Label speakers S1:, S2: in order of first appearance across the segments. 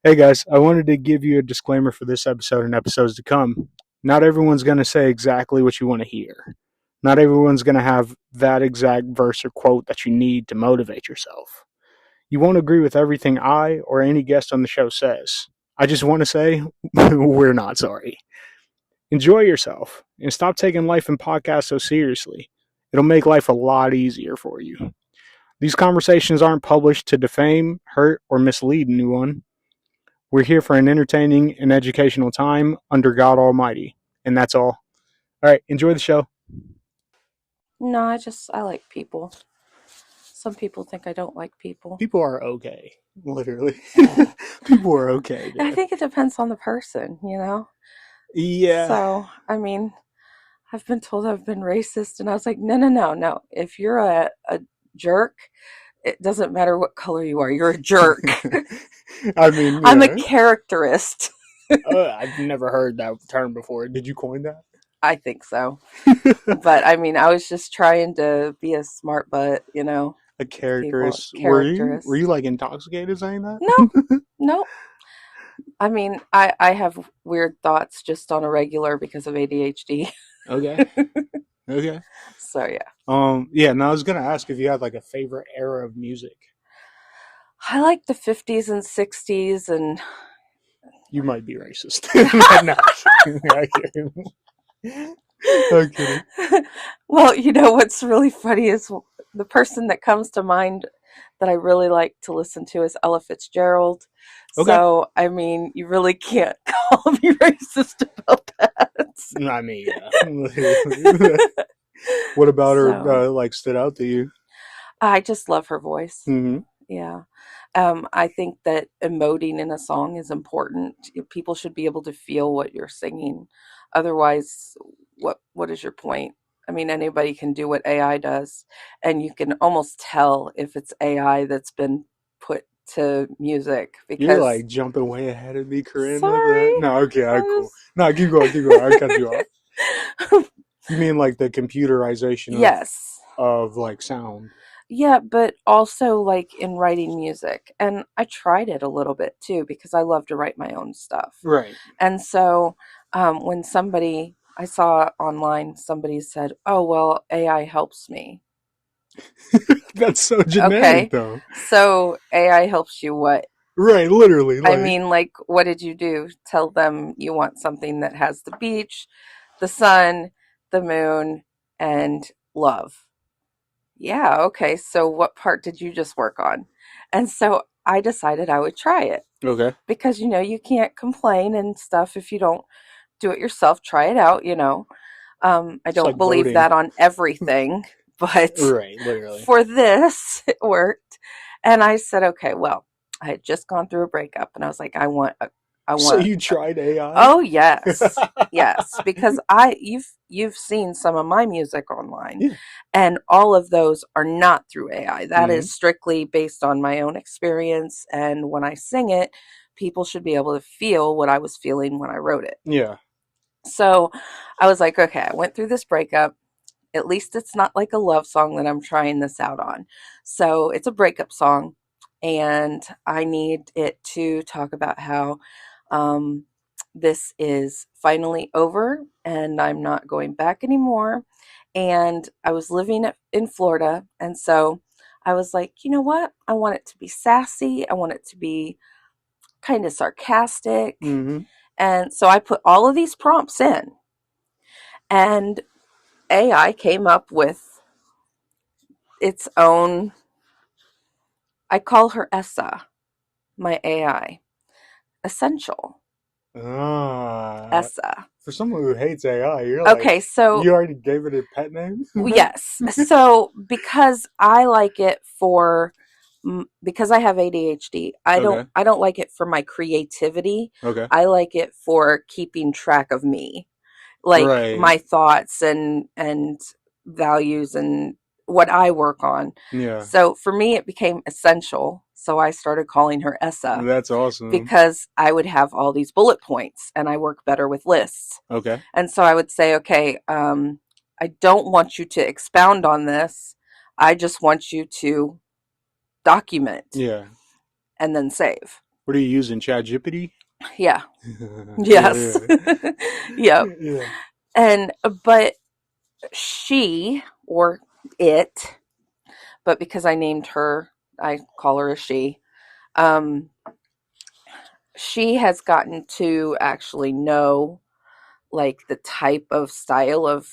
S1: Hey guys, I wanted to give you a disclaimer for this episode and episodes to come. Not everyone's going to say exactly what you want to hear. Not everyone's going to have that exact verse or quote that you need to motivate yourself. You won't agree with everything I or any guest on the show says. I just want to say, we're not sorry. Enjoy yourself and stop taking life and podcasts so seriously. It'll make life a lot easier for you. These conversations aren't published to defame, hurt, or mislead anyone. We're here for an entertaining and educational time under God Almighty. And that's all. All right, enjoy the show.
S2: No, I like people. Some people think I don't like people.
S1: People are okay, literally. People are okay.
S2: I think it depends on the person,
S1: Yeah.
S2: So, I've been told I've been racist, and I was like, no. If you're a jerk, it doesn't matter what color you are. You're a jerk. I'm a characterist.
S1: I've never heard that term before. Did you coin that?
S2: I think so. But I was just trying to be a smart butt,
S1: A characterist.
S2: Characterist.
S1: Were you like intoxicated saying that?
S2: No. I have weird thoughts just on a regular because of ADHD.
S1: Okay.
S2: So yeah.
S1: And I was gonna ask if you had like a favorite era of music.
S2: I like the 50s and 60s, and
S1: you might be racist. No, okay.
S2: Well, what's really funny is the person that comes to mind that I really like to listen to is Ella Fitzgerald.
S1: Okay.
S2: So, you really can't call me racist about that.
S1: Yeah. What about her stood out to you?
S2: I just love her voice.
S1: Mm-hmm.
S2: Yeah. I think that emoting in a song is important. People should be able to feel what you're singing. Otherwise, what is your point? Anybody can do what AI does, and you can almost tell if it's AI that's been put to music. Because
S1: you're like jumping way ahead of me, Karin.
S2: Sorry.
S1: No, okay, all right, cool. No, keep going. I cut you off. You mean like the computerization?
S2: Yes.
S1: Of like sound.
S2: Yeah, but also like in writing music. And I tried it a little bit too because I love to write my own stuff.
S1: Right.
S2: And so when I saw online, somebody said, "Oh, well, AI helps me."
S1: That's so generic, though.
S2: So AI helps you what?
S1: Right, literally.
S2: What did you do? Tell them you want something that has the beach, the sun, the moon, and love. Yeah, okay, so what part did you just work on? And so I decided I would try it.
S1: Okay.
S2: Because, you can't complain and stuff if you don't do it yourself. Try it out, I don't believe that on everything, but
S1: right, literally.
S2: For this, it worked. And I said, okay, well, I had just gone through a breakup, and I was like, I want.
S1: So you tried AI?
S2: Oh yes, yes, because you've seen some of my music online,
S1: yeah.
S2: And all of those are not through AI. That is strictly based on my own experience, and when I sing it, people should be able to feel what I was feeling when I wrote it.
S1: Yeah.
S2: So I was like, okay, I went through this breakup. At least it's not like a love song that I'm trying this out on. So it's a breakup song, and I need it to talk about how this is finally over and I'm not going back anymore. And I was living in Florida, and so I was like, you know what? I want it to be sassy. I want it to be kind of sarcastic.
S1: Mm-hmm.
S2: And so I put all of these prompts in, and AI came up with its own. I call her Essa, my AI. Essential. Essa.
S1: For someone who hates AI, you're
S2: okay, so
S1: you already gave it a pet name?
S2: Yes. So because I like it because I have ADHD, I don't like it for my creativity.
S1: Okay.
S2: I like it for keeping track of me. Like my thoughts and values and what I work on.
S1: Yeah.
S2: So for me, it became essential. So I started calling her Essa.
S1: That's awesome.
S2: Because I would have all these bullet points, and I work better with lists.
S1: Okay.
S2: And so I would say, okay, I don't want you to expound on this. I just want you to document.
S1: Yeah.
S2: And then save.
S1: What are you using? ChatGPT?
S2: Yeah. Yes.
S1: Yeah,
S2: Yep.
S1: yeah,
S2: And but she or it, but because I named her, I call her a she. Um, she has gotten to actually know like the type of style of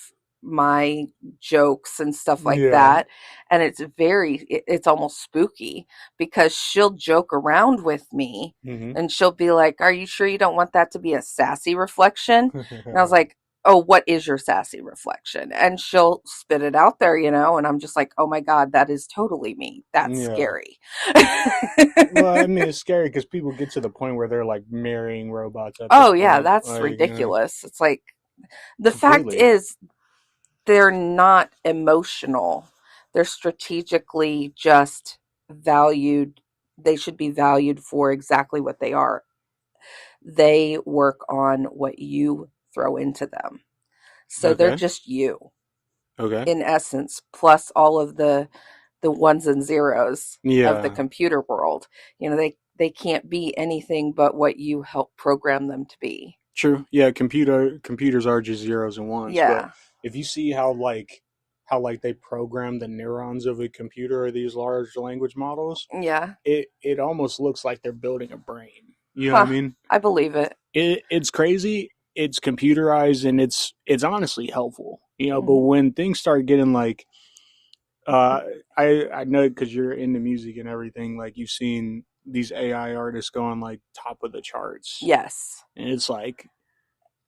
S2: my jokes and stuff like
S1: yeah.
S2: that, and it's almost spooky because she'll joke around with me
S1: Hmm.
S2: and she'll be like, are you sure you don't want that to be a sassy reflection? And I was like, oh, what is your sassy reflection? And she'll spit it out there, and I'm just like, oh my god, that is totally me. That's
S1: Yeah.
S2: scary.
S1: Well, I mean, it's scary because people get to the point where they're like marrying robots at this
S2: Oh yeah,
S1: point,
S2: that's
S1: like
S2: ridiculous. It's like the fact
S1: completely.
S2: is they're not emotional. They're strategically just valued. They should be valued for exactly what they are. They work on what you throw into them. So they're
S1: Okay.
S2: just you
S1: Okay.
S2: in essence, plus all of the ones and zeros of the
S1: Yeah.
S2: computer world. They can't be anything but what you help program them to be.
S1: True. Yeah. Computers are just zeros and ones, but
S2: Yeah.
S1: if you see how like they program the neurons of a computer or these large language models,
S2: Yeah.
S1: it almost looks like they're building a brain. You know what I
S2: Huh.
S1: mean?
S2: I believe it.
S1: It's crazy. It's computerized and it's honestly helpful. But
S2: Hmm.
S1: when things start getting like uh I know because you're into music and everything, like you've seen these AI artists going like top of the charts.
S2: Yes.
S1: And it's like,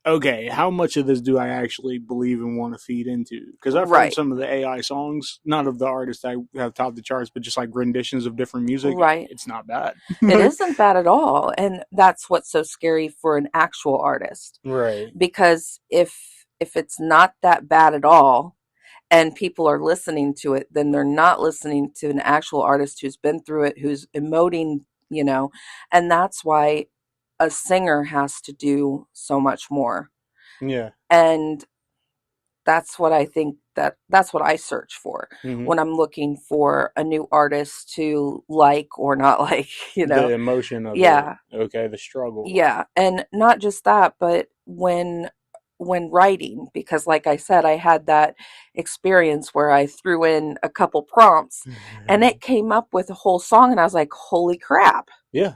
S1: okay, how much of this do I actually believe and want to feed into? Because I've heard
S2: Right.
S1: some of the AI songs, not of the artists that have topped the charts, but just like renditions of different music.
S2: Right.
S1: It's not bad.
S2: It isn't bad at all. And that's what's so scary for an actual artist.
S1: Right.
S2: Because if it's not that bad at all and people are listening to it, then they're not listening to an actual artist who's been through it, who's emoting. And that's why a singer has to do so much more.
S1: Yeah.
S2: And that's what I think that's what I search for
S1: Hmm.
S2: when I'm looking for a new artist to like or not like, you
S1: The
S2: know.
S1: emotion of it.
S2: Yeah.
S1: Okay. The struggle.
S2: Yeah, and not just that, but when writing, because like I said, I had that experience where I threw in a couple prompts and it came up with a whole song and I was like, "Holy crap."
S1: Yeah.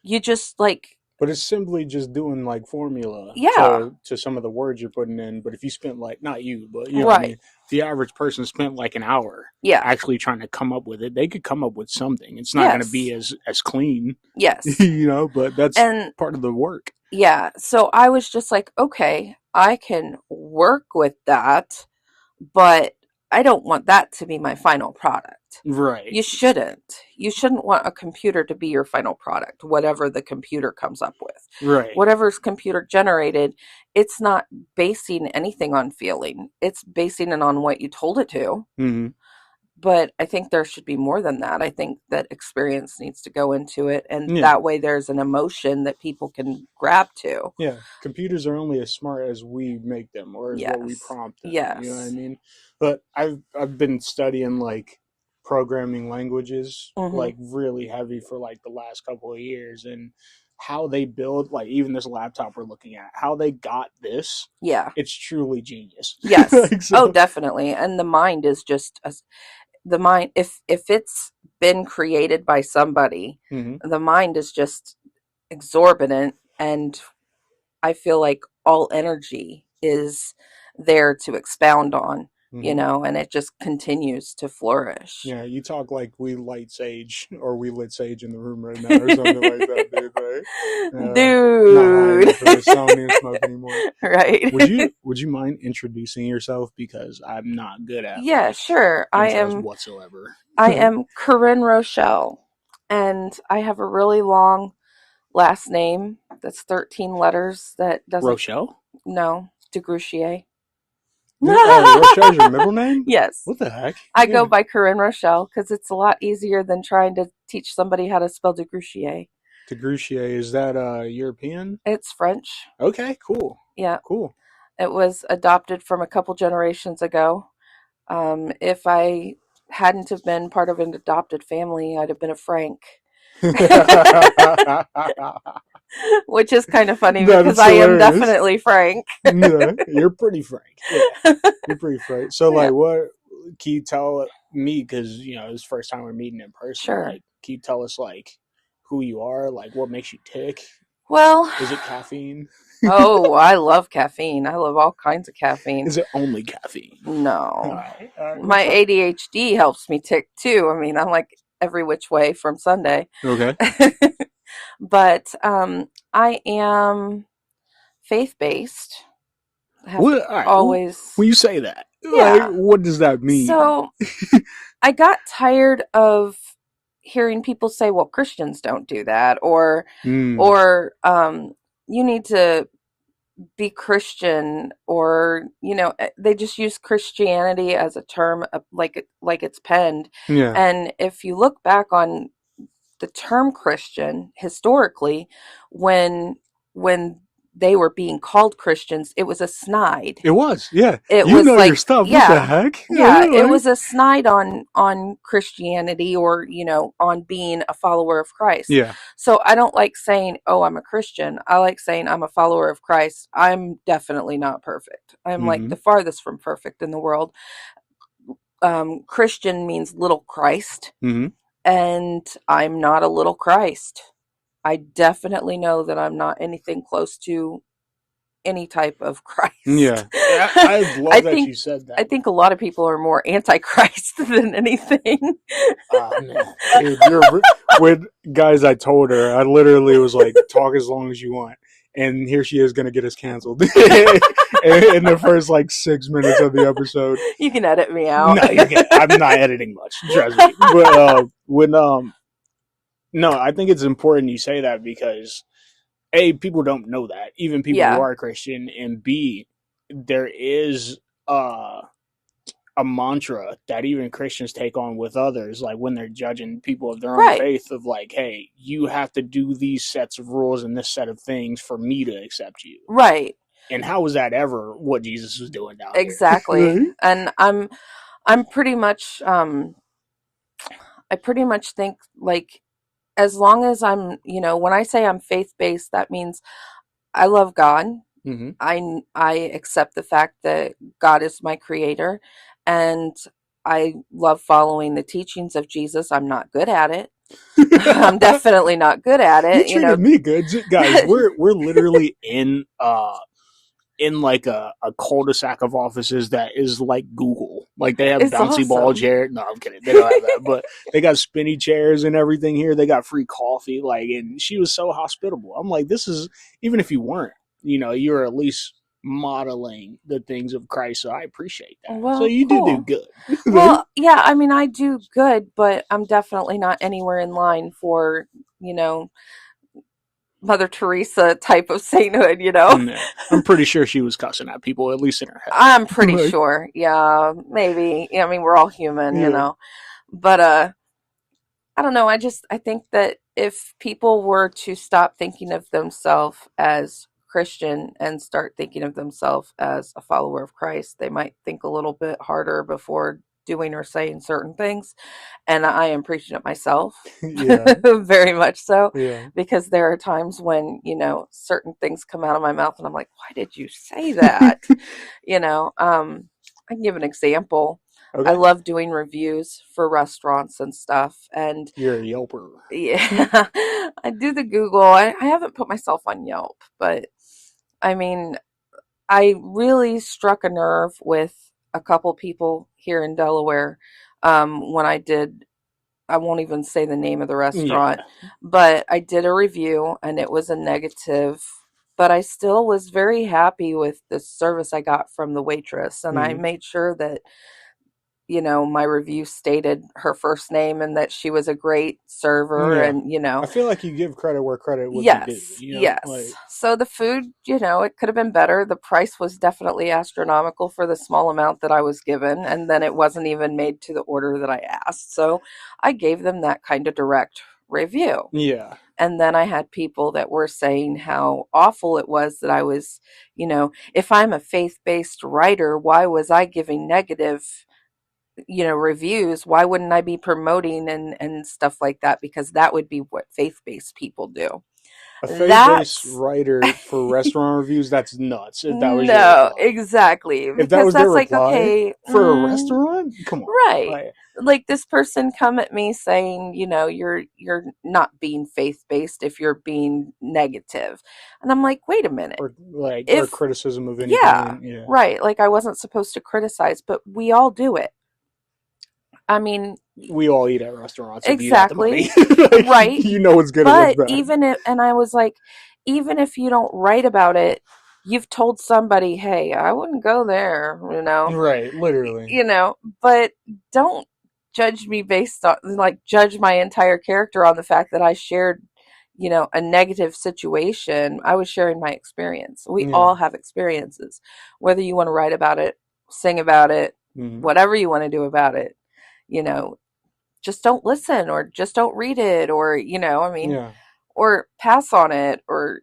S2: You just like,
S1: But it's simply just doing like formula
S2: yeah.
S1: to some of the words you're putting in. But if you spent like not you, but I
S2: Right.
S1: mean, the average person spent like an hour
S2: Yeah.
S1: actually trying to come up with it, they could come up with something. It's not going to be
S2: Yes.
S1: as clean,
S2: Yes.
S1: but that's
S2: And
S1: part of the work.
S2: yeah, so I was just like, "Okay, I can work with that, but I don't want that to be my final product."
S1: Right.
S2: You shouldn't. You shouldn't want a computer to be your final product, whatever the computer comes up with.
S1: Right.
S2: Whatever's computer generated, it's not basing anything on feeling. It's basing it on what you told it to.
S1: Hmm.
S2: But I think there should be more than that. I think that experience needs to go into it. And
S1: Yeah.
S2: that way there's an emotion that people can grab to.
S1: Yeah, computers are only as smart as we make them or as what we
S2: Yes.
S1: prompt them. You know what I
S2: Yes.
S1: mean? But I've been studying like programming languages
S2: Mm-hmm.
S1: like really heavy for like the last couple of years and how they build like even this laptop we're looking at, how they got this,
S2: Yeah.
S1: it's truly genius.
S2: Yes.
S1: Like
S2: Oh,
S1: so
S2: definitely. And the mind is just the mind. If it's been created by somebody,
S1: mhm,
S2: the mind is just exorbitant, and I feel like all energy is there to expound on,
S1: mhm.
S2: and it just continues to flourish.
S1: Yeah, you talk like we light sage or we lit sage in the room right now or something like that, dude, right? Not high
S2: Dude.
S1: enough for this, so I don't even smoke anymore.
S2: Right.
S1: Would you mind introducing yourself because I'm not good at
S2: Yeah,
S1: like
S2: sure. I
S1: intros
S2: am
S1: whatsoever.
S2: I am Corinne Rochelle, and I have a really long last name that's 13 letters that doesn't.
S1: Rochelle?
S2: No, DeGruchier.
S1: Oh, Rochelle's your middle name?
S2: Yes.
S1: What the heck?
S2: I go
S1: Yeah.
S2: by Corinne Rochelle because it's a lot easier than trying to teach somebody how to spell DeGruchier.
S1: Tegrouchier, is that European?
S2: It's French.
S1: Okay, cool.
S2: Yeah.
S1: Cool.
S2: It was adopted from a couple generations ago. If I hadn't have been part of an adopted family, I'd have been a Frank. which is kind of funny
S1: That
S2: because
S1: is
S2: I am
S1: hilarious.
S2: definitely frank.
S1: Yeah, you're pretty frank. Yeah, you're pretty frank. So, like,
S2: Yeah,
S1: what can you tell me? Because it's the first time we're meeting in person.
S2: sure.
S1: Like, can you tell us like who you are? Like, what makes you tick?
S2: Well,
S1: Is it caffeine?
S2: oh, I love caffeine. I love all kinds of caffeine.
S1: Is it only caffeine?
S2: No,
S1: All right,
S2: my
S1: what's up?
S2: ADHD helps me tick too. I mean, I'm like every which way from Sunday.
S1: Okay.
S2: But I am faith based. I have to
S1: What? All right.
S2: always,
S1: When you say that, like,
S2: yeah.
S1: what does that mean?
S2: So I got tired of hearing people say, "Well, Christians don't do that,"
S1: Mm,
S2: or you need to be Christian, or they just use Christianity as a term, like it's penned.
S1: yeah.
S2: And if you look back on the term Christian historically, when when they were being called Christians, it was a snide.
S1: It was. Yeah.
S2: It
S1: You
S2: was
S1: know your
S2: like,
S1: stuff. What the
S2: yeah,
S1: heck?
S2: yeah, it
S1: Like,
S2: was a snide on Christianity, or on being a follower of Christ.
S1: yeah.
S2: So I don't like saying, "Oh, I'm a Christian." I like saying I'm a follower of Christ. I'm definitely not perfect. I'm like
S1: Mm-hmm.
S2: the farthest from perfect in the world. Christian means little Christ,
S1: Mm-hmm.
S2: and I'm not a little Christ. I definitely know that I'm not anything close to any type of Christ.
S1: Yeah. I
S2: I
S1: love that
S2: think
S1: you said
S2: I
S1: that.
S2: think a lot of people are more antichrist than anything.
S1: Ah, man, dude, with guys. I told her, I literally was like, "Talk as long as you want," and here she is gonna get us canceled in the first like 6 minutes of the episode.
S2: You can edit me out.
S1: No, you're good. I'm not editing much, trust me. But when no, I think it's important you say that because a people don't know that, even people who
S2: Yeah,
S1: are Christian, and b there is uh a mantra that even Christians take on with others, like when they're judging people of their own
S2: right,
S1: faith, of like, hey, you have to do these sets of rules and this set of things for me to accept you.
S2: right,
S1: And how was that ever what Jesus was doing down here?
S2: exactly.
S1: Right?
S2: And I'm pretty much I pretty much think, like, as long as when I say I'm faith based, that means I love God.
S1: Mm-hmm.
S2: I accept the fact that God is my creator, and I love following the teachings of Jesus. I'm not good at it. I'm definitely not good at
S1: You
S2: it,
S1: treated me good, guys. We're literally in like a cul-de-sac of offices that is like Google. Like they have
S2: It's
S1: bouncy ball
S2: awesome.
S1: chairs. No, I'm kidding. They don't have that, but they got spinny chairs and everything here. They got free coffee. Like, and she was so hospitable. I'm like, this is, even if you weren't, you're at least modeling the things of Christ. So I appreciate that. So
S2: Well,
S1: you do
S2: cool.
S1: good.
S2: Well, yeah, I mean, I do good, but I'm definitely not anywhere in line for, you know, Mother Teresa type of sainthood.
S1: Yeah, I'm pretty sure she was cussing at people, at least in her head.
S2: I'm pretty
S1: Like,
S2: sure. Yeah, maybe. Yeah, I mean, we're all human.
S1: yeah,
S2: But I don't know. I think that if people were to stop thinking of themselves as Christian and start thinking of themselves as a follower of Christ, they might think a little bit harder before doing or saying certain things. And I am preaching it myself,
S1: yeah,
S2: very much so,
S1: yeah.
S2: because there are times when, certain things come out of my mouth and I'm like, why did you say that? I can give an example. I
S1: Okay,
S2: love doing reviews for restaurants and stuff. And
S1: you're a Yelper.
S2: yeah, I do the Google. I haven't put myself on Yelp, but I mean, I really struck a nerve with a couple people here in Delaware, when I won't even say the name of the restaurant,
S1: Yeah.
S2: but I did a review and it was a negative. But I still was very happy with the service I got from the waitress. And I
S1: Mm-hmm.
S2: made sure that, my review stated her first name and that she was a great server.
S1: Yeah.
S2: And,
S1: I feel like you give credit where credit would be due,
S2: yes, yes.
S1: Like,
S2: So the food, it could have been better. The price was definitely astronomical for the small amount that I was given. And then it wasn't even made to the order that I asked. So I gave them that kind of direct review.
S1: yeah.
S2: And then I had people that were saying how awful it was that I was, if I'm a faith based writer, why was I giving negative reviews, why wouldn't I be promoting and stuff like that? Because that would be what faith-based people do.
S1: A faith-based
S2: That's
S1: writer for restaurant reviews, that's nuts if that was your
S2: no,
S1: reply.
S2: exactly.
S1: If that
S2: Because
S1: was their
S2: that's like,
S1: reply
S2: okay,
S1: for a restaurant, come on.
S2: right.
S1: Like,
S2: Like this person come at me saying, you're not being faith-based if you're being negative. And I'm like, wait a minute.
S1: or
S2: If
S1: criticism of
S2: Yeah,
S1: anything. Yeah.
S2: right. Like I wasn't supposed to criticize, but we all do it. I mean,
S1: We all eat at restaurants if you got the money.
S2: exactly.
S1: Like,
S2: Right.
S1: you know what's good and what's
S2: But
S1: bad.
S2: and I was like, even if you don't write about it, you've told somebody, hey, I wouldn't go there,
S1: Right, literally.
S2: but don't judge me based on, like, judge my entire character on the fact that I shared, a negative situation. I was sharing my experience. We
S1: Yeah.
S2: all have experiences, whether you want to write about it, sing about it,
S1: Hmm.
S2: whatever you want to do about it, you know, just don't listen or just don't read it or, I mean,
S1: Yeah.
S2: or pass on it or,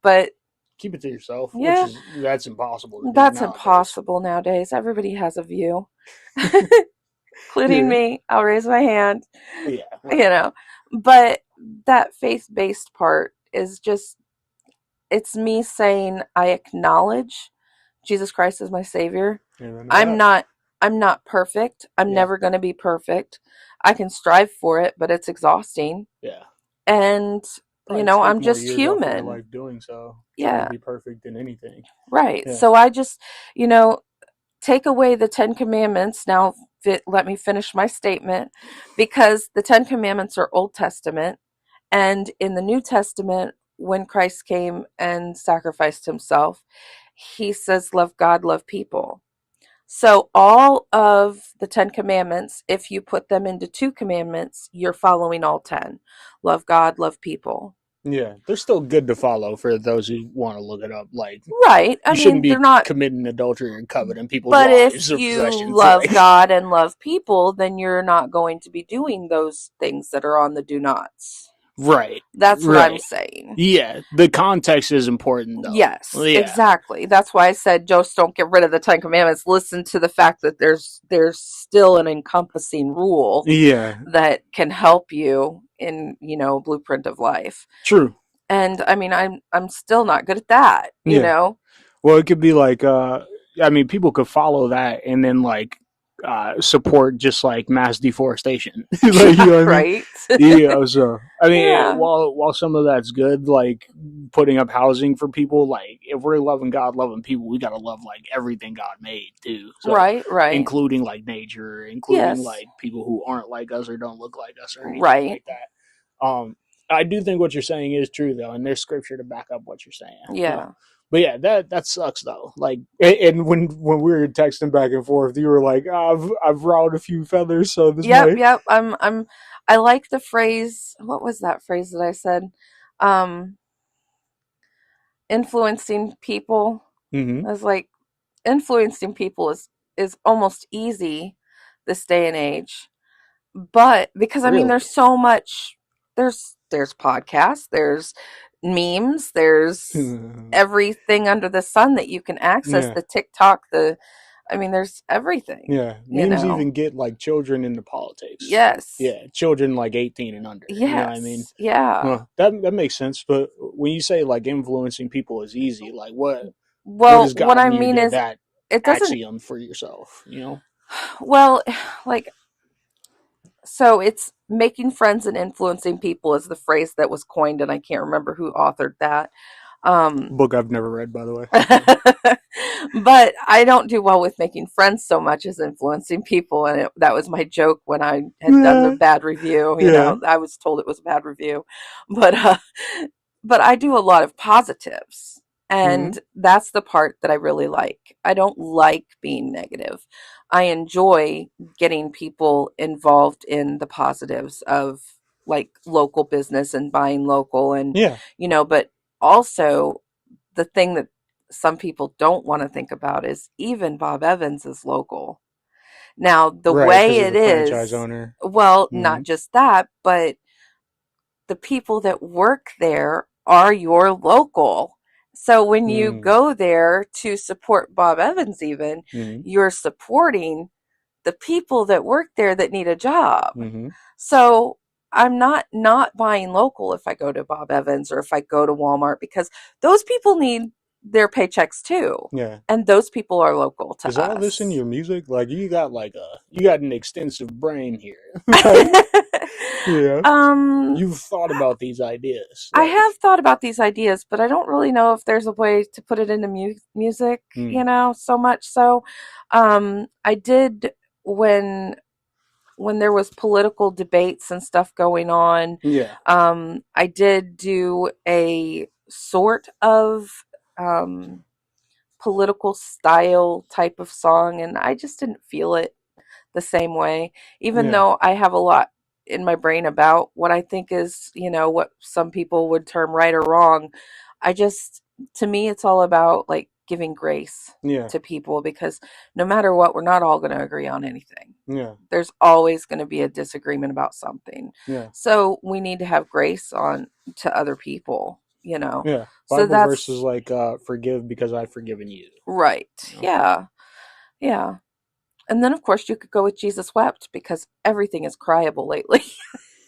S2: but
S1: Keep it to yourself, which
S2: yeah,
S1: is that's impossible to do
S2: that's
S1: nowadays.
S2: impossible nowadays. Everybody has a view, including
S1: Yeah.
S2: me. I'll raise my hand,
S1: Yeah.
S2: you
S1: Right.
S2: know. But that faith-based part is just, it's me saying I acknowledge Jesus Christ is my savior.
S1: Amen to
S2: I'm
S1: that.
S2: not I'm not perfect. I'm
S1: Yeah.
S2: never going to be perfect. I can strive for it, but it's exhausting.
S1: Yeah.
S2: And
S1: Probably take
S2: I'm
S1: more
S2: just
S1: years off of your
S2: human.
S1: life doing so, trying to
S2: Yeah,
S1: be perfect in anything.
S2: right.
S1: Yeah.
S2: So I just, you know, take away the 10 commandments. Now let me finish my statement, because the 10 commandments are Old Testament, and in the New Testament, when Christ came and sacrificed himself, he says love God, love people. So all of the 10 commandments, if you put them into two commandments, you're following all 10. Love God, love people.
S1: Yeah. They're still good to follow for those who want to look it up. Like,
S2: Right. I
S1: you shouldn't
S2: mean, they're
S1: be
S2: not.
S1: committing adultery and coveting people's
S2: But if
S1: wives or
S2: you
S1: possessions.
S2: love
S1: Like,
S2: God and love people, then you're not going to be doing those things that are on the do nots.
S1: right.
S2: That's what I'm
S1: Right.
S2: saying.
S1: Yeah. The context is important, though.
S2: Yes,
S1: Yeah.
S2: exactly. That's why I said just don't get rid of the 10 commandments. Listen to the fact that there's still an encompassing rule
S1: Yeah.
S2: that can help you in, blueprint of life.
S1: True.
S2: And I mean, I'm still not good at that.
S1: Yeah. Well, it could be like, I mean, people could follow that and then like support just like mass deforestation. Like, you know what I mean?
S2: Right?
S1: Yeah. So, I mean,
S2: Yeah.
S1: while some of that's good, like putting up housing for people, like if we're loving God, loving people, we gotta love like everything God made too. So,
S2: Right, right.
S1: including like nature, including
S2: Yes.
S1: like people who aren't like us or don't look like us or anything
S2: Right.
S1: like that. I do think what you're saying is true though, and there's scripture to back up what you're saying.
S2: Yeah.
S1: But yeah, that sucks though. Like, and when we were texting back and forth, you were like, I've routed a few feathers, so this
S2: Yep,
S1: might.
S2: yep. I like the phrase. What was that phrase that I said? Um Influencing people.
S1: Mm-hmm.
S2: I was like, influencing people is almost easy this day and age. But because I mean there's
S1: Really?
S2: so much, there's podcasts, there's memes, there's everything under the sun that you can access,
S1: Yeah,
S2: the TikTok, I mean there's everything,
S1: yeah.
S2: you
S1: Memes
S2: know.
S1: even get like children into politics.
S2: Yes.
S1: Yeah, children like 18 and under. You know what I mean?
S2: Yes. Yeah.
S1: Well, that makes sense. But when you say like influencing people is easy, like what
S2: Well,
S1: does
S2: what
S1: God
S2: I
S1: need
S2: mean
S1: to
S2: is
S1: that
S2: it doesn't,
S1: axiom for yourself? You know?
S2: well, like, so it's making friends and influencing people is the phrase that was coined, and I can't remember who authored that. Um,
S1: Book I've never read, by the way.
S2: but I don't do well with making friends so much as influencing people, and that was my joke when I had done the
S1: Yeah,
S2: bad review.
S1: yeah.
S2: I was told it was a bad review, but but I do a lot of positives.
S1: Mm-hmm.
S2: And that's the part that I really like. I don't like being negative. I enjoy getting people involved in the positives of like local business and buying local and,
S1: Yeah,
S2: but also the thing that some people don't want to think about is even Bob Evans is local. Now, the
S1: right.
S2: way
S1: Because of
S2: it
S1: the franchise
S2: is,
S1: owner.
S2: well,
S1: Mm-hmm.
S2: not just that, but the people that work there are your local. So when you
S1: Mm-hmm.
S2: go there to support Bob Evans, even,
S1: Mm-hmm.
S2: you're supporting the people that work there that need a job.
S1: Mm-hmm.
S2: So I'm not buying local if I go to Bob Evans or if I go to Walmart, because those people need their paychecks too.
S1: Yeah.
S2: And those people are local
S1: Is
S2: to
S1: all this in
S2: us.
S1: your music? Like you got an extensive brain here. Like, yeah.
S2: um
S1: You've thought about these ideas.
S2: I
S1: Like,
S2: have thought about these ideas, but I don't really know if there's a way to put it into music,
S1: mm,
S2: so much so. I did when there was political debates and stuff going on.
S1: yeah.
S2: I did do a sort of um, political style type of song, and I just didn't feel it the same way, even
S1: Yeah.
S2: though I have a lot in my brain about what I think is, what some people would term right or wrong. I just, to me, it's all about like giving grace
S1: Yeah.
S2: to people, because no matter what, we're not all going to agree on anything.
S1: Yeah.
S2: There's always going to be a disagreement about something.
S1: Yeah.
S2: So we need to have grace on to other people.
S1: Yeah.
S2: So
S1: Bible verses
S2: that's
S1: like forgive because I've forgiven you.
S2: right.
S1: Okay.
S2: Yeah. Yeah. And then, of course, you could go with Jesus wept, because everything is cryable lately.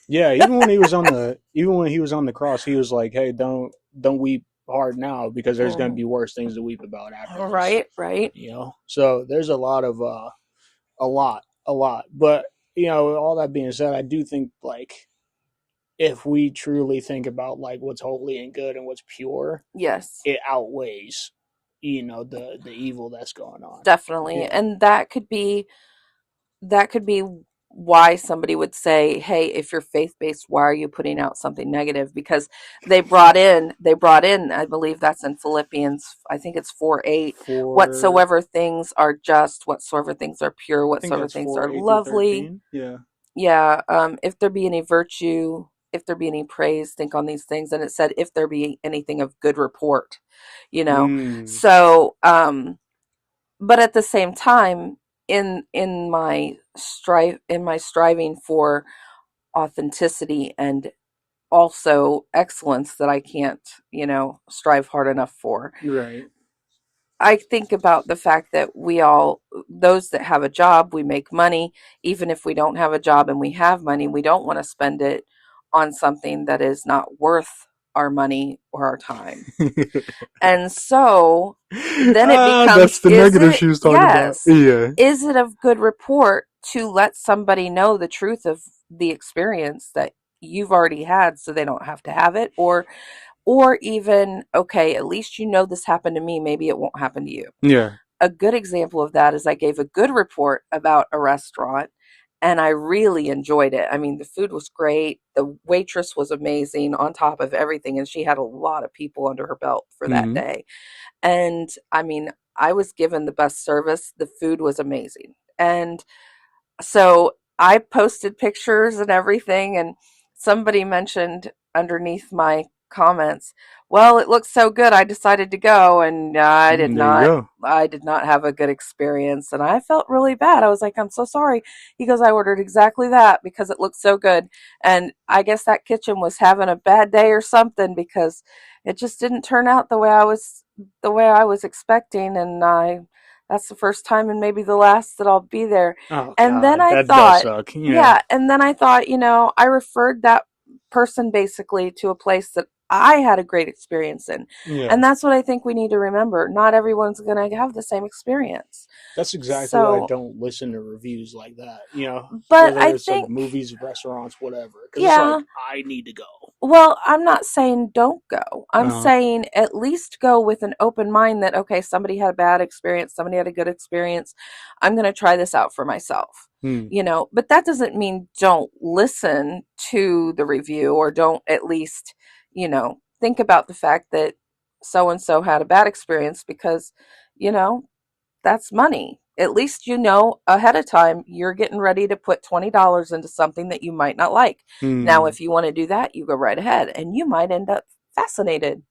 S1: Yeah, even when he was on the cross, he was like, "Hey, don't weep hard now because there's going to
S2: Mhm.
S1: be worse things to weep about after this."
S2: Right, right.
S1: You know. So there's a lot of a lot. But all that being said, I do think like if we truly think about like what's holy and good and what's pure,
S2: Yes,
S1: it outweighs the evil that's going on.
S2: definitely.
S1: Yeah.
S2: And that could be why somebody would say, "Hey, if you're faith-based, why are you putting out something negative?" Because they brought in, I believe that's in Philippians, I think it's 4:8,
S1: For
S2: whatsoever things are just, whatsoever things are pure,
S1: I think
S2: whatsoever
S1: that's
S2: things
S1: for
S2: are
S1: 8 through
S2: lovely.
S1: 13. Yeah.
S2: Yeah, if there be any virtue, if there be any praise, think on these things. And it said, if there be anything of good report, you know.
S1: Mm,
S2: So, but at the same time, in my striving for authenticity and also excellence that I can't, strive hard enough for,
S1: right.
S2: I think about the fact that those that have a job, we make money. Even if we don't have a job and we have money, we don't want to spend it on something that is not worth our money or our time. And so then it
S1: That's
S2: becomes,
S1: the negative she was talking about. Yeah.
S2: is it of good report to let somebody know the truth of the experience that you've already had, so they don't have to have it? Or even, okay, at least this happened to me, maybe it won't happen to you.
S1: Yeah.
S2: A good example of that is I gave a good report about a restaurant, and I really enjoyed it. I mean, the food was great, the waitress was amazing on top of everything, and she had a lot of people under her belt for that
S1: Hmm.
S2: day. And I mean, I was given the best service, the food was amazing. And so I posted pictures and everything, and somebody mentioned underneath my comments, "Well, it looks so good, I decided to go, and I did
S1: There you
S2: not."
S1: go.
S2: I did not have a good experience, and I felt really bad. I was like, "I'm so sorry." He goes, "I ordered exactly that because it looked so good." And I guess that kitchen was having a bad day or something, because it just didn't turn out the way I was expecting, and that's the first time and maybe the last that I'll be there.
S1: Oh
S2: And then
S1: God,
S2: I
S1: that does
S2: thought,
S1: suck. Yeah.
S2: yeah, and then I thought, I referred that person basically to a place that I had a great experience in.
S1: Yeah.
S2: And that's what I think we need to remember. Not everyone's going to have the same experience.
S1: That's exactly why I
S2: So,
S1: don't listen to reviews like that.
S2: but
S1: Whether
S2: I
S1: it's like
S2: think,
S1: movies, restaurants, whatever. Because it's
S2: yeah,
S1: like I need to go.
S2: well, I'm not saying don't go. I'm
S1: Uh huh.
S2: saying at least go with an open mind that, okay, somebody had a bad experience, somebody had a good experience. I'm going to try this out for myself.
S1: Hmm.
S2: But that doesn't mean don't listen to the review, or don't at least, think about the fact that so and so had a bad experience, because, you know, that's money. At least ahead of time you're getting ready to put $20 into something that you might not like. Now,
S1: Hmm.
S2: if you want to do that, you go right ahead, and you might end up fascinated.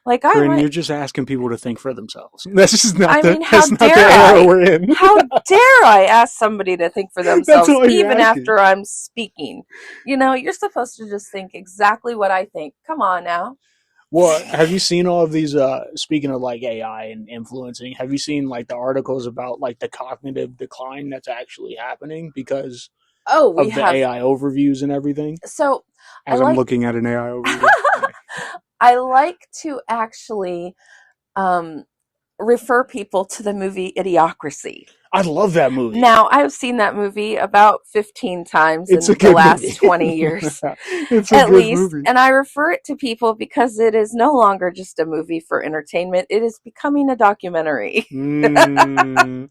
S2: Like I
S1: Corinne,
S2: might.
S1: you're just asking people to think for themselves. That's just not
S2: I
S1: the
S2: mean, how
S1: that's not the
S2: dare
S1: era
S2: I?
S1: we're in.
S2: How dare I ask somebody to think for
S1: That's
S2: themselves
S1: all you're
S2: even
S1: asking.
S2: after I'm speaking? You're supposed to just think exactly what I think. Come on now.
S1: Well, have you seen all of these? Speaking of like AI and influencing, have you seen like the articles about like the cognitive decline that's actually happening because
S2: Oh, we
S1: of the
S2: have.
S1: AI overviews and everything?
S2: So I
S1: As I'm
S2: like
S1: looking at an AI overview,
S2: I like to actually um, refer people to the movie Idiocracy.
S1: I love that movie.
S2: Now, I've seen that movie about 15 times
S1: It's a
S2: in the
S1: good movie.
S2: last 20 years,
S1: It's a
S2: at
S1: good
S2: least.
S1: movie.
S2: And I refer it to people because it is no longer just a movie for entertainment, it is becoming a documentary.
S1: Mm,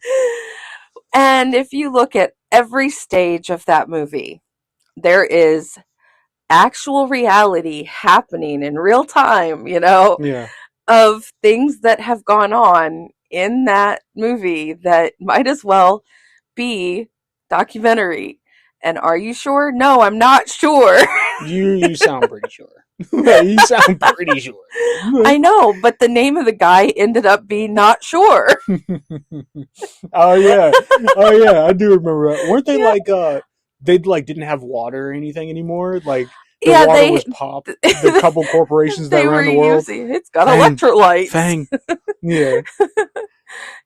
S2: And if you look at every stage of that movie, there is actual reality happening in real time,
S1: yeah,
S2: of things that have gone on in that movie that might as well be documentary. And are you sure? No, I'm not sure.
S1: you sound pretty sure. You sound pretty sure,
S2: I
S1: dude.
S2: know, but the name of the guy ended up being not sure.
S1: Oh yeah, oh yeah, I do remember that. Weren't they
S2: Yeah.
S1: like they like didn't have water or anything anymore? Like their
S2: Yeah,
S1: water was popped. The couple corporations that
S2: they were
S1: ran the world.
S2: using it's got
S1: Fang,
S2: electrolytes.
S1: Fang. Yeah,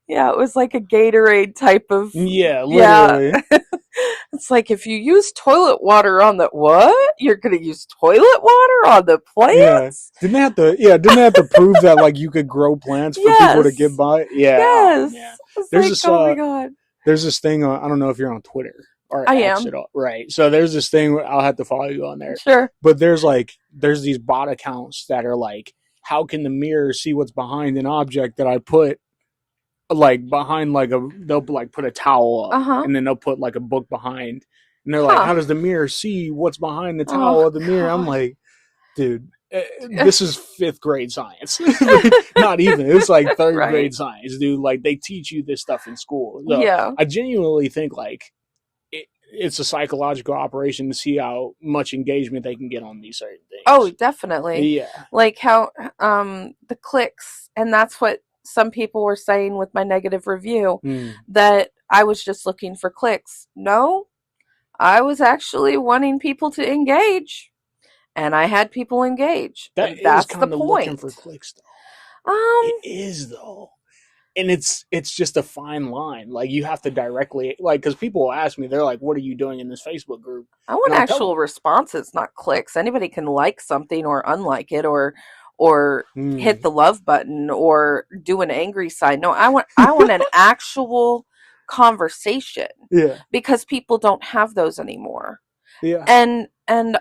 S2: Yeah, it was like a Gatorade type of.
S1: yeah,
S2: Yeah.
S1: literally.
S2: It's like if you use toilet water on the what? You're gonna use toilet water on the
S1: Yeah.
S2: plants?
S1: Didn't they have to? Yeah. Didn't they have to prove that like you could grow plants for people to get
S2: Yes.
S1: by? Yeah. Oh
S2: Yes.
S1: man.
S2: It's
S1: There's
S2: like,
S1: this.
S2: oh my god.
S1: There's this thing. I don't know if you're on Twitter or
S2: I
S1: X
S2: am.
S1: at all. Right. So there's this thing. I'll have to follow you on there.
S2: Sure.
S1: But there's these bot accounts that are like, how can the mirror see what's behind an object that I put like behind like a they'll like put a towel up
S2: Uh-huh.
S1: and then they'll put like a book behind and they're like,
S2: Huh.
S1: how does the mirror see what's behind the towel
S2: Oh
S1: of the mirror? I'm
S2: god.
S1: like, dude, this is fifth grade science. Not even. It's like third
S2: Right.
S1: grade science, dude. Like they teach you this stuff in school. So
S2: Yeah.
S1: I genuinely think like it's a psychological operation to see how much engagement they can get on these certain
S2: Oh,
S1: things.
S2: definitely.
S1: Yeah.
S2: Like how the clicks, and that's what some people were saying with my negative review,
S1: Mm.
S2: that I was just looking for clicks. No, I was actually wanting people to engage, and I had people engage,
S1: That
S2: and
S1: is
S2: that's the
S1: kind of looking
S2: point.
S1: for clicks though. It
S2: Um,
S1: is though. And it's just a fine line. Like you have to directly like because people will ask me, they're like, "What are you doing in this Facebook group?"
S2: I
S1: And
S2: want
S1: I'll tell
S2: actual responses, not clicks. Anybody can like something or unlike it or hit
S1: them.
S2: the love button or do an angry sign. No, I want an actual conversation,
S1: Yeah,
S2: because people don't have those anymore.
S1: yeah,
S2: And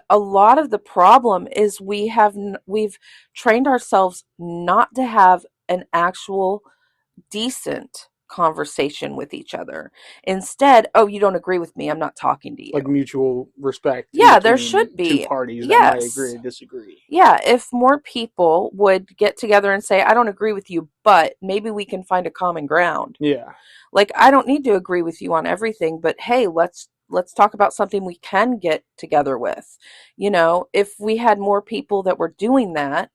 S2: a lot of the problem is we've trained ourselves not to have an actual decent conversation with each other. Instead, oh, you don't agree with me, I'm not talking to
S1: like
S2: you.
S1: mutual respect in
S2: Yeah, there should
S1: between two
S2: be.
S1: parties that might agree
S2: Yes.
S1: or disagree.
S2: Yeah, if more people would get together and say, I don't agree with you, but maybe we can find a common ground.
S1: Yeah,
S2: Like, I don't need to agree with you on everything, but hey, let's talk about something we can get together with. If we had more people that were doing that,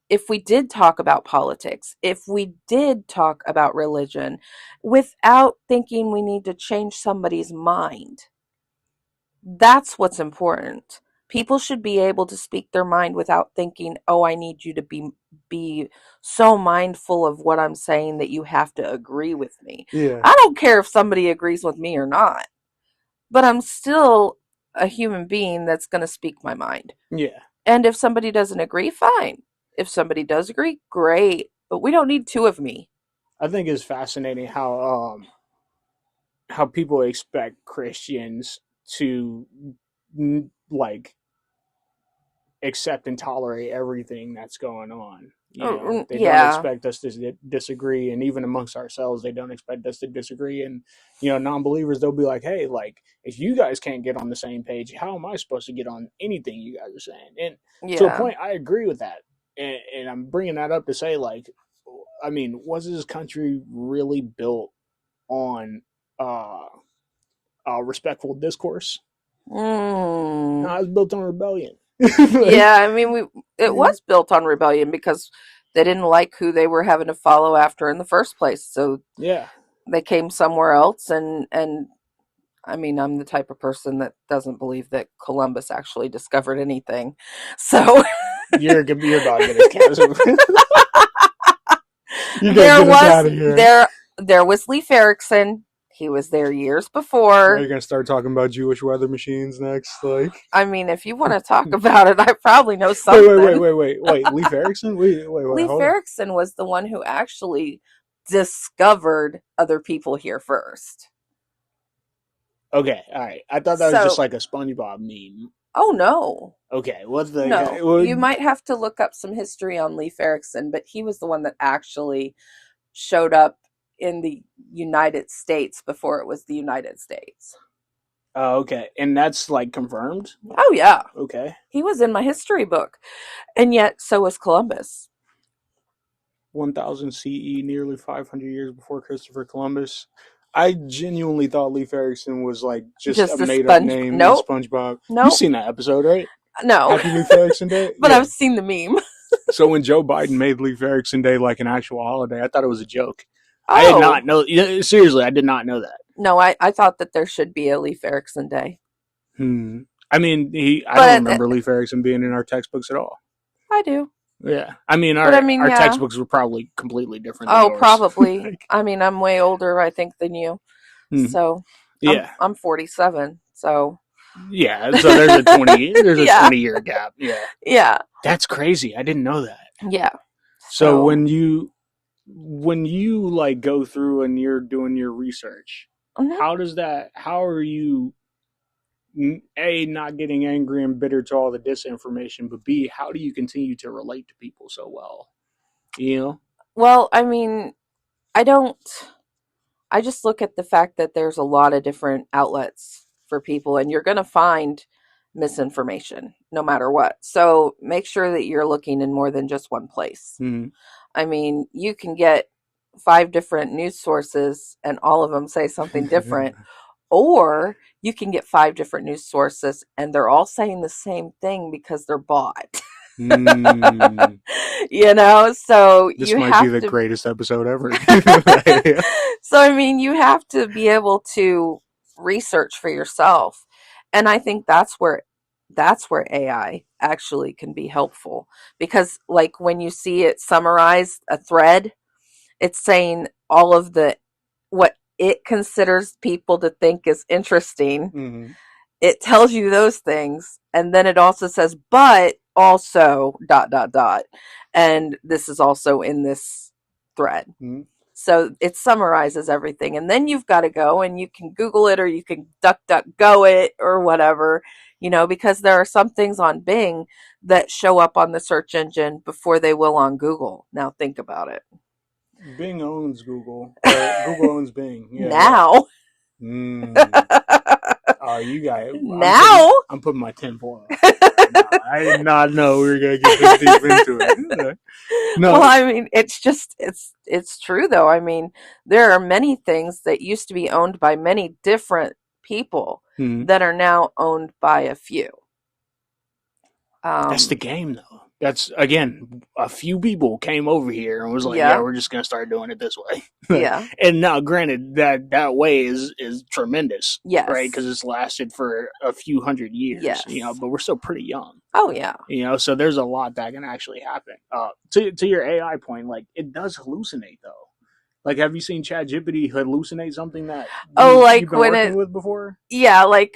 S2: if we did talk about politics, if we did talk about religion without thinking we need to change somebody's mind, that's what's important. People should be able to speak their mind without thinking, "Oh, I need you to be so mindful of what I'm saying that you have to agree with me."
S1: yeah,
S2: I don't care if somebody agrees with me or not, but I'm still a human being that's going to speak my mind.
S1: yeah.
S2: And if somebody doesn't agree, fine. If somebody does agree, great. But we don't need two of me.
S1: I think it's fascinating how people expect Christians to like accept and tolerate everything that's going on. They don't
S2: Yeah.
S1: expect us to disagree, and even amongst ourselves, they don't expect us to disagree. And non-believers, they'll be like, "Hey, like if you guys can't get on the same page, how am I supposed to get on anything you guys are saying?" And to a
S2: Yeah.
S1: point, I agree with that. And I'm bringing that up to say, like, I mean, was this country really built on uh, respectful discourse? No,
S2: Mm.
S1: it was built on rebellion. Like,
S2: Yeah, I mean, it
S1: yeah.
S2: was built on rebellion because they didn't like who they were having to follow after in the first place. So
S1: Yeah.
S2: they came somewhere else, and I mean, I'm the type of person that doesn't believe that Columbus actually discovered anything. So
S1: You're about to get us canceled. You're gonna
S2: There
S1: get us
S2: was
S1: out of here.
S2: there was Leif Erikson. He was there years
S1: Now
S2: before.
S1: you're gonna start talking about Jewish weather machines next. Like,
S2: I mean, if you want to talk about it, I probably know something.
S1: wait. Leif Erikson? Wait.
S2: Leif
S1: Hold on.
S2: Erikson was the one who actually discovered other people here first.
S1: Okay, all right. I thought that was just
S2: So,
S1: like a SpongeBob meme.
S2: oh no.
S1: Okay, what the?
S2: No, you might have to look up some history on Leif Erikson, but he was the one that actually showed up in the United States before it was the United States.
S1: Okay, and that's like confirmed.
S2: Oh, yeah.
S1: Okay,
S2: He was in my history book. And yet, so was Columbus.
S1: 1000 CE, nearly 500 years before Christopher Columbus. I genuinely thought Leif Erikson was like just a
S2: Just the
S1: made up
S2: sponge.
S1: name in
S2: Nope.
S1: SpongeBob. You've
S2: Nope.
S1: seen that episode, right?
S2: No.
S1: Happy Leif Erikson Day.
S2: But
S1: Yeah.
S2: I've seen the meme.
S1: So when Joe Biden made Leif Erikson Day like an actual holiday, I thought it was a joke. I did not
S2: Oh.
S1: know. Seriously, I did not know that.
S2: No, I thought that there should be a Leif Erikson Day.
S1: Hmm. I mean, I don't
S2: But
S1: remember Leif Erikson being in our textbooks at all.
S2: I do.
S1: Yeah, I mean,
S2: But I mean,
S1: our
S2: yeah.
S1: textbooks were probably completely different than
S2: Oh,
S1: yours.
S2: probably.
S1: Like,
S2: I mean, I'm way older, I think, than you.
S1: hmm.
S2: So
S1: Yeah,
S2: I'm 47. So
S1: yeah. So there's a 20 year gap. Yeah,
S2: yeah.
S1: that's crazy. I didn't know that.
S2: Yeah.
S1: So
S2: So
S1: when you like go through and you're doing your research,
S2: mhm.
S1: how are you A, not getting angry and bitter to all the disinformation, but B, how do you continue to relate to people so well? You know?
S2: Well, I mean, I don't I just look at the fact that there's a lot of different outlets for people and you're going to find misinformation no matter what. So make sure that you're looking in more than just one place.
S1: Mm-hmm.
S2: I mean, you can get 5 different news sources and all of them say something different, or you can get 5 different news sources and they're all saying the same thing because they're bought.
S1: Mm.
S2: So
S1: This
S2: you
S1: might be
S2: have
S1: the
S2: to.
S1: greatest episode ever.
S2: So, I mean, you have to be able to research for yourself. And I think that's where AI actually can be helpful because like when you see it summarize a thread, it's saying all of the what it considers people to think is interesting.
S1: Mm-hmm.
S2: It tells you those things and then it also says but also dot dot dot and this is also in this thread.
S1: Mm-hmm.
S2: So it summarizes everything. And then you've got to go and you can Google it or you can duck, duck, go it or whatever, because there are some things on Bing that show up on the search engine before they will on Google. Now think about it.
S1: Bing owns Google, or Google owns Bing. Yeah.
S2: Now.
S1: Mm. Oh, you got it.
S2: Now.
S1: I'm putting my 10-4 up. I did not know we were gonna get this deep into it. No.
S2: Well, I mean, it's true though. I mean, there are many things that used to be owned by many different people
S1: Mm-hmm.
S2: that are now owned by a few.
S1: That's the game, though. That's again, a few people came over here and was like, "Yeah,
S2: Yeah.
S1: we're just gonna start doing it this way."
S2: Yeah.
S1: And now, granted, that way is tremendous,
S2: Yes.
S1: right? Because it's lasted for a few hundred years,
S2: Yes.
S1: But we're still pretty young,
S2: Oh yeah.
S1: So there's a lot that can actually happen. To your AI point, like it does hallucinate, though. Like, have you seen ChatGPT hallucinate something that
S2: Oh,
S1: you've
S2: like
S1: been
S2: when
S1: working
S2: it
S1: with before?
S2: yeah, like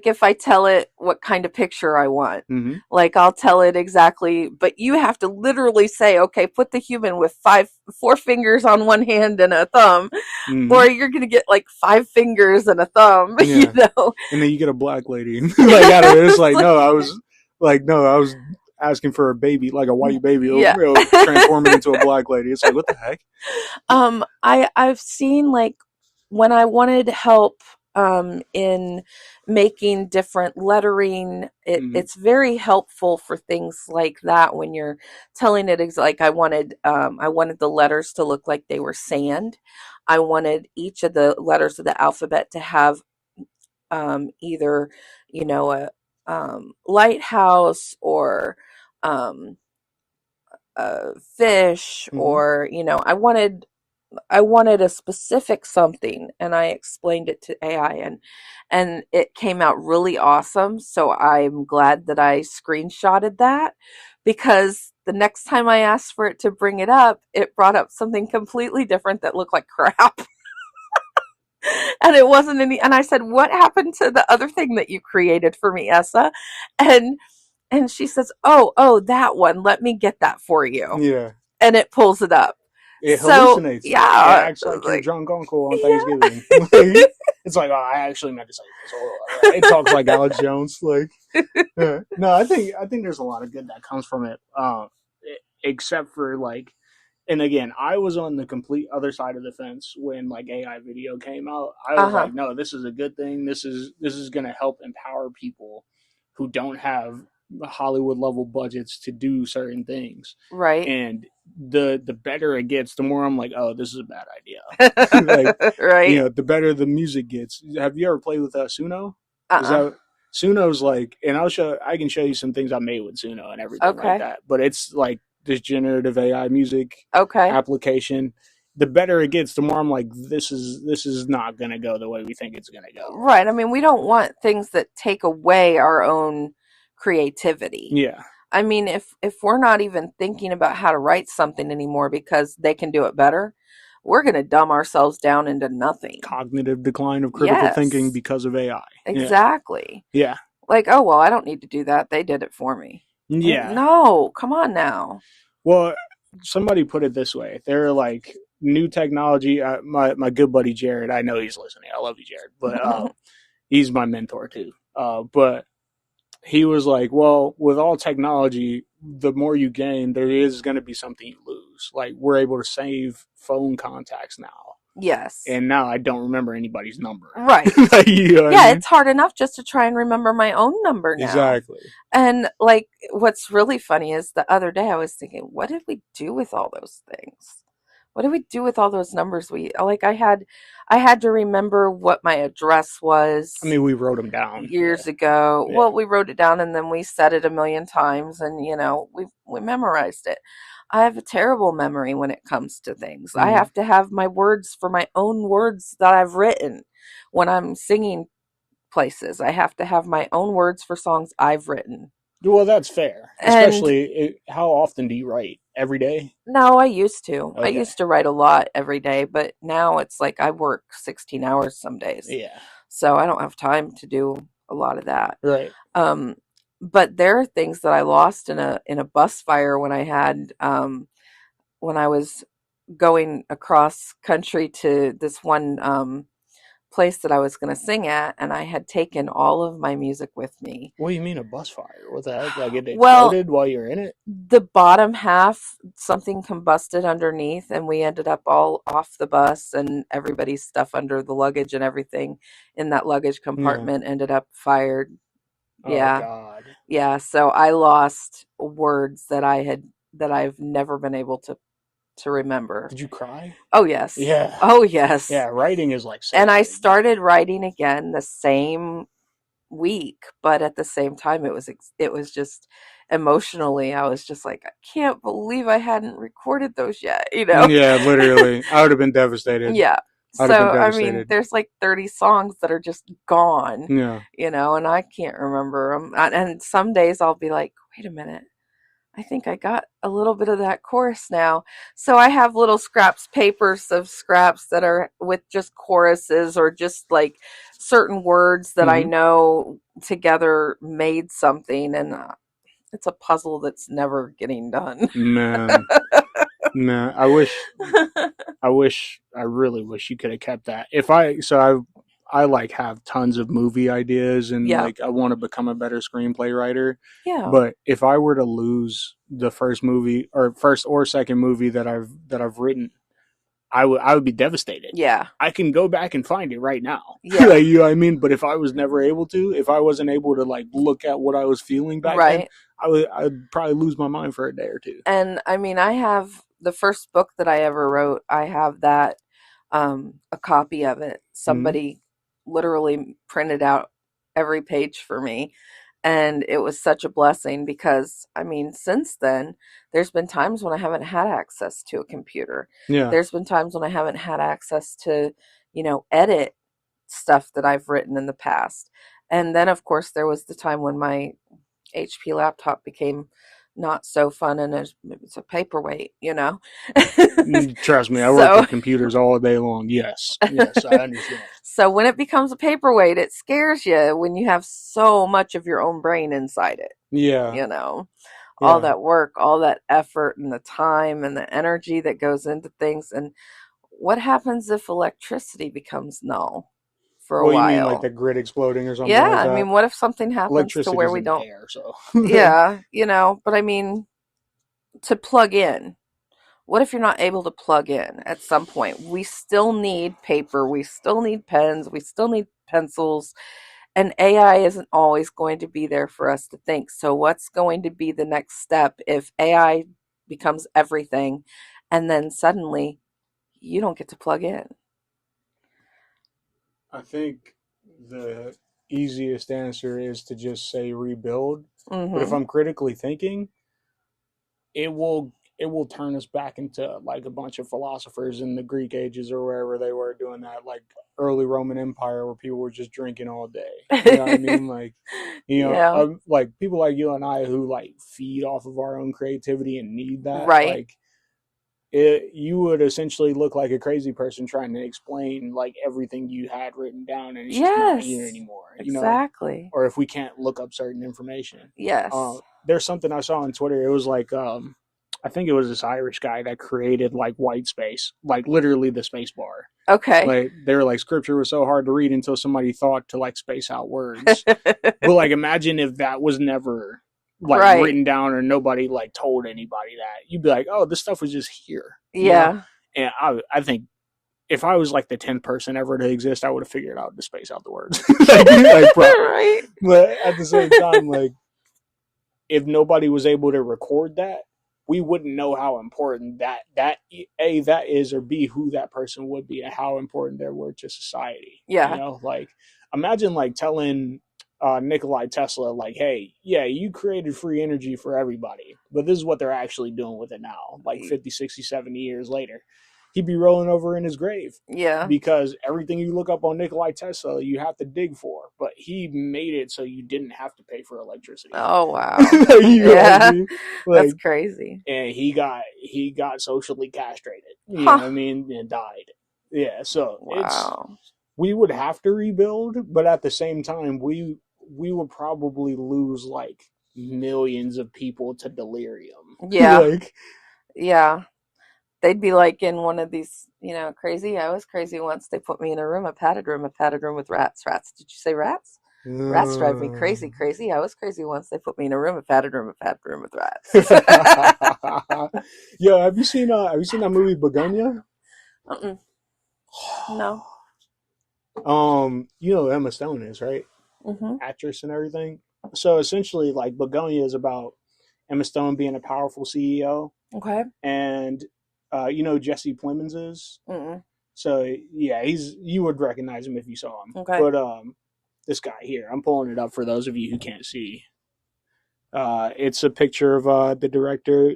S2: if I tell it what kind of picture I want.
S1: Mm-hmm.
S2: Like I'll tell it exactly, but you have to literally say, okay, put the human with 4 fingers on one hand and a thumb,
S1: Mm-hmm.
S2: or you're gonna get like 5 fingers and a thumb,
S1: Yeah. And then you get a black lady. Like out of it, it's like, no, I was asking for a baby, like a white baby.
S2: Yeah.
S1: It'll transform it into a black lady. It's like, what the heck?
S2: I've seen like when I wanted help in making different lettering, it's very helpful for things like that when you're telling it like I wanted the letters to look like they were sand. I wanted each of the letters of the alphabet to have either a lighthouse or a fish
S1: Mm-hmm.
S2: or I wanted I wanted a specific something, and I explained it to AI, and it came out really awesome. So I'm glad that I screenshotted that, because the next time I asked for it to bring it up, it brought up something completely different that looked like crap. And it wasn't any, and I said, "What happened to the other thing that you created for me, Essa?" And she says, "Oh, that one. Let me get that for you."
S1: Yeah.
S2: And it pulls it up.
S1: It
S2: So
S1: hallucinates. It
S2: yeah,
S1: acts like your
S2: like,
S1: drunk uncle on
S2: yeah.
S1: Thanksgiving. Like, it's like, oh, I actually meant to say this. It talks like Alex Jones. Like, no, I think there's a lot of good that comes from it. Except for like, and again, I was on the complete other side of the fence when like AI video came out. I was
S2: Uh-huh.
S1: like, no, this is a good thing. This is going to help empower people who don't have Hollywood level budgets to do certain things.
S2: Right.
S1: And the better it gets, the more I'm like, oh, this is a bad idea. Like,
S2: Right.
S1: the better the music gets. Have you ever played with Suno? Is
S2: Uh-uh.
S1: that Suno's like? And I can show you some things I made with Suno and everything like
S2: Okay.
S1: that. But it's like this generative AI music
S2: Okay.
S1: application. The better it gets, the more I'm like, this is not gonna go the way we think it's gonna go.
S2: Right. I mean, we don't want things that take away our own creativity.
S1: Yeah,
S2: I mean, if we're not even thinking about how to write something anymore because they can do it better, we're going to dumb ourselves down into nothing.
S1: cognitive decline of critical thinking
S2: Yes.
S1: because of AI. Yeah,
S2: Exactly.
S1: yeah,
S2: Like, oh, well, I don't need to do that. They did it for me.
S1: yeah.
S2: No, come on now.
S1: Well, somebody put it this way: they're like new technology. My good buddy Jared, I know he's listening. I love you, Jared, but he's my mentor too. But he was like, well, with all technology, the more you gain, there is going to be something you lose. Like we're able to save phone contacts now,
S2: Yes.
S1: and now I don't remember anybody's number.
S2: Right.
S1: Like, you know what I
S2: Yeah,
S1: mean?
S2: it's hard enough just to try and remember my own number now.
S1: Exactly.
S2: And like, what's really funny is the other day I was thinking, what did we do with all those things? What did we do with all those numbers? I had to remember what my address
S1: I
S2: was
S1: mean, we wrote them down. Yeah,
S2: years ago.
S1: yeah.
S2: Well, we wrote it down and then we said it a million times, and we memorized it. I have a terrible memory when it comes to things. I
S1: Mm.
S2: have to have my words for my own words that I've written when I'm singing places. I have to have my own words for songs I've written.
S1: Well, that's fair.
S2: And
S1: Especially, how often do you write? Every day?
S2: no, I used to. I
S1: Okay.
S2: used to write a lot every day, but now it's like I work 16 hours some days.
S1: Yeah.
S2: So I don't have time to do a lot of that.
S1: Right.
S2: Um, but there are things that I lost in a bus fire when I was going across country to this one place that I was going to sing at, and I had taken all of my music with me.
S1: What do you mean a bus fire? What the heck? Like it
S2: Well,
S1: exploded while you're in it?
S2: the bottom half, something combusted underneath, and we ended up all off the bus, and everybody's stuff under the luggage and everything in that luggage
S1: Yeah.
S2: compartment ended up fired.
S1: Oh
S2: Yeah.
S1: God.
S2: Yeah. So I lost words that I've never been able to remember.
S1: Did you cry?
S2: Oh, yes.
S1: Yeah.
S2: Oh, yes.
S1: Yeah. Writing is like
S2: And I
S1: sacred.
S2: started writing again the same week, but at the same time it was just emotionally I was just like, I can't believe I hadn't recorded those yet.
S1: Yeah, literally. I would have been devastated.
S2: Yeah.
S1: I would have been
S2: So I mean,
S1: devastated.
S2: there's like 30 songs that are just gone,
S1: Yeah.
S2: and I can't remember them. And some days I'll be like, wait a minute, I think I got a little bit of that chorus now. So I have little papers of scraps that are with just choruses or just like certain words that I
S1: Hmm.
S2: know together made something. And it's a puzzle that's never getting done.
S1: Man. Man. I really wish you could have kept that. I like have tons of movie ideas and
S2: Yeah.
S1: like I want to become a better screenplay writer.
S2: Yeah.
S1: But if I were to lose the first or second movie that I've written, I would be devastated.
S2: Yeah.
S1: I can go back and find it right now.
S2: Yeah.
S1: Like, you know what I mean? But if I was never able to, if I wasn't able to like look at what I was feeling back then,
S2: Right.
S1: I'd probably lose my mind for a day or two.
S2: And I mean, I have the first book that I ever wrote, I have that, a copy of it.
S1: Mm-hmm.
S2: Somebody literally printed out every page for me. And it was such a blessing because, I mean, since then, there's been times when I haven't had access to a computer.
S1: Yeah.
S2: There's been times when I haven't had access to, edit stuff that I've written in the past. And then, of course, there was the time when my HP laptop became not so fun and it's a paperweight.
S1: Trust me, I work
S2: So
S1: with computers all day long. Yes, yes, I understand.
S2: so when it becomes a paperweight, it scares you when you have so much of your own brain inside it,
S1: Yeah,
S2: you know. All
S1: yeah.
S2: that work, all that effort and the time and the energy that goes into things. And what happens if electricity becomes null for a
S1: Well, you mean like the
S2: while?
S1: grid exploding or something
S2: Yeah,
S1: like
S2: I
S1: that?
S2: mean, what if something happens to
S1: Electricity
S2: where
S1: is
S2: we
S1: in the
S2: don't?
S1: air, so
S2: Yeah, but I mean, to plug in. What if you're not able to plug in at some point? We still need paper, we still need pens, we still need pencils, and AI isn't always going to be there for us to think. So, what's going to be the next step if AI becomes everything and then suddenly you don't get to plug in?
S1: I think the easiest answer is to just say rebuild. But if
S2: Mm-hmm.
S1: I'm critically thinking, it will turn us back into like a bunch of philosophers in the Greek ages or wherever they were doing that, like early Roman Empire where people were just drinking all day. You know what I mean? Like,
S2: Yeah,
S1: like people like you and I who like feed off of our own creativity and need that,
S2: right.
S1: like you would essentially look like a crazy person trying to explain like everything you had written down, and it's just not here
S2: Yes,
S1: anymore.
S2: exactly.
S1: Or if we can't look up certain information.
S2: Yes.
S1: There's something I saw on Twitter. It was like I think it was this Irish guy that created like white space, like literally the space bar.
S2: Okay.
S1: Like they were like scripture was so hard to read until somebody thought to like space out words. But like imagine if that was never like
S2: Right.
S1: written down or nobody like told anybody that. You'd be like, oh, this stuff was just here.
S2: Yeah.
S1: And I think if I was like the 10th person ever to exist, I would have figured out to space out the words.
S2: Right.
S1: But at the same time, like if nobody was able to record that, we wouldn't know how important that a that is, or b who that person would be and how important they were to society.
S2: Yeah.
S1: Like imagine like telling Nikolai Tesla like, hey, yeah, you created free energy for everybody, but this is what they're actually doing with it now, like 50, 60, 70 years later. He'd be rolling over in his grave
S2: Yeah.
S1: because everything you look up on Nikolai Tesla, you have to dig for. But he made it so you didn't have to pay for electricity.
S2: Oh, wow.
S1: You know what I
S2: Yeah.
S1: mean?
S2: That's
S1: Like,
S2: crazy.
S1: and he got socially castrated. You know
S2: Huh.
S1: what I mean? And died. Yeah. So it's
S2: Wow.
S1: we would have to rebuild, but at the same time, we would probably lose like millions of people to delirium.
S2: Yeah.
S1: Like,
S2: Yeah. They'd be like in one of these, crazy. I was crazy once. They put me in a padded room with rats. Rats. Did you say rats? Rats drive me
S1: uh...
S2: crazy, crazy. I was crazy once. They put me in a padded room with rats.
S1: Yo, have you seen that movie Begonia?
S2: Mm-mm. No.
S1: You know who Emma Stone is, right?
S2: Mm-hmm.
S1: Actress and everything. So essentially, like Begonia is about Emma Stone being a powerful CEO,
S2: Okay.
S1: and Jesse Plemons is.
S2: Mm-mm.
S1: So yeah, you would recognize him if you saw him.
S2: Okay.
S1: But this guy here, I'm pulling it up for those of you who can't see. It's a picture of the director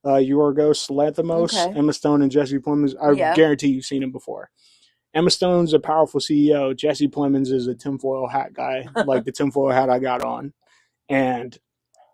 S1: Yorgos Lanthimos,
S2: Okay.
S1: Emma Stone, and Jesse Plemons. I
S2: Yeah.
S1: guarantee you've seen him before. Emma Stone's a powerful CEO. Jesse Plemons is a tinfoil hat guy, like the tinfoil hat I got on. And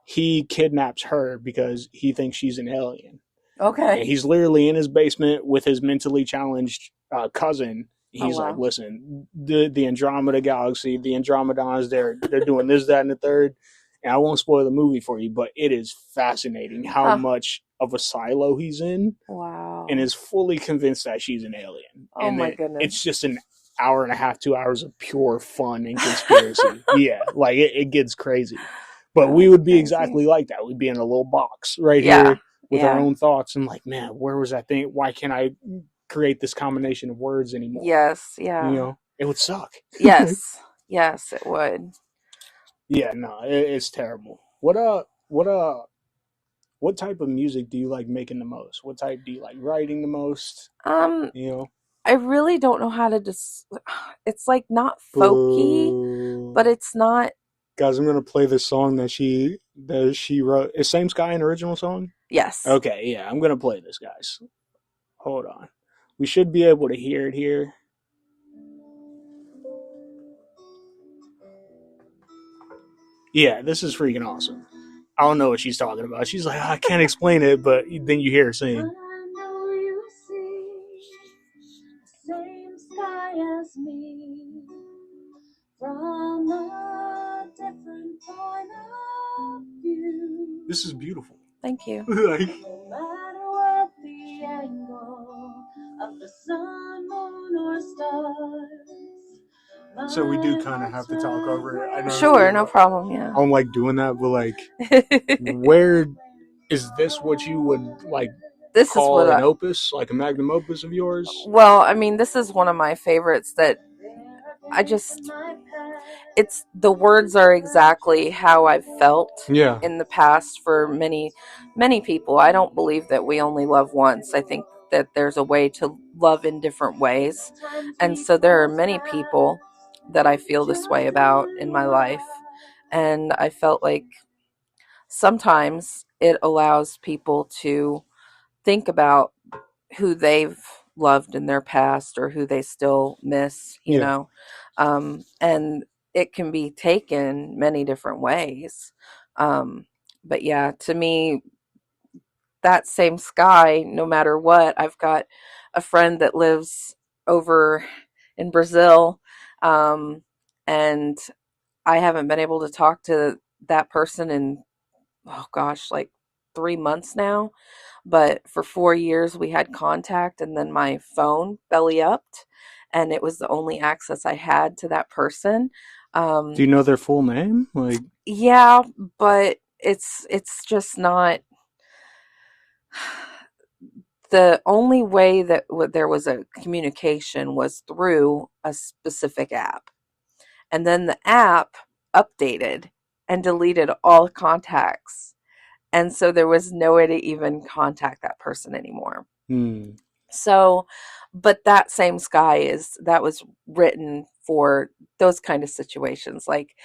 S1: he kidnaps her because he thinks she's an alien. And
S2: Okay.
S1: he's literally in his basement with his mentally challenged cousin.
S2: Oh,
S1: He's like,
S2: wow.
S1: listen, the Andromeda Galaxy, the Andromedons, they're doing this, that, and the third. And I won't spoil the movie for you, but it is fascinating how
S2: Huh.
S1: much of a silo he's in, and
S2: Wow.
S1: is fully convinced that she's an alien.
S2: Oh,
S1: And
S2: my
S1: it's
S2: goodness.
S1: just an hour and a half, 2 hours of pure fun and conspiracy. Yeah, like it gets crazy. But we
S2: That's
S1: would be
S2: crazy.
S1: exactly like that. We'd be in a little box right
S2: Yeah.
S1: here with our
S2: Yeah.
S1: own thoughts and like, man, where was that thing? Why can't I create this combination of words anymore?
S2: Yes. Yeah.
S1: It would suck.
S2: Yes. Yes, it would.
S1: Yeah, no, it's terrible. What type of music do you like making the most? What type do you like writing the most?
S2: Um,
S1: You know,
S2: I really don't know how to it's like not folky, but
S1: boo.
S2: it's not.
S1: Guys, I'm gonna play this song that she wrote. Is Same Sky an original song?
S2: Yes.
S1: Okay, yeah, I'm gonna play this, guys. Hold on. We should be able to hear it here. Yeah, this is freaking awesome. I don't know what she's talking about. She's like, I can't explain it, but then you hear her sing. I know you see the same sky as me from a different point of view. This is beautiful.
S2: Thank you.
S1: Like, no matter what the angle of the sun, moon, or stars. So we do kind of have to talk over it. I know
S2: Sure, no problem. Yeah.
S1: I don't like doing that, but like, where is this what you would like
S2: This is
S1: call
S2: what
S1: an opus, like a magnum opus of yours?
S2: Well, I mean, this is one of my favorites that I just, it's, the words are exactly how I've felt
S1: Yeah.
S2: in the past for many, many people. I don't believe that we only love once. I think that there's a way to love in different ways. And so there are many people that I feel this way about in my life. And I felt like sometimes it allows people to think about who they've loved in their past or who they still miss, you
S1: Yeah.
S2: know. And it can be taken many different ways. But yeah, to me, that same sky, no matter what, I've got a friend that lives over in Brazil, and I haven't been able to talk to that person in, oh gosh, like 3 months now. But for 4 years, we had contact, and then my phone belly upped, and it was the only access I had to that person.
S1: Do you know their full name? Like,
S2: Yeah, but it's just not the only way that there was a communication was through a specific app, and then the app updated and deleted all contacts, and so there was no way to even contact that person anymore. So, but that same sky that was written for those kind of situations. Like,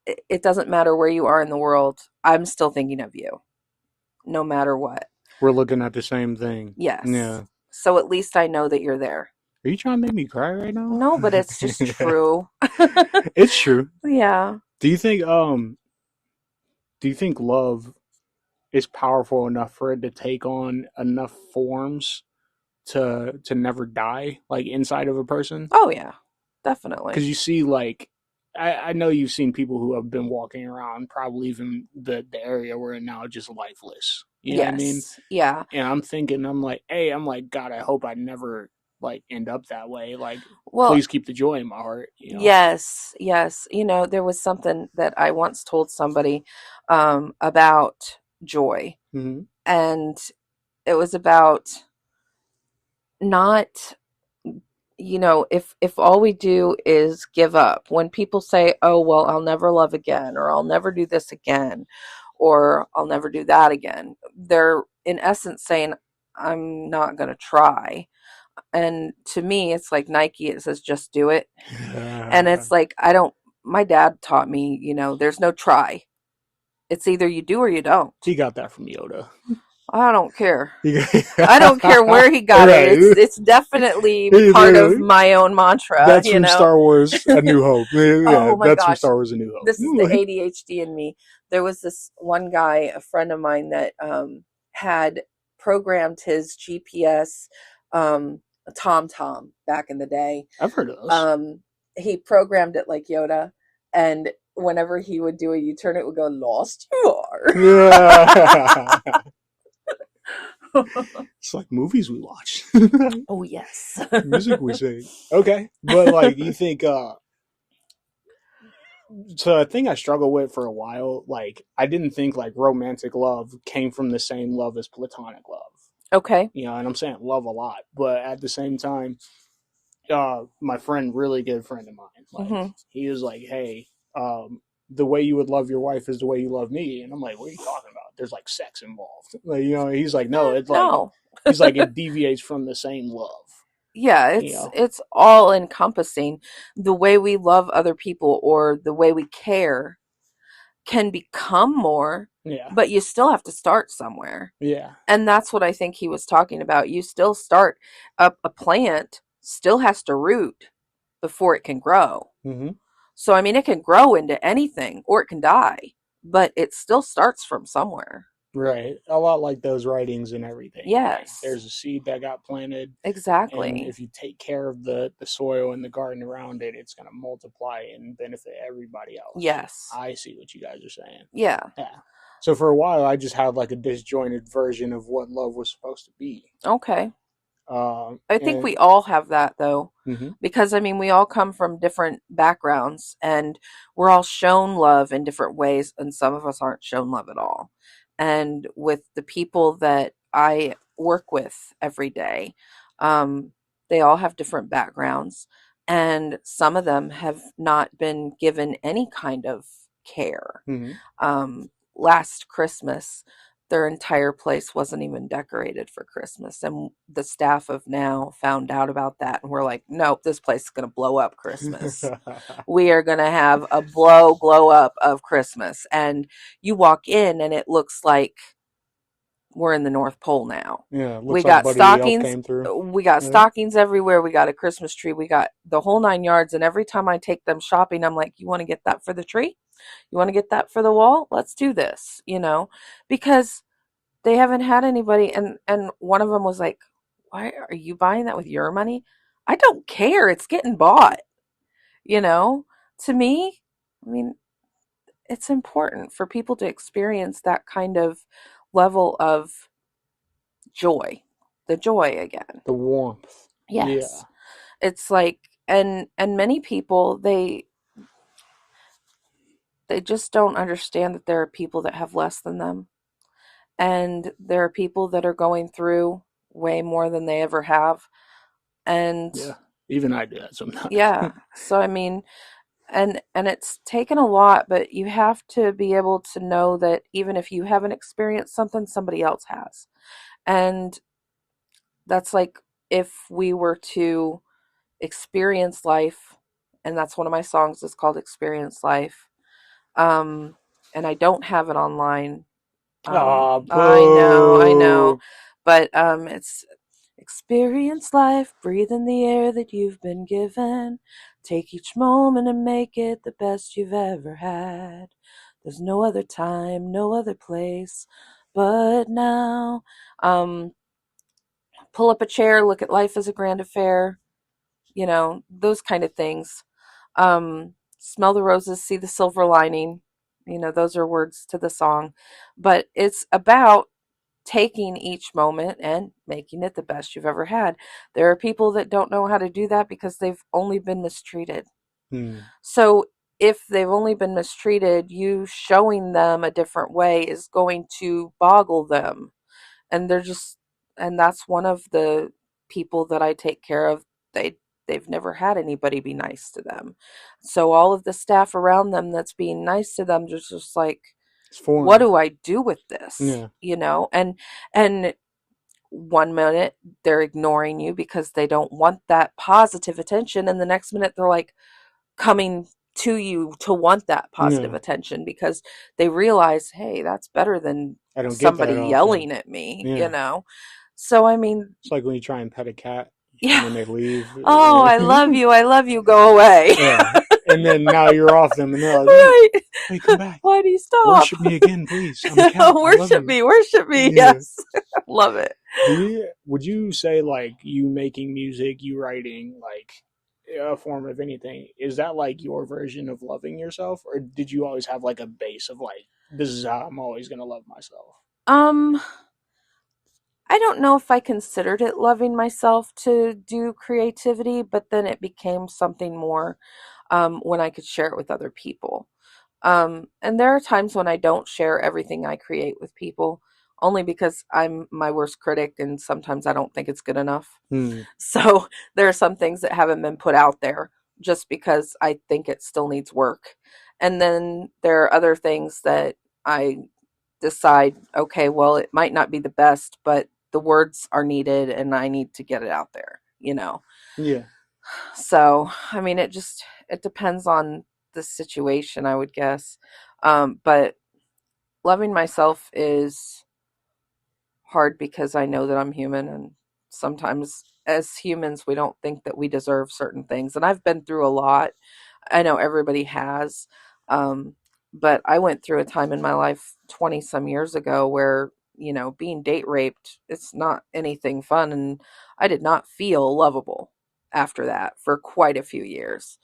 S2: it doesn't matter where you are in the world, I'm still thinking of you, no matter what.
S1: we're looking at the same thing.
S2: Yes.
S1: Yeah.
S2: So at least I know that you're there.
S1: Are you trying to make me cry right now?
S2: No, but it's just true.
S1: It's true.
S2: Yeah.
S1: Do you think love is powerful enough for it to take on enough forms to never die, like inside of a person?
S2: Oh yeah, definitely.
S1: Because you see, like, I know you've seen people who have been walking around, probably even the area we're in now, just lifeless. You know what I mean?
S2: Yes. Yeah.
S1: And I'm thinking, I'm like, hey, I'm like, God, I hope I never like end up that way. Like,
S2: Well,
S1: please keep the joy in my heart. You know?
S2: yes, yes. You know, there was something that I once told somebody about joy,
S1: Mm-hmm.
S2: and it was about not, if all we do is give up. When people say, oh well, I'll never love again, or I'll never do this again, or I'll never do that again, they're in essence saying, I'm not going to try. And to me, it's like Nike, it says just do it. And it's like, I don't, my dad taught me, there's no try. It's either you do or you don't.
S1: He got that from Yoda.
S2: I don't care. I don't care where he got
S1: Right.
S2: It's definitely part of my own mantra.
S1: That's from Star Wars: A New Hope. Yeah,
S2: oh my
S1: that's
S2: gosh.
S1: from Star Wars: A New Hope.
S2: This is the ADHD in me. There was this one guy, a friend of mine, that had programmed his GPS TomTom back in the day.
S1: I've heard of those.
S2: He programmed it like Yoda, and whenever he would do a U-turn, it would go, lost you are.
S1: Yeah. It's like movies we watch.
S2: Oh yes.
S1: Music we sing. Okay. But like, you think so a thing I struggled with for a while, like, I didn't think like romantic love came from the same love as platonic love.
S2: Okay.
S1: You know, and I'm saying love a lot, but at the same time, my friend, really good friend of mine, like, he was like, hey, the way you would love your wife is the way you love me. And I'm like, what are you talking about? There's like sex involved. Like, he's like, no, it's like,
S2: No.
S1: he's like, it deviates from the same love.
S2: Yeah, it's all encompassing. The way we love other people, or the way we care, can become more,
S1: Yeah.
S2: but you still have to start somewhere.
S1: Yeah.
S2: And that's what I think he was talking about. You still start a plant still has to root before it can grow.
S1: Hmm.
S2: So I mean it can grow into anything or it can die, but it still starts from somewhere.
S1: Right. A lot like those writings and everything. Like
S2: Yes.
S1: there's a seed that got planted, and
S2: Exactly.
S1: if you take care of the soil and the garden around it, it's gonna multiply and benefit everybody else.
S2: Yes.
S1: I see what you guys are saying.
S2: Yeah.
S1: Yeah. So for a while, I just had like a disjointed version of what love was supposed to be.
S2: Okay. I think we
S1: And
S2: all have that though,
S1: hmm
S2: because I mean, we all come from different backgrounds and we're all shown love in different ways, and some of us aren't shown love at all. And with the people that I work with every day, um, they all have different backgrounds, and some of them have not been given any kind of care.
S1: hmm
S2: Last Christmas, their entire place wasn't even decorated for Christmas. And the staff of now found out about that and we're like, nope, this place is going to blow up Christmas. We are going to have a glow up of Christmas. And you walk in and it looks like we're in the North Pole now.
S1: Yeah,
S2: We
S1: looks like
S2: got
S1: Buddy the Elf
S2: stockings.
S1: came through.
S2: We got
S1: Yeah.
S2: stockings everywhere. We got a Christmas tree. We got the whole nine yards. And every time I take them shopping, I'm like, you want to get that for the tree? You want to get that for the wall? Let's do this, because they haven't had anybody. And one of them was like, why are you buying that with your money? I don't care. It's getting bought, you know? To me, I mean, it's important for people to experience that kind of level of joy. The joy again.
S1: The warmth. Yeah.
S2: Yes. It's like and many people they just don't understand that there are people that have less than them. And there are people that are going through way more than they ever have. And
S1: Yeah. Even I do that sometimes.
S2: yeah, so I mean, and it's taken a lot, but you have to be able to know that even if you haven't experienced something, somebody else has. And that's like if we were to experience life, and that's one of my songs is called Experience Life. Um and I don't have it online.
S1: Ah,
S2: I know,
S1: boo.
S2: but it's experience life, breathe in the air that you've been given. Take each moment and make it the best you've ever had. There's no other time, no other place but now. Um, Pull up a chair, look at life as a grand affair, those kind of things. Smell the roses, see the silver lining. Those are words to the song. But it's about taking each moment and making it the best you've ever had. There are people that don't know how to do that because they've only been mistreated.
S1: Hmm.
S2: So if they've only been mistreated, you showing them a different way is going to boggle them. And and that's one of the people that I take care of. They've never had anybody be nice to them. So all of the staff around them that's being nice to them just like,
S1: It's
S2: what
S1: foreign.
S2: do I do with this?
S1: Yeah.
S2: And one minute they're ignoring you because they don't want that positive attention, and the next minute they're like coming to you to want that positive
S1: Yeah.
S2: attention because they realize, hey, that's better than
S1: I don't get
S2: somebody
S1: that often.
S2: yelling at me.
S1: Yeah.
S2: So I mean,
S1: It's like when you try and pet a cat and
S2: yeah.
S1: then they leave.
S2: Oh, I love you, go away.
S1: Yeah. And then now you're off them and they're like, wait,
S2: Right.
S1: wait, come back.
S2: Why do you stop?
S1: Worship me again, please. I'm a cat. I love you.
S2: Worship me,
S1: Yeah.
S2: yes. Love it.
S1: Would you say like you making music, you writing like a form of anything, is that like your version of loving yourself, or did you always have like a base of like this is how I'm always gonna love myself?
S2: um I don't know if I considered it loving myself to do creativity, but then it became something more when I could share it with other people. And there are times when I don't share everything I create with people, only because I'm my worst critic and sometimes I don't think it's good enough.
S1: Hmm.
S2: So there are some things that haven't been put out there just because I think it still needs work. And then there are other things that I decide, okay, well, it might not be the best, but the words are needed and I need to get it out there.
S1: Yeah.
S2: So, I mean, it depends on the situation, I would guess. But loving myself is hard because I know that I'm human, and sometimes as humans we don't think that we deserve certain things. And I've been through a lot. I know everybody has. Um, but I went through a time in my life 20 some years ago where, being date raped, it's not anything fun. And I did not feel lovable after that for quite a few years.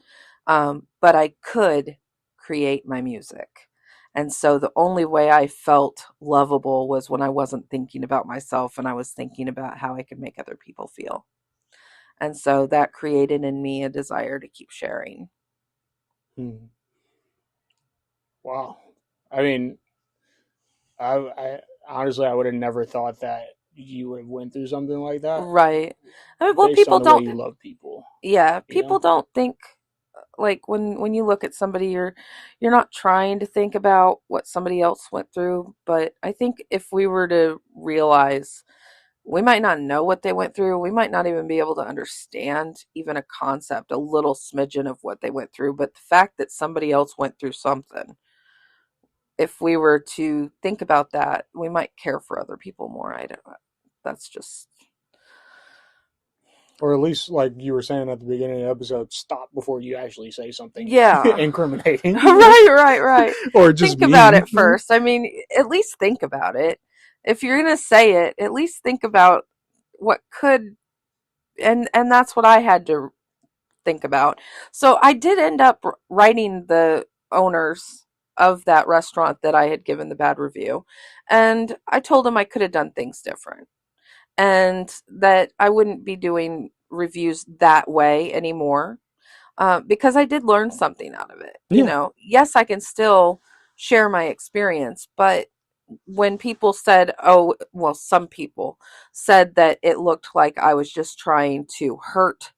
S2: But I could create my music. And so the only way I felt lovable was when I wasn't thinking about myself and I was thinking about how I could make other people feel. And so that created in me a desire to keep sharing.
S1: Hmm. Wow. I mean, I honestly I would have never thought that you would have went through something like that
S2: Right. I mean, well,
S1: based on
S2: people
S1: the way
S2: don't,
S1: you love people.
S2: yeah,
S1: You
S2: people
S1: know,
S2: don't think like when you look at somebody, you're not trying to think about what somebody else went through. But I think if we were to realize, we might not know what they went through, we might not even be able to understand even a concept, a little smidgen of what they went through. But the fact that somebody else went through something, if we were to think about that, we might care for other people more. I don't, that's just,
S1: or at least like you were saying at the beginning of the episode, stop before you actually say something
S2: yeah.
S1: incriminating,
S2: Right.
S1: or just
S2: Think about
S1: mean.
S2: it first. I mean, at least think about it. If you're going to say it, at least think about what could, and that's what I had to think about. So I did end up writing the owners of that restaurant that I had given the bad review, and I told them I could have done things different and that I wouldn't be doing reviews that way anymore, because I did learn something out of it.
S1: Yeah,
S2: Yes, I can still share my experience, but when people said, oh, well, some people said that it looked like I was just trying to hurt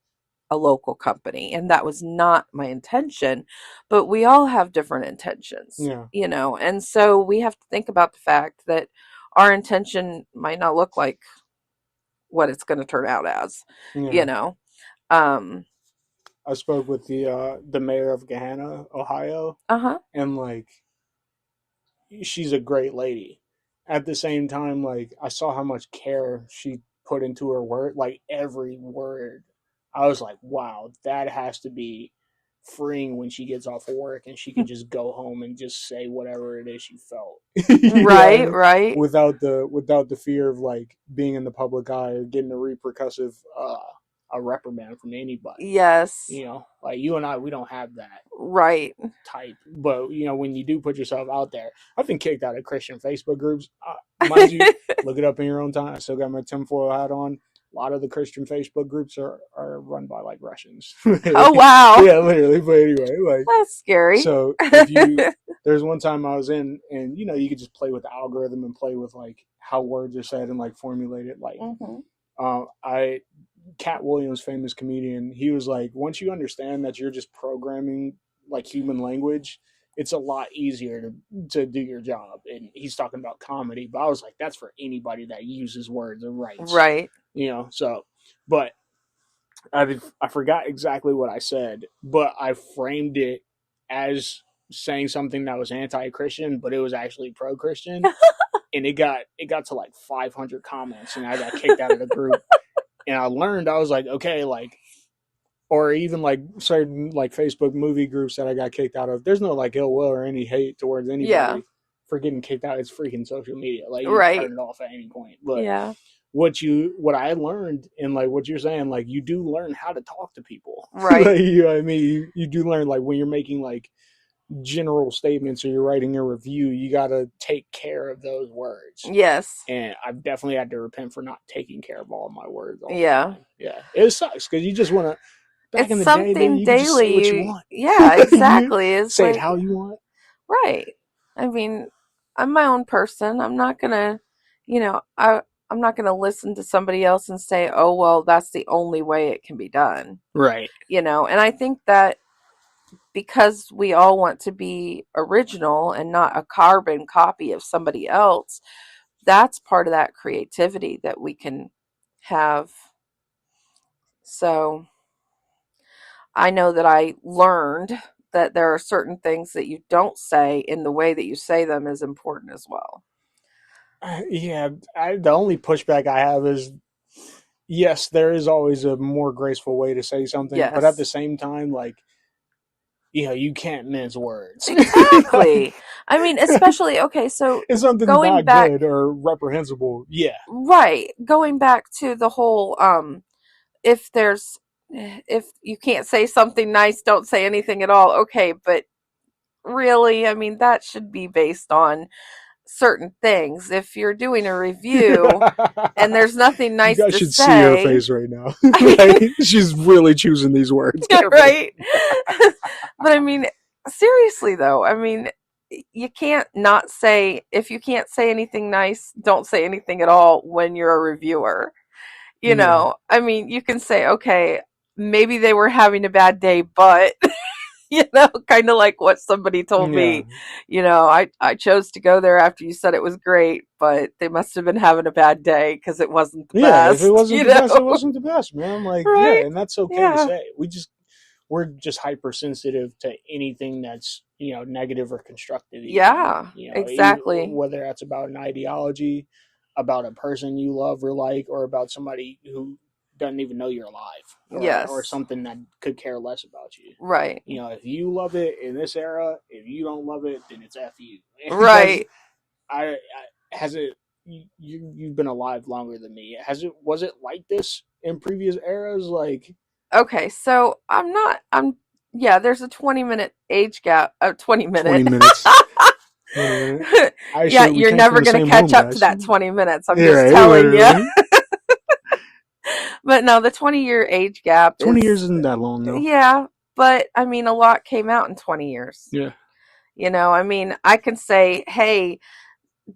S2: a local company, and that was not my intention. But we all have different intentions,
S1: yeah,
S2: and so we have to think about the fact that our intention might not look like what it's going to turn out as, you
S1: yeah.
S2: know. Um,
S1: I spoke with the mayor of Gahanna, Ohio,
S2: uh huh.
S1: and like she's a great lady. At the same time, like I saw how much care she put into her word, like every word. I was like, wow, that has to be freeing when she gets off of work and she can just go home and just say whatever it is she felt. You know what I
S2: Right,
S1: mean?
S2: right.
S1: Without the fear of like being in the public eye or getting a repercussive a reprimand from anybody.
S2: Yes.
S1: Like you and I, we don't have that
S2: Right.
S1: type. But when you do put yourself out there, I've been kicked out of Christian Facebook groups. Mind you, look it up in your own time. I still got my tinfoil hat on. A lot of the Christian Facebook groups are run by like Russians.
S2: Oh,
S1: Yeah,
S2: wow.
S1: literally. But anyway, like
S2: That's scary.
S1: so if you there's one time I was in and you could just play with the algorithm and play with like how words are said and like formulate it like
S2: Hmm.
S1: I Cat Williams, famous comedian, he was like, once you understand that you're just programming like human language, it's a lot easier to do your job. And he's talking about comedy, but I was like, that's for anybody that uses words and writes,
S2: Right.
S1: So, but I forgot exactly what I said, but I framed it as saying something that was anti-Christian, but it was actually pro-Christian, and it got to like 500 comments, and I got kicked out of the group. And I learned, I was like, okay, like, or even like certain like Facebook movie groups that I got kicked out of. There's no like ill will or any hate towards
S2: Yeah.
S1: anybody for getting kicked out. It's freaking social media. Like you can
S2: Right.
S1: turn it off at any point. But
S2: Yeah.
S1: what I learned and like what you're saying, like you do learn how to talk to people.
S2: Right.
S1: Like you know what I mean? You do learn like when you're making like general statements or you're writing a review, you gotta take care of those words.
S2: Yes.
S1: And I've definitely had to repent for not taking care of all my words all the
S2: Yeah.
S1: time. Yeah, it sucks because you just want to. Back
S2: It's
S1: in the day, dude,
S2: something
S1: you could just say
S2: daily.
S1: what you want.
S2: Yeah,
S1: You
S2: exactly. It's
S1: say it
S2: like,
S1: how you want.
S2: right. I mean, I'm my own person. I'm not gonna, you know, I I'm not gonna listen to somebody else and say, "Oh, well, that's the only way it can be done."
S1: Right.
S2: And I think that because we all want to be original and not a carbon copy of somebody else, that's part of that creativity that we can have. So, I know that I learned that there are certain things that you don't say in the way that you say them is important as well.
S1: Yeah, the only pushback I have is yes, there is always a more graceful way to say something, but at the
S2: Yes.
S1: same time, like, you can't mince words. Like,
S2: Exactly. I mean, especially, okay, so
S1: if something's
S2: going
S1: not
S2: back,
S1: good or reprehensible, yeah.
S2: right, going back to the whole, if there's, if you can't say something nice, don't say anything at all. Okay, but really, I mean, that should be based on certain things. If you're doing a review and there's nothing
S1: You
S2: nice
S1: guys
S2: to
S1: should see her
S2: say,
S1: face right now. Like, she's really choosing these words carefully.
S2: right? But I mean, seriously though, I mean, you can't not say, if you can't say anything nice, don't say anything at all when you're a reviewer.
S1: Yeah.
S2: I mean, you can say, okay, maybe they were having a bad day, but kind of like what somebody told
S1: Yeah.
S2: me, I chose to go there after you said it was great, but they must have been having a bad day because it wasn't the
S1: Yeah. If it
S2: best,
S1: wasn't the best, it wasn't the best, man. Like, yeah,
S2: right?
S1: and that's okay to
S2: Yeah.
S1: say. We're just hypersensitive to anything that's negative or constructive, even
S2: Yeah, exactly.
S1: whether that's about an ideology, about a person you love or like, or about somebody who doesn't even know you're alive, or
S2: Yes.
S1: something that could care less about you.
S2: Right.
S1: If you love it in this era, if you don't love it, then it's f you. And that's
S2: Right.
S1: I has it. You've been alive longer than me. Was it like this in previous eras? Like,
S2: Okay, so yeah, there's a 20-minute age gap, 20
S1: 20
S2: minute.
S1: minutes. 20 minutes. I
S2: Yeah,
S1: assure we
S2: you're
S1: came from
S2: never
S1: the
S2: going to
S1: same home,
S2: catch up to
S1: guys.
S2: that 20 minutes. I'm
S1: Yeah,
S2: just
S1: right,
S2: telling you.
S1: right.
S2: But no, the 20-year age gap
S1: 20 years
S2: is,
S1: isn't that long, though.
S2: yeah, but I mean, a lot came out in 20 years.
S1: Yeah.
S2: I mean, I can say, hey,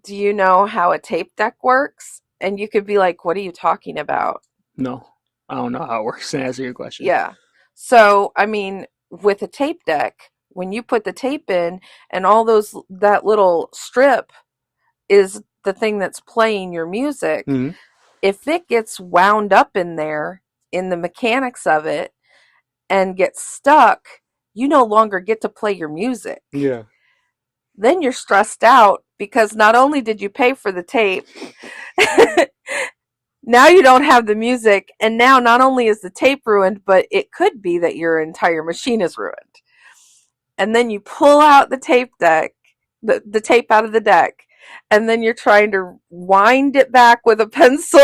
S2: do you know how a tape deck works? And you could be like, what are you talking about?
S1: No. I don't know how it works to answer your question.
S2: Yeah. So, I mean, with a tape deck, when you put the tape in and that little strip is the thing that's playing your music,
S1: Mm-hmm.
S2: if it gets wound up in there in the mechanics of it and gets stuck, you no longer get to play your music.
S1: Yeah.
S2: Then you're stressed out because not only did you pay for the tape, now you don't have the music, and now not only is the tape ruined, but it could be that your entire machine is ruined. And then you pull out the tape deck, the tape out of the deck, and then you're trying to wind it back with a pencil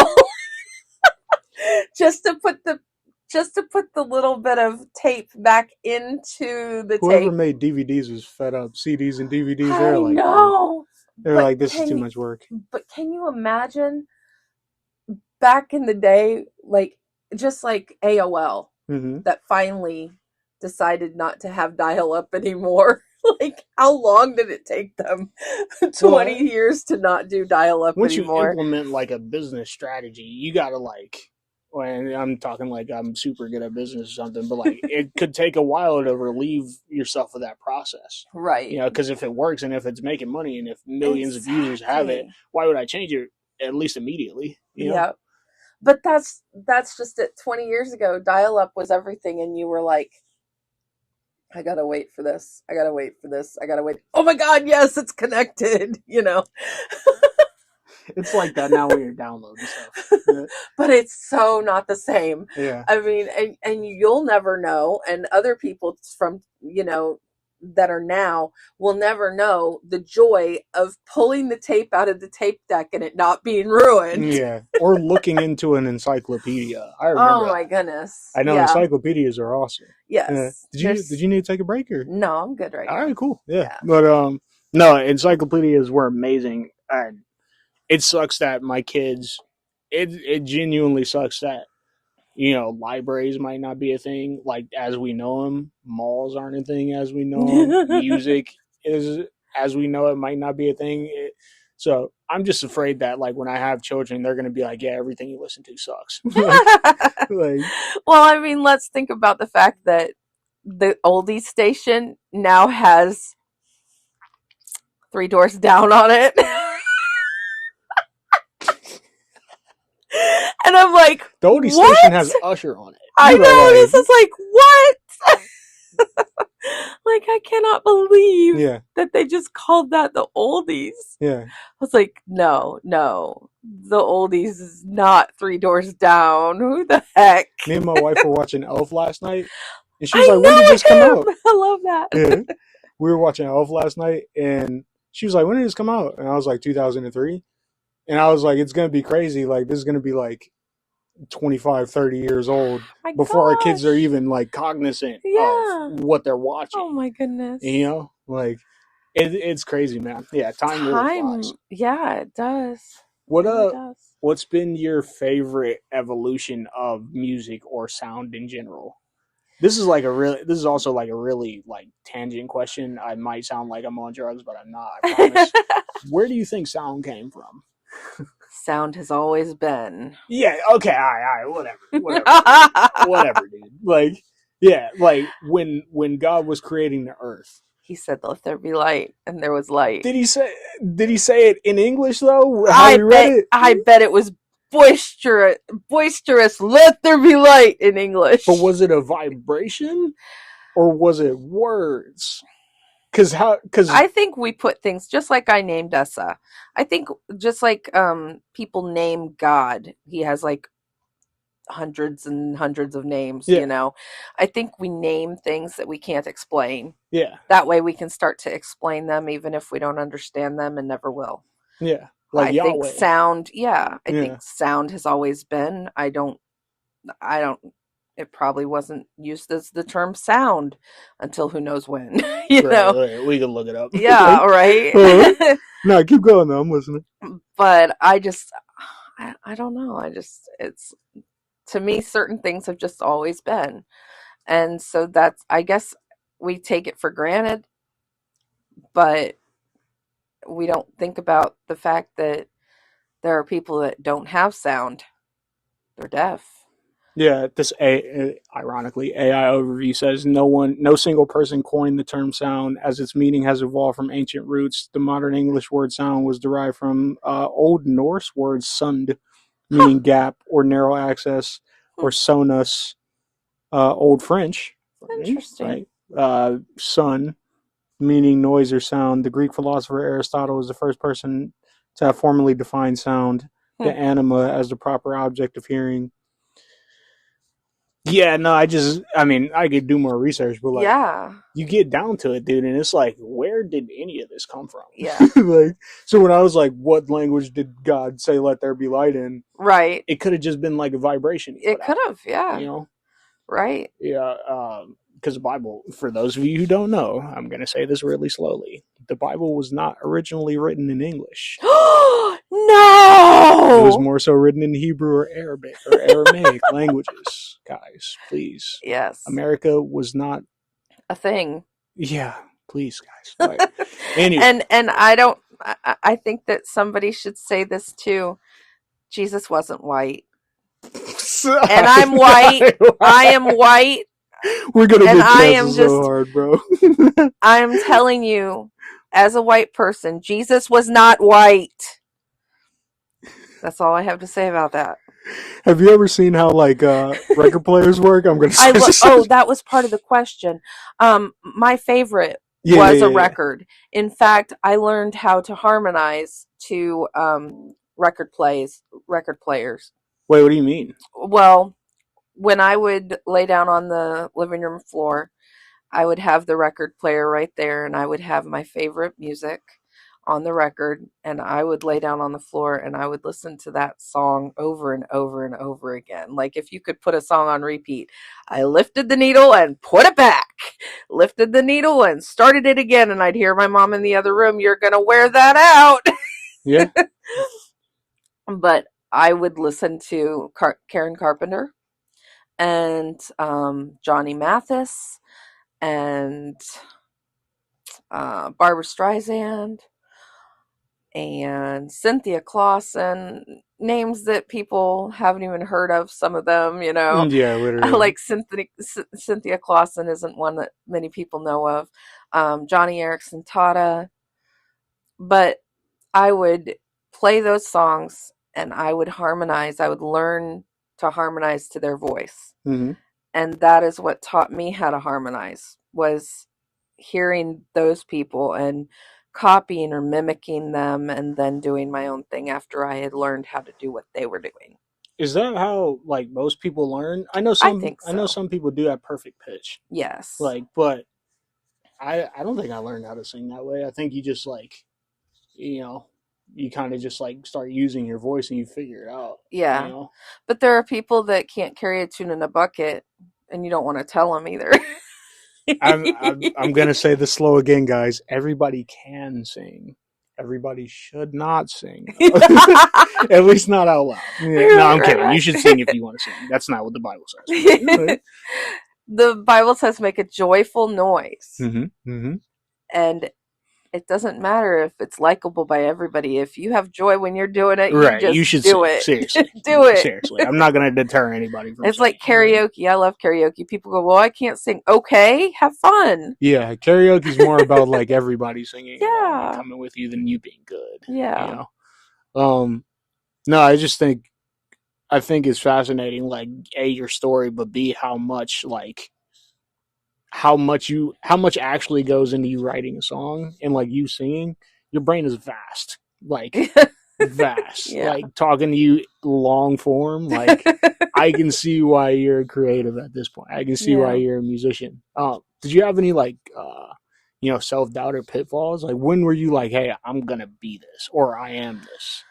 S2: just to put the little bit of tape back into the
S1: Whoever
S2: tape.
S1: made DVDs was fed up. CDs and DVDs, they're
S2: I
S1: like, man,
S2: know.
S1: they're like, this is too much work.
S2: But can you imagine back in the day, like just like AOL,
S1: Mm-hmm.
S2: that finally decided not to have dial up anymore? Like, how long did it take them? 20
S1: Well,
S2: years to not do dial up
S1: once you
S2: anymore.
S1: implement like a business strategy, you gotta when I'm talking like I'm super good at business or something, but like it could take a while to relieve yourself of that process.
S2: Right.
S1: Because if it works and if it's making money and if millions of users have it, why would I change it at least immediately?
S2: Yeah. But that's just it. 20 years ago, dial up was everything, and you were like, I gotta wait for this. I gotta wait for this. I gotta wait. Oh my God, yes, it's connected.
S1: It's like that now when you're downloading stuff. Yeah.
S2: But it's so not the same.
S1: Yeah.
S2: I mean, and you'll never know, and other people from, that are now will never know the joy of pulling the tape out of the tape deck and it not being ruined.
S1: Yeah. Or looking into an encyclopedia. I remember.
S2: Oh my goodness.
S1: I know encyclopedias are awesome.
S2: Yes.
S1: Did you need to take a break or?
S2: No, I'm good right now.
S1: All right, cool. Yeah. But no, encyclopedias were amazing. It sucks that my kids. It genuinely sucks that libraries might not be a thing like as we know them. Malls aren't a thing as we know them. Music is as we know it might not be a thing. So I'm just afraid that like when I have children, they're gonna be like, yeah, everything you listen to sucks.
S2: Well, I mean, let's think about the fact that the oldies station now has Three Doors Down on it. And I'm like,
S1: the oldie station has Usher on it.
S2: I know, this is like, what? like, I cannot believe
S1: Yeah.
S2: that they just called that the oldies.
S1: Yeah.
S2: I was like, no, the oldies is not Three Doors Down. Who the heck?
S1: Me and my wife were watching Elf last night, and she was like, "When did this come
S2: I
S1: out?"
S2: know him. I love that.
S1: Yeah. We were watching Elf last night, and she was like, "When did this come out?" And I was like, 2003. And I was like, "It's gonna be crazy. Like, this is gonna be like 25, 30 years old
S2: My
S1: before our kids are
S2: gosh.
S1: even like cognizant of
S2: Yeah.
S1: what they're watching."
S2: Oh my goodness.
S1: You know, like it's crazy, man. Yeah, time really flies.
S2: Time. Yeah, it does. It
S1: What
S2: really does.
S1: what's been your favorite evolution of music or sound in general? This is also like a really like tangent question. I might sound like I'm on drugs, but I'm not, I promise. Where do you think sound came from?
S2: Sound has always been.
S1: Yeah, okay, all right, whatever, dude. Like, yeah, like when God was creating the earth,
S2: He said, "Let there be light," and there was light.
S1: did he say it in English though? How he read it?
S2: I bet it was boisterous. Boisterous. Let there be light in English.
S1: But was it a vibration or was it words? Because
S2: I think we put things just like I named Essa. I think just like people name God. He has like hundreds and hundreds of names,
S1: yeah,
S2: I think we name things that we can't explain.
S1: yeah,
S2: That way we can start to explain them even if we don't understand them and never will.
S1: yeah, like
S2: I think
S1: Yahweh.
S2: sound, yeah, I
S1: Yeah,
S2: think sound has always been. I don't it probably wasn't used as the term sound until who knows when,
S1: right. We can look it up.
S2: Yeah,
S1: Like,
S2: right.
S1: no, keep going though. I'm listening.
S2: But I don't know. It's to me, certain things have just always been. And so that's, I guess we take it for granted, but we don't think about the fact that there are people that don't have sound. They're deaf.
S1: Yeah, ironically, AI overview says no single person coined the term sound, as its meaning has evolved from ancient roots. The modern English word sound was derived from Old Norse word sund,
S2: Huh.
S1: meaning gap or narrow access, or sonus, Old French,
S2: Interesting.
S1: right? Sun, meaning noise or sound. The Greek philosopher Aristotle was the first person to have formally defined sound, the
S2: Hmm.
S1: anima, as the proper object of hearing. Yeah, no, I mean, I could do more research, but like,
S2: Yeah.
S1: you get down to it, dude, and it's like, where did any of this come from?
S2: Yeah.
S1: Like, so when I was like, what language did God say, let there be light in?
S2: Right.
S1: It could have just been like a vibration he
S2: It
S1: put
S2: could
S1: out,
S2: have. Yeah.
S1: you know?
S2: Right.
S1: Yeah, because the Bible, for those of you who don't know, I'm going to say this really slowly. The Bible was not originally written in English. It was
S2: No.
S1: more so written in Hebrew or Arabic or Aramaic languages, guys. Please,
S2: Yes.
S1: America was not.
S2: A thing.
S1: Yeah, please, guys. Like, anyway,
S2: And I don't. I think that somebody should say this too. Jesus wasn't white, and I'm white. I am white,
S1: we're gonna
S2: and
S1: get
S2: I am
S1: canceled so
S2: just.
S1: hard, bro.
S2: I am telling you, as a white person, Jesus was not white. That's all I have to say about that.
S1: Have you ever seen how like record players work? I'm gonna say
S2: Oh, that was part of the question. My favorite
S1: yeah, yeah,
S2: was a
S1: yeah, yeah.
S2: record. In fact, I learned how to harmonize to record players.
S1: Wait, what do you mean?
S2: Well, when I would lay down on the living room floor, I would have the record player right there, and I would have my favorite music on the record, and I would lay down on the floor and I would listen to that song over and over and over again. Like if you could put a song on repeat, I lifted the needle and put it back, lifted the needle and started it again, and I'd hear my mom in the other room, "You're going to wear that out."
S1: Yeah.
S2: But I would listen to Karen Carpenter and Johnny Mathis and Barbara Streisand and Cynthia Clawson, names that people haven't even heard of, some of them,
S1: Yeah, literally.
S2: like Cynthia Clawson isn't one that many people know of. Johnny Erickson Tata. But I would play those songs and I would harmonize. I would learn to harmonize to their voice.
S1: Mm-hmm.
S2: And that is what taught me how to harmonize, was hearing those people and copying or mimicking them and then doing my own thing after I had learned how to do what they were doing.
S1: Is that how like most people learn?
S2: I think
S1: I know
S2: so.
S1: some people do have perfect pitch.
S2: Yes.
S1: Like, but I don't think I learned how to sing that way. I think you just like, you know, you kind of just like start using your voice and you figure it out, you
S2: Yeah.
S1: know.
S2: But there are people that can't carry a tune in a bucket and you don't want to tell them either.
S1: I'm gonna say this slow again, guys. Everybody can sing. Everybody should not sing, though. At least not out loud. Yeah, no,
S2: Right,
S1: I'm
S2: right,
S1: kidding. You
S2: right.
S1: should sing if you want to sing. That's not what the Bible says. But
S2: The Bible says make a joyful noise.
S1: mm-hmm, mm-hmm.
S2: And it doesn't matter if it's likable by everybody. If you have joy when you're doing it, you
S1: Right, you
S2: just
S1: should
S2: do
S1: sing.
S2: it.
S1: Seriously,
S2: Do it.
S1: seriously. I'm not gonna deter anybody from
S2: It's
S1: singing.
S2: like karaoke. I love karaoke. People go, well, I can't sing. Okay, have fun.
S1: Yeah, karaoke's more about like everybody singing along and
S2: Yeah.
S1: coming with you than you being good. You
S2: Yeah.
S1: know. No, I just think it's fascinating. Like a your story, but b how much actually goes into you writing a song and like you singing. Your brain is vast, like vast.
S2: Yeah.
S1: Like talking to you long form, like I can see why you're creative at this point. I can see why
S2: Yeah.
S1: you're a musician. Did you have any like self doubt or pitfalls? Like when were you like, hey, I'm gonna be this or I am this?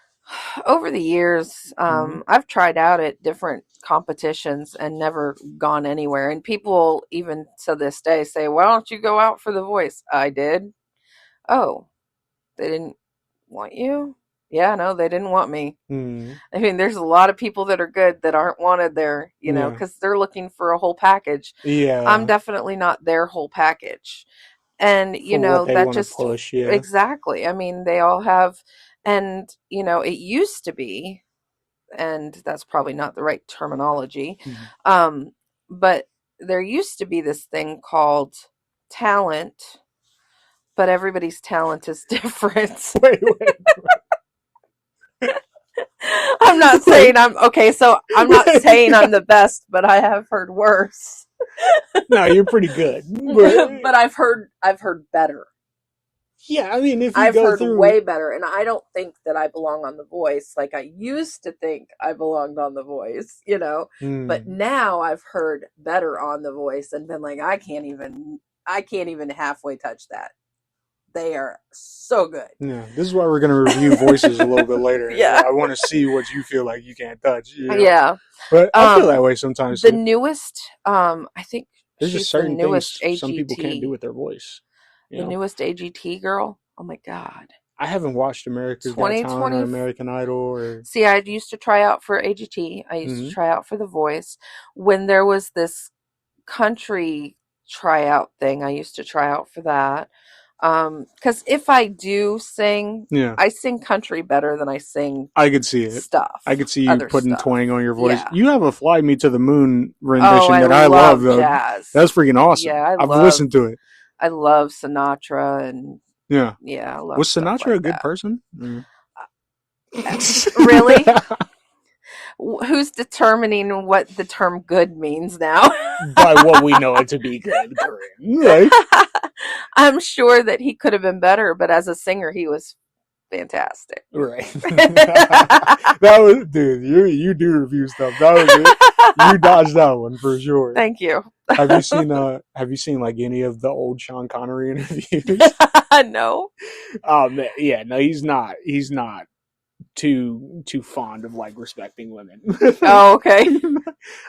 S2: Over the years,
S1: Mm-hmm.
S2: I've tried out at different competitions and never gone anywhere. And people, even to this day, say, why don't you go out for The Voice? I did. Oh, they didn't want you? Yeah, no, they didn't want me.
S1: Mm-hmm.
S2: I mean, there's a lot of people that are good that aren't wanted there,
S1: Yeah.
S2: because they're looking for a whole package. I'm
S1: Yeah.
S2: definitely not their whole package. And,
S1: For what they
S2: that
S1: want to
S2: just
S1: push, yeah.
S2: exactly. I mean, they all have, and, it used to be, and that's probably not the right terminology,
S1: Mm-hmm.
S2: um, but there used to be this thing called talent, but everybody's talent is different.
S1: Wait.
S2: I'm not saying
S1: Wait.
S2: I'm okay, so I'm not saying I'm the best, but I have heard worse.
S1: No, you're pretty good. But
S2: But I've heard better.
S1: yeah, I mean, if you
S2: I've
S1: go
S2: heard
S1: through,
S2: way better, and I don't think that I belong on The Voice like I used to think I belonged on The Voice. But
S1: hmm,
S2: now I've heard better on The Voice and been like, I can't even halfway touch that. They are so good.
S1: yeah, this is why we're gonna review voices a little bit later.
S2: Yeah.
S1: I want to see what you feel like you can't touch.
S2: Yeah.
S1: But I feel that way sometimes
S2: The
S1: too.
S2: newest, I think
S1: There's just
S2: she's the
S1: certain
S2: newest
S1: things some people can't do
S2: AGT.
S1: with their voice. You
S2: The
S1: know,
S2: newest AGT girl. Oh my god.
S1: I haven't watched America's Got Talent or
S2: 2020.
S1: American Idol or.
S2: See, I used to try out for AGT. I used to
S1: Hmm.
S2: try out for The Voice. When there was this country tryout thing, I used to try out for that. Because if I do sing,
S1: Yeah,
S2: I sing country better than I sing
S1: I could see it. I
S2: stuff,
S1: could see you
S2: other
S1: putting
S2: stuff.
S1: twang on your voice.
S2: Yeah.
S1: You have a "Fly Me to the Moon"
S2: Oh,
S1: rendition
S2: I
S1: that I love,
S2: love
S1: though.
S2: jazz.
S1: That's freaking
S2: Yeah,
S1: awesome.
S2: I
S1: I've
S2: love
S1: listened to it.
S2: I love Sinatra and
S1: Yeah.
S2: yeah, I love
S1: Was
S2: stuff
S1: Sinatra
S2: like
S1: a good
S2: that.
S1: person? Mm.
S2: Really? Who's determining what the term good means now?
S1: By what we know it to be good, Karin. Right?
S2: I'm sure that he could have been better, but as a singer, he was fantastic.
S1: Right. That was, dude. You do review stuff. That was it. You dodged that one for sure.
S2: Thank you.
S1: Have you seen like any of the old Sean Connery interviews?
S2: No.
S1: Oh man, yeah, no, he's not. He's not too fond of like respecting women.
S2: Oh, okay.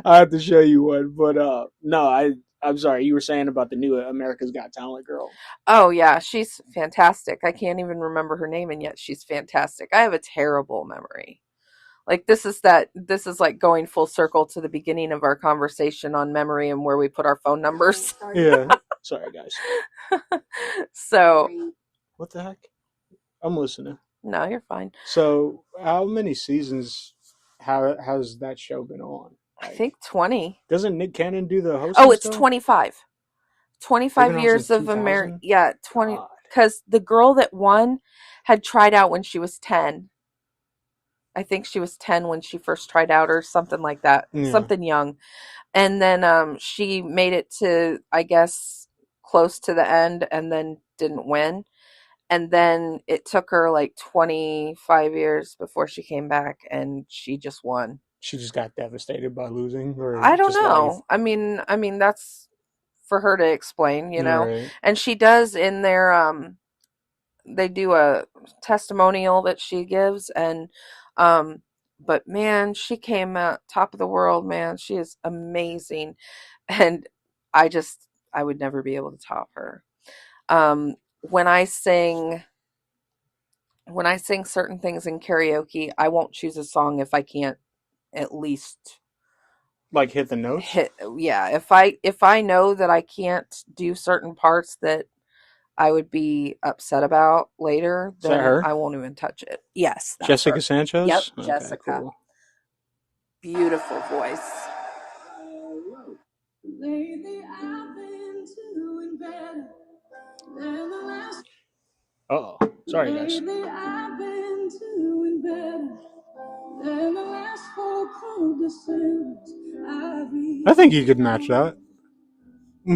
S1: I have to show you one, but no, I'm sorry. You were saying about the new America's Got Talent girl.
S2: Oh, yeah, she's fantastic. I can't even remember her name, and yet she's fantastic. I have a terrible memory. Like this is like going full circle to the beginning of our conversation on memory and where we put our phone numbers.
S1: Yeah, sorry guys.
S2: So,
S1: What the heck? I'm listening.
S2: no, you're fine.
S1: So, how many seasons has that show been on?
S2: I
S1: Like,
S2: think 20.
S1: doesn't Nick Cannon do the
S2: Oh,
S1: hosting
S2: it's
S1: still?
S2: 25.
S1: They've
S2: 25
S1: been on since
S2: years of America.
S1: 2000.
S2: Yeah, 20.
S1: God.
S2: Because the girl that won had tried out when she was 10. I think she was 10 when she first tried out or something like that.
S1: Yeah.
S2: Something young. And then she made it to, I guess, close to the end and then didn't win. And then it took her like 25 years before she came back and she just won.
S1: She just got devastated by losing, or
S2: I don't
S1: just life.
S2: know. I mean that's for her to explain, you know.
S1: Right.
S2: And she does in their they do a testimonial that she gives, and but man, she came out top of the world, man. She is amazing. And I would never be able to top her. Um when I sing certain things in karaoke, I won't choose a song if I can't at least
S1: Like hit the notes.
S2: hit. Yeah, if I know that I can't do certain parts that I would be upset about later,
S1: Is that
S2: then
S1: her?
S2: I won't even touch it. Yes, that's
S1: Jessica
S2: her. Yep,
S1: Sanchez? Okay,
S2: Jessica.
S1: cool.
S2: Beautiful voice.
S1: Oh, sorry guys. I think you could match that.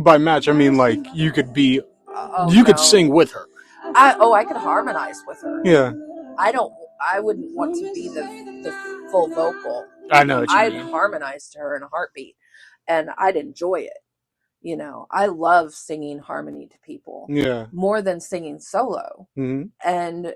S1: By match, I mean like you could be,
S2: Oh
S1: you could
S2: no.
S1: sing with her.
S2: I could harmonize with her.
S1: Yeah,
S2: I wouldn't want to be the full vocal.
S1: I know what you
S2: I'd
S1: mean.
S2: harmonize to her in a heartbeat, and I'd enjoy it. You know, I love singing harmony to people
S1: Yeah.
S2: more than singing solo.
S1: Mm-hmm.
S2: And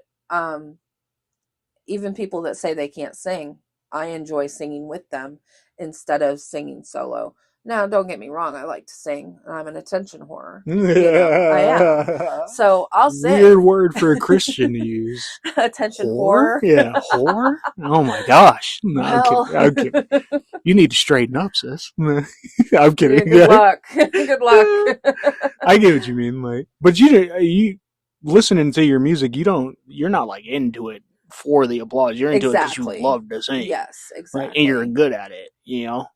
S2: even people that say they can't sing, I enjoy singing with them instead of singing solo. Now, don't get me wrong, I like to sing. I'm an attention whore. You know, I am. So I'll sing.
S1: Weird word for a Christian to use.
S2: Attention
S1: Whore?
S2: whore.
S1: Yeah, whore? Oh my gosh. No,
S2: Well,
S1: I'm kidding. You need to straighten up, sis. I'm kidding.
S2: Good luck. Good luck.
S1: I get what you mean, like, but you listening to your music, you're not like into it for the applause. You're into it because you love to sing.
S2: Yes, exactly.
S1: Right? And you're good at it, you know?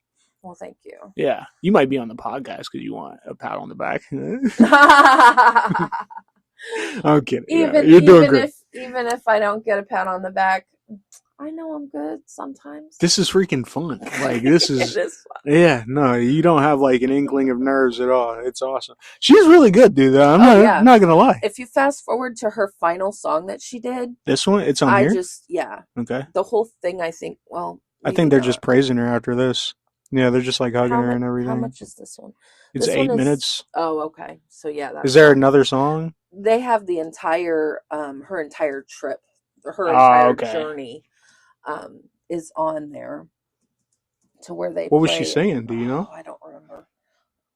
S2: Well, thank you.
S1: Yeah. You might be on the podcast because you want a pat on the back. I'm kidding. You're doing great.
S2: Even if I don't get a pat on the back, I know I'm good sometimes.
S1: This is freaking fun. Like, this is...
S2: It is fun.
S1: Yeah, no, you don't have like an inkling of nerves at all. It's awesome. She's really good, dude. I'm not gonna lie.
S2: If you fast forward to her final song that she did,
S1: this one, it's on here.
S2: Okay. The whole thing, I think. Well,
S1: I think they're just praising her after this. Yeah, they're just like hugging her and everything.
S2: How much is this one?
S1: It's 8 minutes.
S2: Oh, okay. So yeah,
S1: is there another song?
S2: They have the entire her entire trip, her entire journey, is on there. To where they
S1: what was she saying? Do you know?
S2: I don't remember.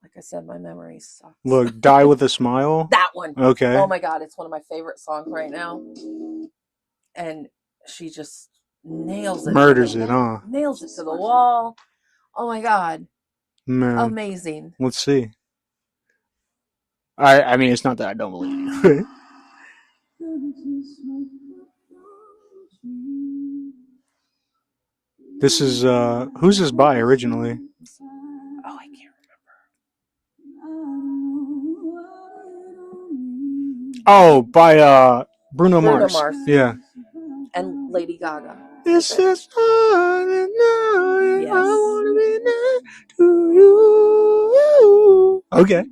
S2: Like I said, my memory sucks.
S1: Look, Die With a Smile.
S2: That one.
S1: Okay.
S2: Oh my God, it's one of my favorite songs right now. And she just nails it.
S1: Murders it, huh?
S2: Nails it to the wall. Oh my God.
S1: Man.
S2: Amazing.
S1: Let's see. I mean, it's not that I don't believe you. This is who's this by originally?
S2: Oh, I can't remember.
S1: Oh, by Bruno Mars. Yeah.
S2: And Lady Gaga.
S1: It's just hard to know. Yes. I want to be next to you. Okay.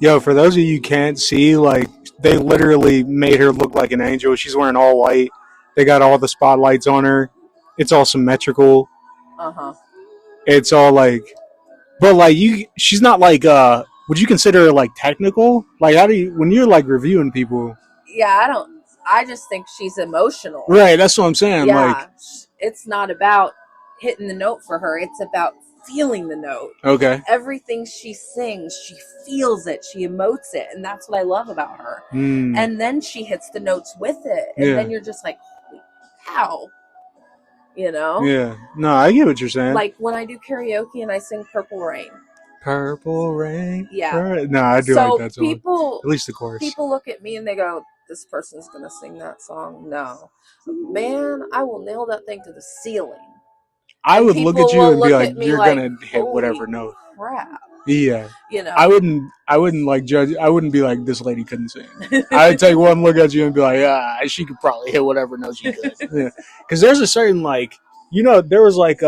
S1: Yo, for those of you who can't see, like, they literally made her look like an angel. She's wearing all white. They got all the spotlights on her. It's all symmetrical.
S2: Uh-huh.
S1: It's all like, but like she's not like, would you consider her like technical? Like, how do you, when you're like reviewing people?
S2: Yeah, I just think she's emotional.
S1: Right, that's what I'm saying.
S2: Yeah,
S1: like,
S2: it's not about hitting the note for her. It's about feeling the note.
S1: Okay.
S2: Everything she sings, she feels it. She emotes it. And that's what I love about her. And then she hits the notes with it. And then you're just like, holy cow. You know?
S1: Yeah. No, I get what you're saying.
S2: Like when I do karaoke and I sing Purple Rain.
S1: Purple Rain?
S2: Yeah.
S1: No, I do like that song. At least the chorus.
S2: People look at me and they go, this person's going to sing that song. No. Man, I will nail that thing to the ceiling.
S1: I would look at you and be like, you're going to hit whatever note.
S2: Crap.
S1: Yeah.
S2: You know.
S1: I wouldn't like judge. I wouldn't be like, this lady couldn't sing. I'd take one look at you and be like, she could probably hit whatever note she could. Yeah. Because there's a certain like, there was like,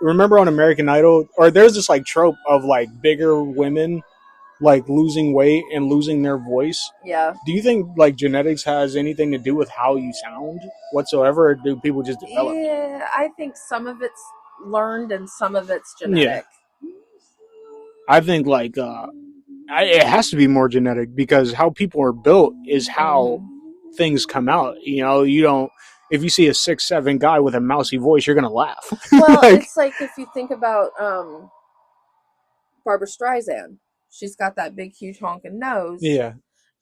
S1: remember on American Idol, or there's this like trope of like bigger women like losing weight and losing their voice.
S2: Yeah.
S1: Do you think like genetics has anything to do with how you sound whatsoever, or do people just develop it?
S2: Yeah, I think some of it's learned and some of it's
S1: Yeah.
S2: genetic.
S1: I think like it has to be more genetic because how people are built is how things come out. You don't. If you see a 6'7" guy with a mousy voice, you're gonna laugh.
S2: Well,
S1: Like,
S2: it's like if you think about Barbara Streisand, she's got that big, huge honking nose.
S1: yeah,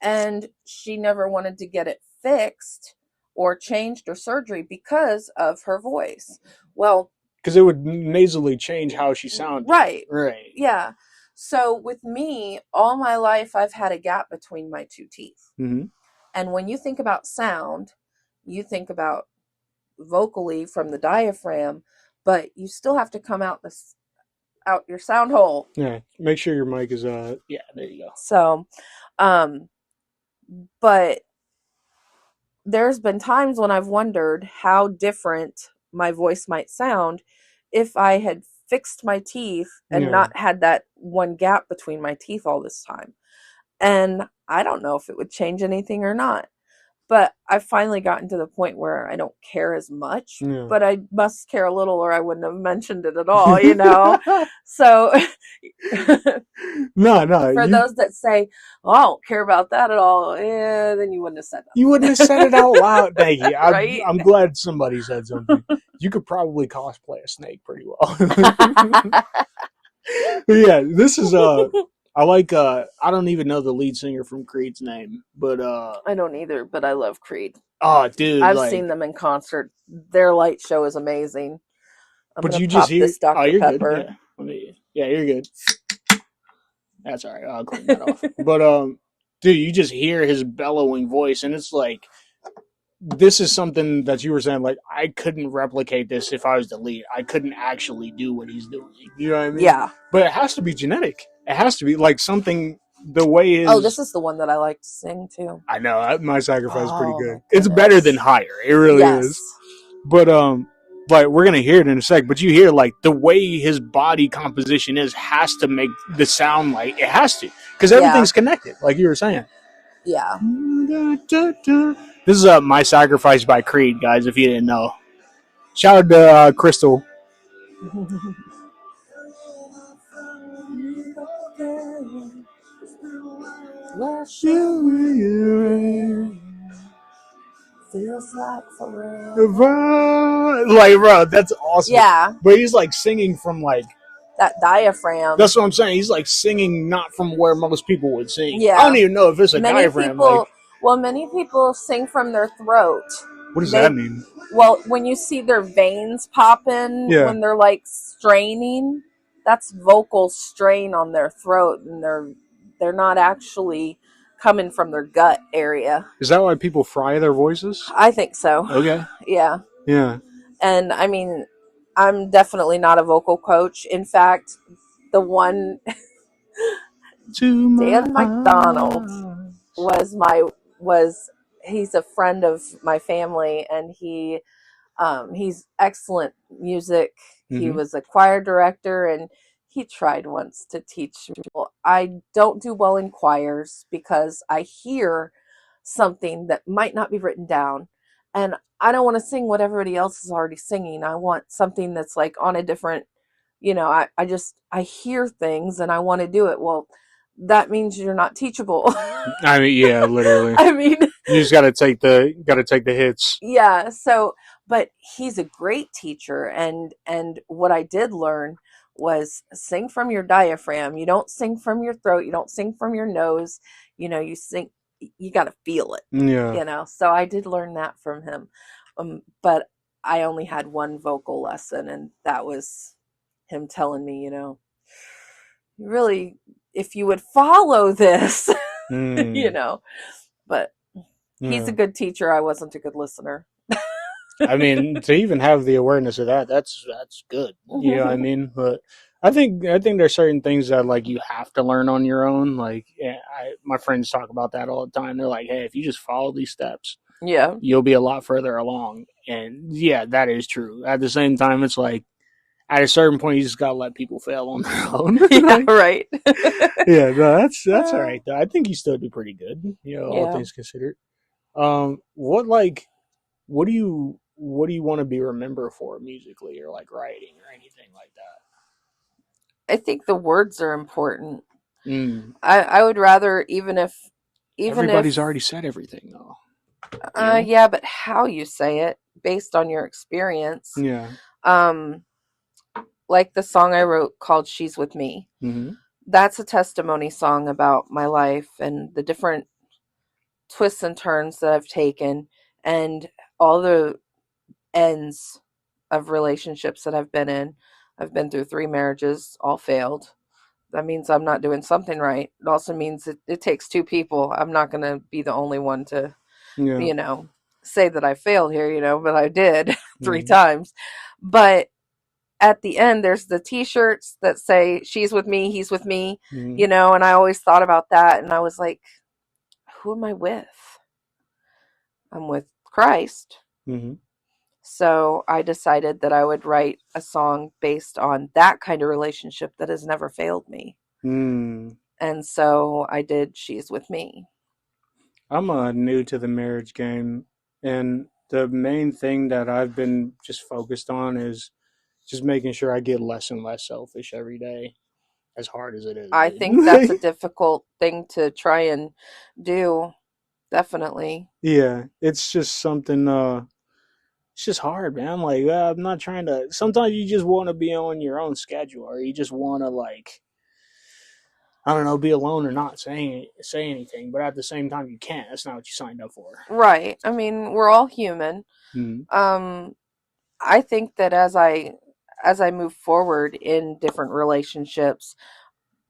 S2: And she never wanted to get it fixed or changed or surgery because of her voice. Well,
S1: because it would nasally change how she sounded.
S2: right.
S1: Right.
S2: Yeah. So with me, all my life, I've had a gap between my two teeth.
S1: Mm-hmm.
S2: And when you think about sound, you think about vocally from the diaphragm, but you still have to come out your sound hole.
S1: Yeah. Make sure your mic is yeah, there you go.
S2: So, but there's been times when I've wondered how different my voice might sound if I had fixed my teeth and not had that one gap between my teeth all this time. And I don't know if it would change anything or not. But I've finally gotten to the point where I don't care as much, but I must care a little or I wouldn't have mentioned it at all, So
S1: no.
S2: For those that say, oh, I don't care about that at all, then you wouldn't have said that.
S1: You wouldn't have said it out loud. Thank you.
S2: Right?
S1: I'm glad somebody said something. You could probably cosplay a snake pretty well. But yeah, this is I like I don't even know the lead singer from Creed's name, but
S2: I don't either, but I love Creed.
S1: Oh, dude,
S2: I've seen them in concert. Their light show is amazing.
S1: But you just hear
S2: this Dr.
S1: you're
S2: Pepper.
S1: good. Yeah, you're good. That's all right. I'll clean that off. But dude, you just hear his bellowing voice, and it's like this is something that you were saying. Like I couldn't replicate this if I was the lead. I couldn't actually do what he's doing. You know what I mean?
S2: Yeah.
S1: But it has to be genetic. It has to be like something. The way is.
S2: Oh, this is the one that I like to sing too.
S1: I know my sacrifice is pretty good. It's better than higher. It really is. But like we're gonna hear it in a sec. But you hear like the way his body composition is has to make the sound like it has to because everything's connected, like you were saying.
S2: Yeah.
S1: This is My Sacrifice by Creed, guys. If you didn't know, shout out to Crystal.
S2: Feels like forever.
S1: Like, bro, that's awesome.
S2: Yeah.
S1: But he's like singing from like
S2: that diaphragm.
S1: That's what I'm saying. He's like singing not from where most people would sing.
S2: Yeah.
S1: I don't even know if it's a diaphragm.
S2: Many people sing from their throat.
S1: What does that mean?
S2: Well, when you see their veins popping, when they're like straining, that's vocal strain on their throat, and they're not actually coming from their gut area.
S1: Is that why people fry their voices?
S2: I think so.
S1: Okay.
S2: Yeah.
S1: Yeah.
S2: And I mean, I'm definitely not a vocal coach. In fact, the one Dan McDonald he's a friend of my family, and he's excellent music. Mm-hmm. He was a choir director, and he tried once to teach me. I don't do well in choirs because I hear something that might not be written down, and I don't want to sing what everybody else is already singing. I want something that's like on a different, I hear things and I want to do it. Well, that means you're not teachable.
S1: I mean, yeah, literally.
S2: I mean,
S1: you just gotta take the hits.
S2: Yeah. So, but he's a great teacher, and what I did learn was sing from your diaphragm. You don't sing from your throat. You don't sing from your nose. You sing. You got to feel it.
S1: Yeah.
S2: So I did learn that from him, but I only had one vocal lesson, and that was him telling me, really, if you would follow this, but he's a good teacher. I wasn't a good listener.
S1: I mean, to even have the awareness of that's good. You know what I mean? But I think there's certain things that like you have to learn on your own. Like yeah, my friends talk about that all the time. They're like, hey, if you just follow these steps,
S2: Yeah.
S1: you'll be a lot further along. And yeah, that is true. At the same time, it's like at a certain point, you just gotta let people fail on their own.
S2: Yeah,
S1: Like,
S2: right.
S1: yeah, no, that's all
S2: Uh,
S1: right though. I think you still do pretty good. All
S2: yeah.
S1: things considered. What do you want to be remembered for musically or like writing or anything like
S2: I think the words are important.
S1: that?
S2: I would rather even
S1: Everybody's
S2: if
S1: already said everything though. You know?
S2: yeah, but how you say it based on your experience.
S1: Yeah.
S2: Um like the song I wrote called She's With Me.
S1: Mm-hmm.
S2: That's a testimony song about my life and the different twists and turns that I've taken and all the ends of relationships that I've been in. I've been through 3 marriages, all failed. That means I'm not doing something right. It also means it takes 2 people. I'm not going to be the only one to,
S1: Yeah.
S2: you know, say that I failed here, but I did three
S1: Mm-hmm.
S2: times. But at the end, there's the t-shirts that say, she's with me, he's with me,
S1: Mm-hmm.
S2: and I always thought about that. And I was like, who am I with? I'm with Christ.
S1: Mm-hmm.
S2: So I decided that I would write a song based on that kind of relationship that has never failed me.
S1: Mm.
S2: And so I did She's With Me.
S1: I'm new to the marriage game, and the main thing that I've been just focused on is just making sure I get less and less selfish every day, as hard as it is,
S2: I think that's a
S1: dude.
S2: difficult thing to try and do. Definitely.
S1: Yeah, it's just something. It's just hard, man. Like I'm not trying to. Sometimes you just want to be on your own schedule, or you just want to like I don't know, be alone or not say anything. But at the same time, you can't. That's not what you signed up for.
S2: Right. I mean, we're all human.
S1: Mm-hmm.
S2: Um I think that as I move forward in different relationships,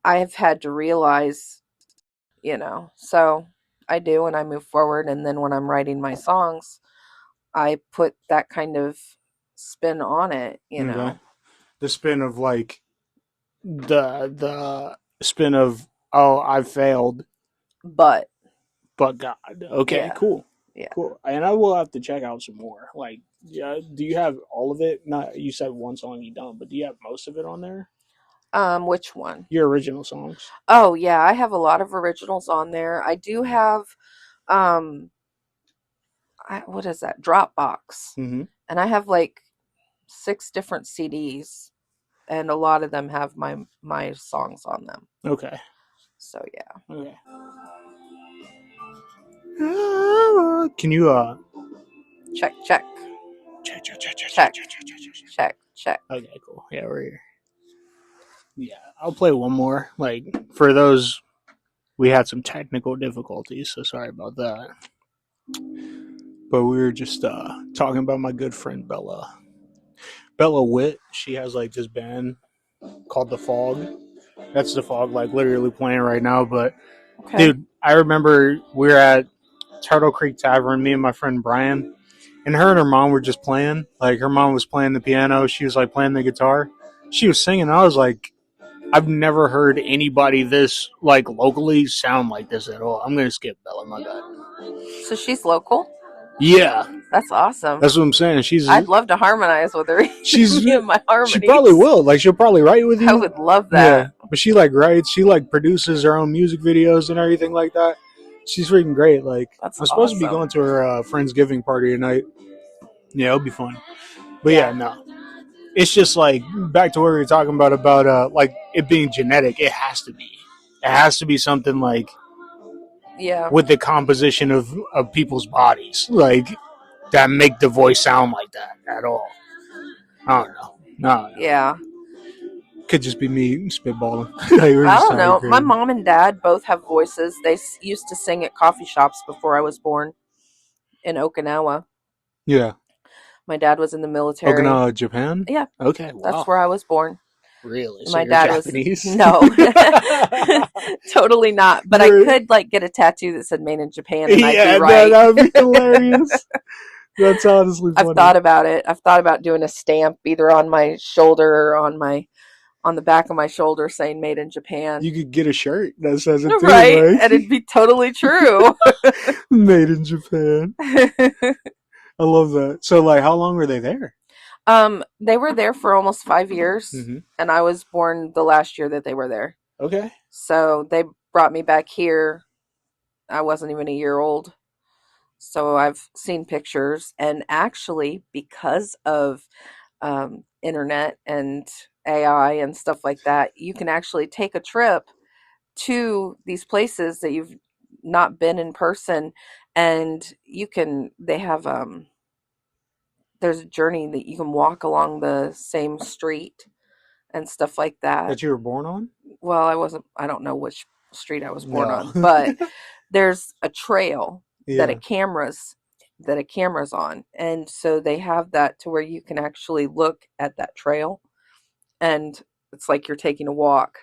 S2: I have had to realize, so I do when I move forward, and then when I'm writing my songs, I put that kind of spin on it.
S1: Okay. The spin of like the spin of oh I failed,
S2: But
S1: but God. Okay,
S2: yeah,
S1: cool,
S2: yeah.
S1: cool. And I will have to check out some more. Like, yeah, do you have all of it? Not you said one song you don't, but do you have most of it on there?
S2: Which one?
S1: Your original songs.
S2: Oh yeah, I have a lot of originals on there. I do have um what is that? Dropbox.
S1: Mm-hmm.
S2: And I have like 6 different CDs, and a lot of them have my songs on them.
S1: Okay.
S2: So yeah.
S1: Okay. Can you
S2: Check, check,
S1: check check check check check
S2: check,
S1: check check check check.
S2: check, check.
S1: Okay, cool. Yeah, we're here. Yeah, I'll play one more. Like for those, we had some technical difficulties, so sorry about that. But we were just talking about my good friend Bella Witt. She has like this band called The Fog. That's The Fog, like literally playing right now. But
S2: Okay.
S1: dude, I remember we were at Turtle Creek Tavern, me and my friend Brian, and her and her mom were just playing. Like her mom was playing the piano, she was like playing the guitar, she was singing. I was like, I've never heard anybody this like locally sound like this at all. I'm gonna skip Bella, my bad.
S2: So she's local?
S1: Yeah,
S2: That's awesome.
S1: that's what I'm saying. She's
S2: I'd love to harmonize with her.
S1: she's
S2: Me and my
S1: she probably
S2: harmonies.
S1: will. Like she'll probably write with
S2: I
S1: you.
S2: would love
S1: Yeah,
S2: that.
S1: but she like writes. She like produces her own music videos and everything like that. She's freaking great. Like
S2: That's
S1: I'm supposed to be
S2: awesome.
S1: going to her friendsgiving party tonight. Yeah, it'll be fun. But yeah,
S2: Yeah.
S1: no, it's just like back to what we were talking about like it being genetic. It has to be. It has to be something like
S2: Yeah.
S1: with the composition of people's bodies, like that make the voice sound like that at all. I don't know. No,
S2: Yeah.
S1: could just be me spitballing. Like we're
S2: I
S1: just
S2: don't
S1: talking
S2: know. My
S1: crazy.
S2: mom and dad both have voices. They used to sing at coffee shops before I was born in Okinawa.
S1: Yeah,
S2: My dad was in the military.
S1: Okinawa, Japan.
S2: Yeah,
S1: Okay,
S2: that's
S1: wow,
S2: where I was born.
S1: really? So
S2: My
S1: you're
S2: dad was
S1: Japanese?
S2: no, totally not. But I
S1: You're
S2: could like get a tattoo that said "Made in Japan" and I'd be
S1: yeah, no,
S2: right.
S1: that would be hilarious. That's honestly
S2: I've
S1: funny.
S2: thought about it. I've thought about doing a stamp either on my shoulder or on on the back of my shoulder saying "Made in Japan."
S1: You could get a shirt that says it too,
S2: Right,
S1: right?
S2: and it'd be totally true.
S1: Made in Japan. I love that. So, like, how long were they there?
S2: They were there for almost 5 years,
S1: Mm-hmm.
S2: and I was born the last year that they were there.
S1: Okay.
S2: So they brought me back here. I wasn't even a year old. So I've seen pictures, and actually, because of internet and AI and stuff like that, you can actually take a trip to these places that you've not been in person, and they have there's a journey that you can walk along the same street and stuff like that.
S1: That you were born on?
S2: Well, I don't know which street I was born
S1: No.
S2: on, but there's a trail that
S1: Yeah.
S2: a camera's on. And so they have that to where you can actually look at that trail, and it's like you're taking a walk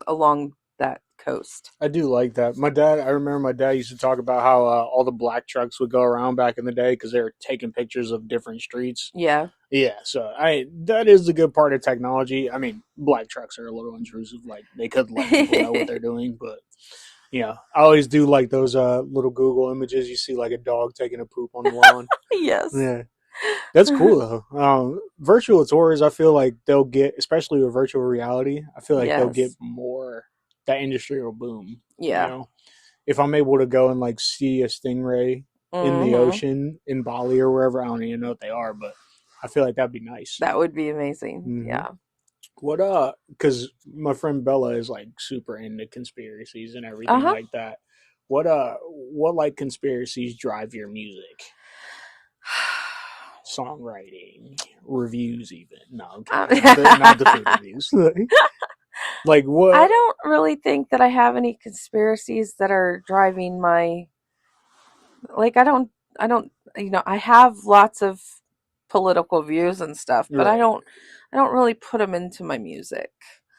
S2: along that coast.
S1: I do like that. I remember my dad used to talk about how all the black trucks would go around back in the day because they were taking pictures of different streets.
S2: Yeah.
S1: Yeah, so that is the good part of technology. I mean, black trucks are a little intrusive. Like they could let people know what they're doing, but yeah, I always do like those little Google images. You see like a dog taking a poop on the lawn.
S2: Yes.
S1: Yeah, that's cool though. Virtual tours, I feel like they'll get, especially with virtual reality. I feel like they'll get
S2: Yes.
S1: more. That industry will boom. You
S2: Yeah.
S1: know, if I'm able to go and like see a stingray in the
S2: Hmm.
S1: ocean in Bali or wherever, I don't even know what they are, but I feel like that'd be nice.
S2: That would be amazing.
S1: Hmm.
S2: Yeah.
S1: What because my friend Bella is like super into conspiracies and everything
S2: Uh-huh.
S1: like that. What like conspiracies drive your music? Songwriting, reviews, even. No, I'm kidding. Not the food reviews. Like
S2: I
S1: what?
S2: don't really think that I have any conspiracies that are driving my, like, I don't I have lots of political views and stuff, but
S1: Right.
S2: I don't really put them into my music.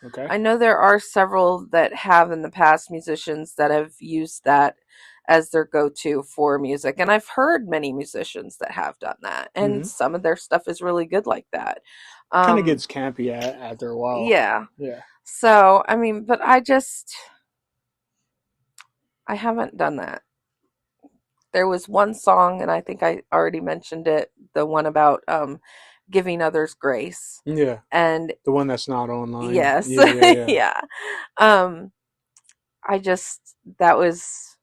S1: Okay.
S2: I know there are several that have in the past, musicians that have used that as their go-to for music, and I've heard many musicians that have done that, and
S1: Mm-hmm.
S2: some of their stuff is really good like that.
S1: Kind of
S2: Um
S1: gets campy after a while.
S2: yeah.
S1: Yeah.
S2: So, I mean, but I haven't done that. There was one song, and I think I already mentioned it, the one about giving others grace.
S1: Yeah.
S2: And
S1: The one that's not online.
S2: yes,
S1: Yeah, yeah, yeah.
S2: yeah. Um, I just that was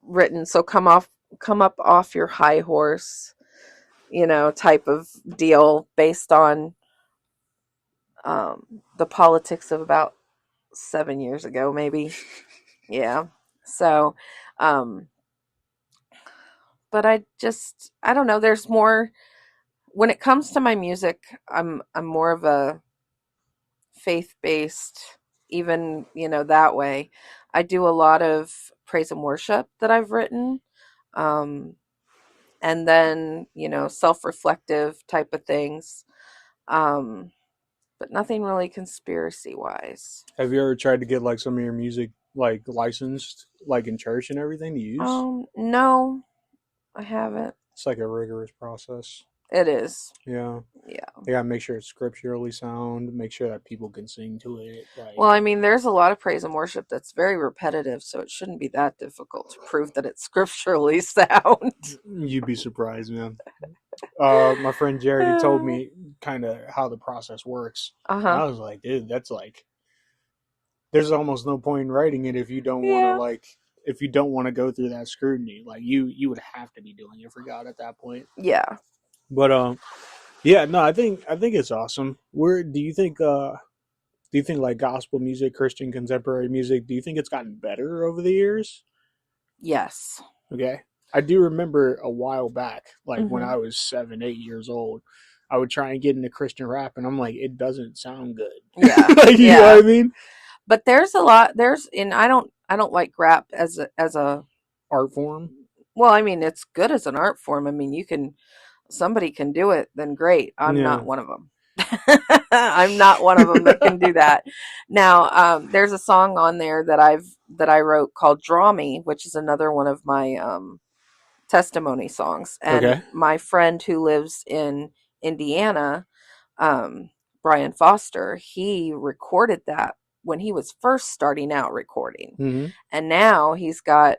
S2: written, so come up off your high horse, type of deal based on the politics of about 7 years ago, maybe. Yeah. So, um, but I don't know. There's more when it comes to my music. I'm more of a faith based, even that way. I do a lot of praise and worship that I've written, um, and then self reflective type of things, um, but nothing really conspiracy wise.
S1: Have you ever tried to get like some of your music like licensed, like in church and everything to use?
S2: No, I haven't.
S1: It's like a rigorous process.
S2: It is.
S1: Yeah.
S2: Yeah.
S1: They gotta make sure it's scripturally sound, make sure that people can sing to it.
S2: Well,
S1: Like
S2: I mean, there's a lot of praise and worship that's very repetitive, so it shouldn't be that difficult to prove that it's scripturally sound.
S1: you'd be surprised, man. My friend Jared, he told
S2: Uh
S1: me kind of how the process works. And
S2: huh.
S1: I was like, dude, that's like, there's almost no point in writing it if you don't want to
S2: Yeah.
S1: like, if you don't want to go through that scrutiny. Like you would have to be doing it for God at that point.
S2: Yeah.
S1: But yeah, no, I think it's awesome. Where do you think like gospel music, Christian contemporary music, do you think it's gotten better over the years?
S2: Yes.
S1: Okay. I do remember a while back, like when
S2: Hmm.
S1: I was 7, 8 years old, I would try and get into Christian rap, and I'm like, it doesn't sound
S2: Yeah.
S1: good. Like, you know
S2: Yeah.
S1: what I mean?
S2: But there's a lot. And I don't like rap as a.
S1: Art form.
S2: Well, I mean, it's good as an art form. I mean, somebody can do it, then great. I'm
S1: Yeah.
S2: not one of them. I'm not one of them that can do that. Now, there's a song on there that I wrote called "Draw Me," which is another one of my testimony songs. And
S1: Okay.
S2: my friend who lives in Indiana, um, Brian Foster, he recorded that when he was first starting out recording.
S1: Mm-hmm.
S2: And now he's got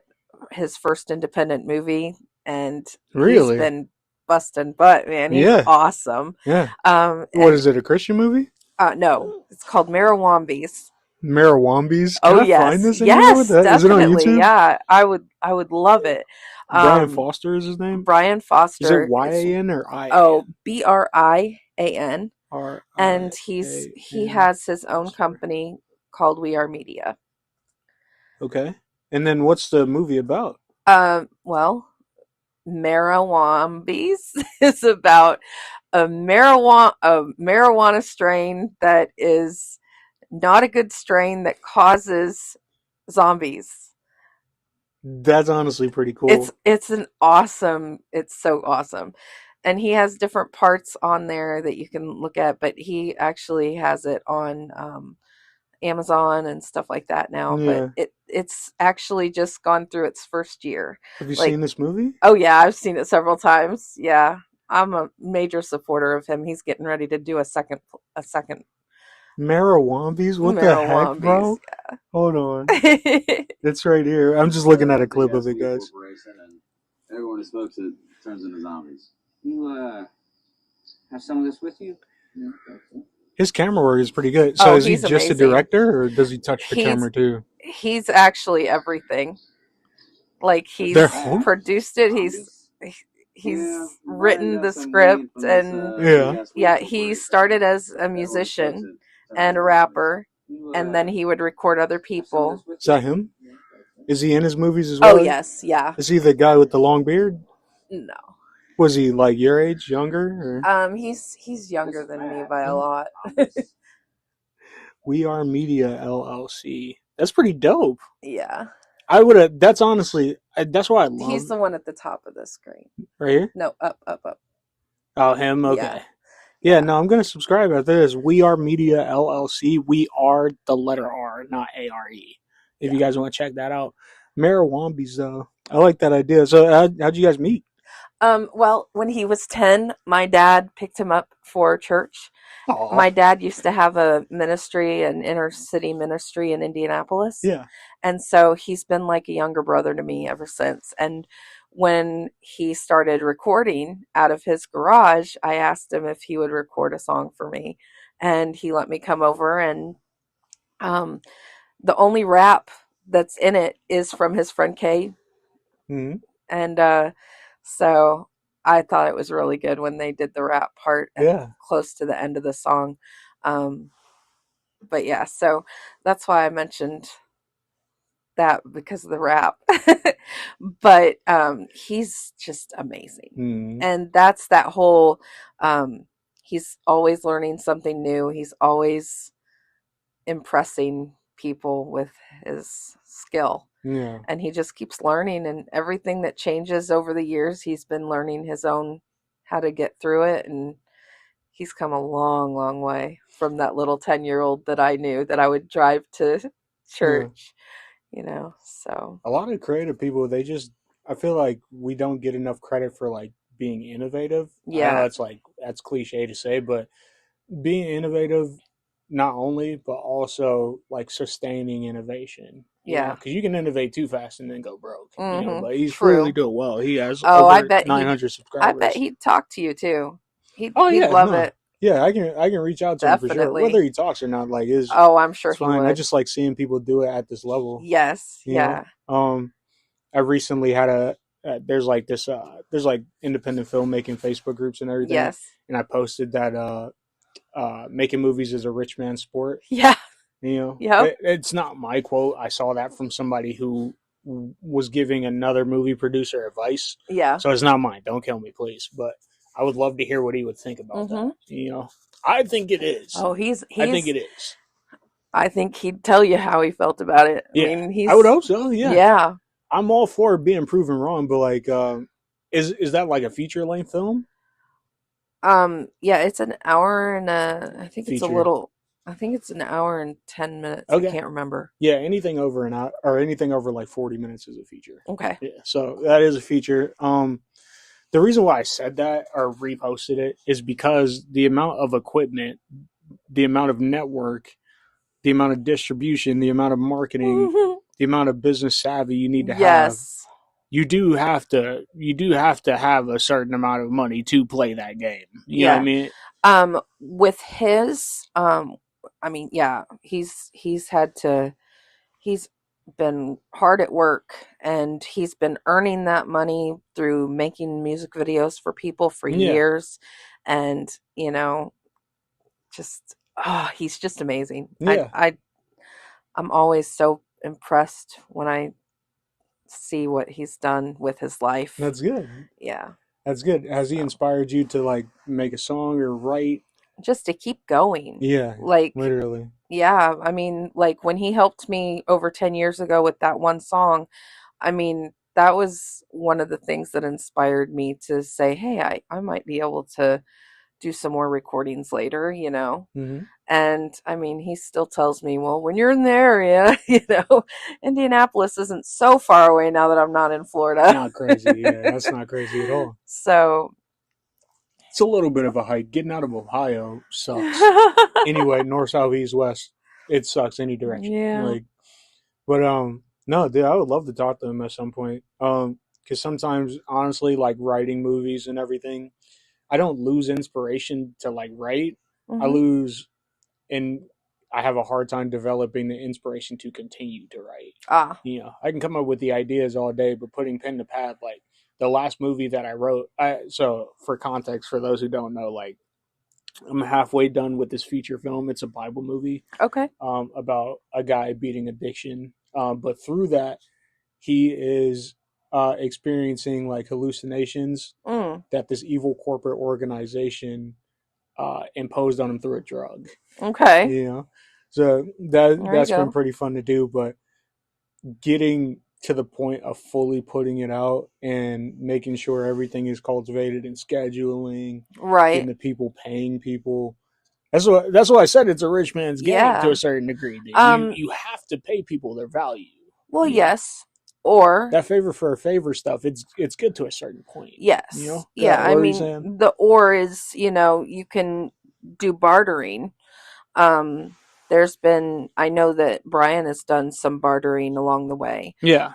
S2: his first independent movie, and he's
S1: Really?
S2: been busting butt, man. He's
S1: Yeah.
S2: awesome.
S1: Yeah. What
S2: And
S1: is it? A Christian movie?
S2: no, it's called Marawambies.
S1: Marawambies?
S2: Oh
S1: Can I find
S2: yes,
S1: this anywhere with
S2: yes,
S1: that? Is it on
S2: definitely.
S1: YouTube?
S2: Yeah, I would love it.
S1: Brian
S2: Um,
S1: Foster is his name?
S2: Brian
S1: Is it
S2: Foster. It's
S1: Y-A-N or I-A-N?
S2: Brian, and he
S1: R-I-A-N
S2: has his own
S1: Foster.
S2: company called We Are Media.
S1: Okay. And then what's the movie about?
S2: Well, Marawambies is about a marijuana strain that is not a good strain that causes zombies.
S1: That's honestly pretty
S2: It's
S1: cool.
S2: it's an awesome. It's so awesome. And he has different parts on there that you can look at, but he actually has it on Amazon and stuff like that now. But
S1: Yeah.
S2: it's actually just gone through its first year.
S1: Have you
S2: Like,
S1: seen this movie?
S2: oh yeah, I've seen it several times. Yeah, I'm a major supporter of him. He's getting ready to do a second
S1: Marawambies? What the heck,
S2: Marawambies.
S1: bro? Hold on.
S2: Yeah.
S1: It's right here. I'm just looking at a clip of it, guys.
S3: And everyone who smokes it turns into zombies. You have some of this with you? Yeah.
S1: His camera work is pretty good. So
S2: Oh,
S1: is he
S2: he's
S1: just a
S2: amazing.
S1: director, or does he touch the
S2: He's
S1: camera too?
S2: he's actually everything. Like,
S1: They're
S2: he's
S1: who?
S2: produced it. He's written the script, and
S1: Yeah.
S2: yeah, he started as a musician and a rapper, and then he would record other people.
S1: Is that him? Is he in his movies as
S2: Oh
S1: well?
S2: yes, yeah.
S1: Is he the guy with the long beard?
S2: No.
S1: Was he like your age, younger? Or?
S2: He's younger than me by a lot.
S1: We Are Media LLC. That's pretty dope.
S2: Yeah.
S1: I would have. That's honestly. That's why I love.
S2: He's the one at the top of the screen.
S1: Right here.
S2: No, up, up, up.
S1: Oh, him. Okay.
S2: Yeah.
S1: Yeah, no, I'm gonna subscribe after this. We Are Media LLC. We are the letter R, not ARE. If you guys want to check that out. Marawambies, though. I like that idea. So, how'd you guys meet?
S2: Well, when he was 10, my dad picked him up for church.
S1: Aw.
S2: My dad used to have a ministry, an inner city ministry in Indianapolis.
S1: Yeah.
S2: And so he's been like a younger brother to me ever since. And when he started recording out of his garage, I asked him if he would record a song for me. And he let me come over, and the only rap that's in it is from his friend Kay.
S1: Mm-hmm.
S2: And so I thought it was really good when they did the rap part close to the end of the song. But yeah, so that's why I mentioned that, because of the rap. But he's just amazing.
S1: Mm-hmm.
S2: And that's that whole he's always learning something new. He's always impressing people with his skill.
S1: Yeah.
S2: And he just keeps learning, and everything that changes over the years, he's been learning his own how to get through it. And he's come a long, long way from that little 10-year-old that I knew that I would drive to church, so.
S1: A lot of creative people, I feel like we don't get enough credit for like being innovative.
S2: Yeah.
S1: I know that's cliche to say, but being innovative, not only, but also like sustaining innovation.
S2: Yeah.
S1: Because you can innovate too fast and then go broke.
S2: Mm-hmm.
S1: But he's
S2: True.
S1: clearly doing well. He has
S2: I
S1: over
S2: bet
S1: 900 subscribers.
S2: I bet he'd talk to you too. He'd
S1: yeah,
S2: love it.
S1: Yeah, I can reach out to him for sure.
S2: Definitely.
S1: Whether he talks or not, like
S2: I'm sure
S1: it's
S2: he
S1: fine.
S2: would.
S1: I just like seeing people do it at this level.
S2: Yes.
S1: you
S2: Yeah.
S1: know? I recently had there's like there's like independent filmmaking Facebook groups and everything.
S2: Yes.
S1: And I posted that making movies is a rich man's sport.
S2: Yeah.
S1: Yep. It's not my quote. I saw that from somebody who was giving another movie producer advice.
S2: Yeah.
S1: So it's not mine. Don't kill me, please. But I would love to hear what he would think about that. I think it is.
S2: Oh,
S1: I think it is.
S2: I think he'd tell you how he felt about it.
S1: Yeah. I would hope so. Yeah.
S2: Yeah.
S1: I'm all for being proven wrong, but like, is that like a feature length film?
S2: Yeah, it's an hour and I think it's
S1: Feature.
S2: I think it's an hour and 10 minutes.
S1: Okay.
S2: I can't remember.
S1: Yeah, anything over an hour or anything over like 40 minutes is a feature.
S2: Okay.
S1: Yeah, so that is a feature. The reason why I said that or reposted it is because the amount of equipment the amount of network, the amount of distribution, the amount of marketing, the amount of business savvy you need to have,
S2: Yes.
S1: you do have to have a certain amount of money to play that game. You know what I
S2: Yeah.
S1: mean?
S2: With his, I mean, yeah, he's had to, he's been hard at work, and he's been earning that money through making music videos for people for
S1: Yeah.
S2: years. And, you know, just, he's just amazing.
S1: Yeah.
S2: I'm always so impressed when I see what he's done with his life.
S1: That's good.
S2: Yeah.
S1: That's good. Has he inspired you to like make a song or write?
S2: Just to keep going.
S1: Yeah,
S2: Like,
S1: literally.
S2: yeah, I mean, like when he helped me over 10 years ago with that one song, I mean, that was one of the things that inspired me to say, hey, I might be able to do some more recordings later, you know?
S1: Mm-hmm.
S2: And I mean, he still tells me, well, when you're in the area, you know, Indianapolis isn't so far away now that I'm not in Florida.
S1: Not crazy. Yeah, that's not crazy at all.
S2: So,
S1: It's a little bit of a hike. Getting out of Ohio sucks. Anyway, north, south, east, west, it sucks any direction.
S2: yeah.
S1: Like, but no, dude, I would love to talk to him at some point. Because sometimes, honestly, like writing movies and everything, I don't lose inspiration to like write. I
S2: Mm-hmm.
S1: lose, and I have a hard time developing the inspiration to continue to write.
S2: Ah.
S1: You know, I can come up with the ideas all day, but putting pen to pad, like the last movie that I wrote. So for context, for those who don't know, like I'm halfway done with this feature film. It's a Bible movie
S2: Okay.
S1: about a guy beating addiction. But through that, he is experiencing like hallucinations
S2: Mm.
S1: that this evil corporate organization imposed on him through a drug.
S2: Okay.
S1: You know, so
S2: There you
S1: that's been
S2: go.
S1: pretty fun to do. But getting to the point of fully putting it out and making sure everything is cultivated and scheduling,
S2: Right.
S1: getting the people paying people. That's what I said. It's a rich man's game to
S2: Yeah.
S1: a certain degree. Dude. You have to pay people their value.
S2: Well,
S1: You know?
S2: yes. Or
S1: That favor for a favor stuff. It's good to a certain point.
S2: yes.
S1: You know.
S2: Yeah.
S1: What
S2: I
S1: were you
S2: mean,
S1: saying?
S2: the or is, you know, you can do bartering. There's been, I know that Brian has done some bartering along the way.
S1: Yeah.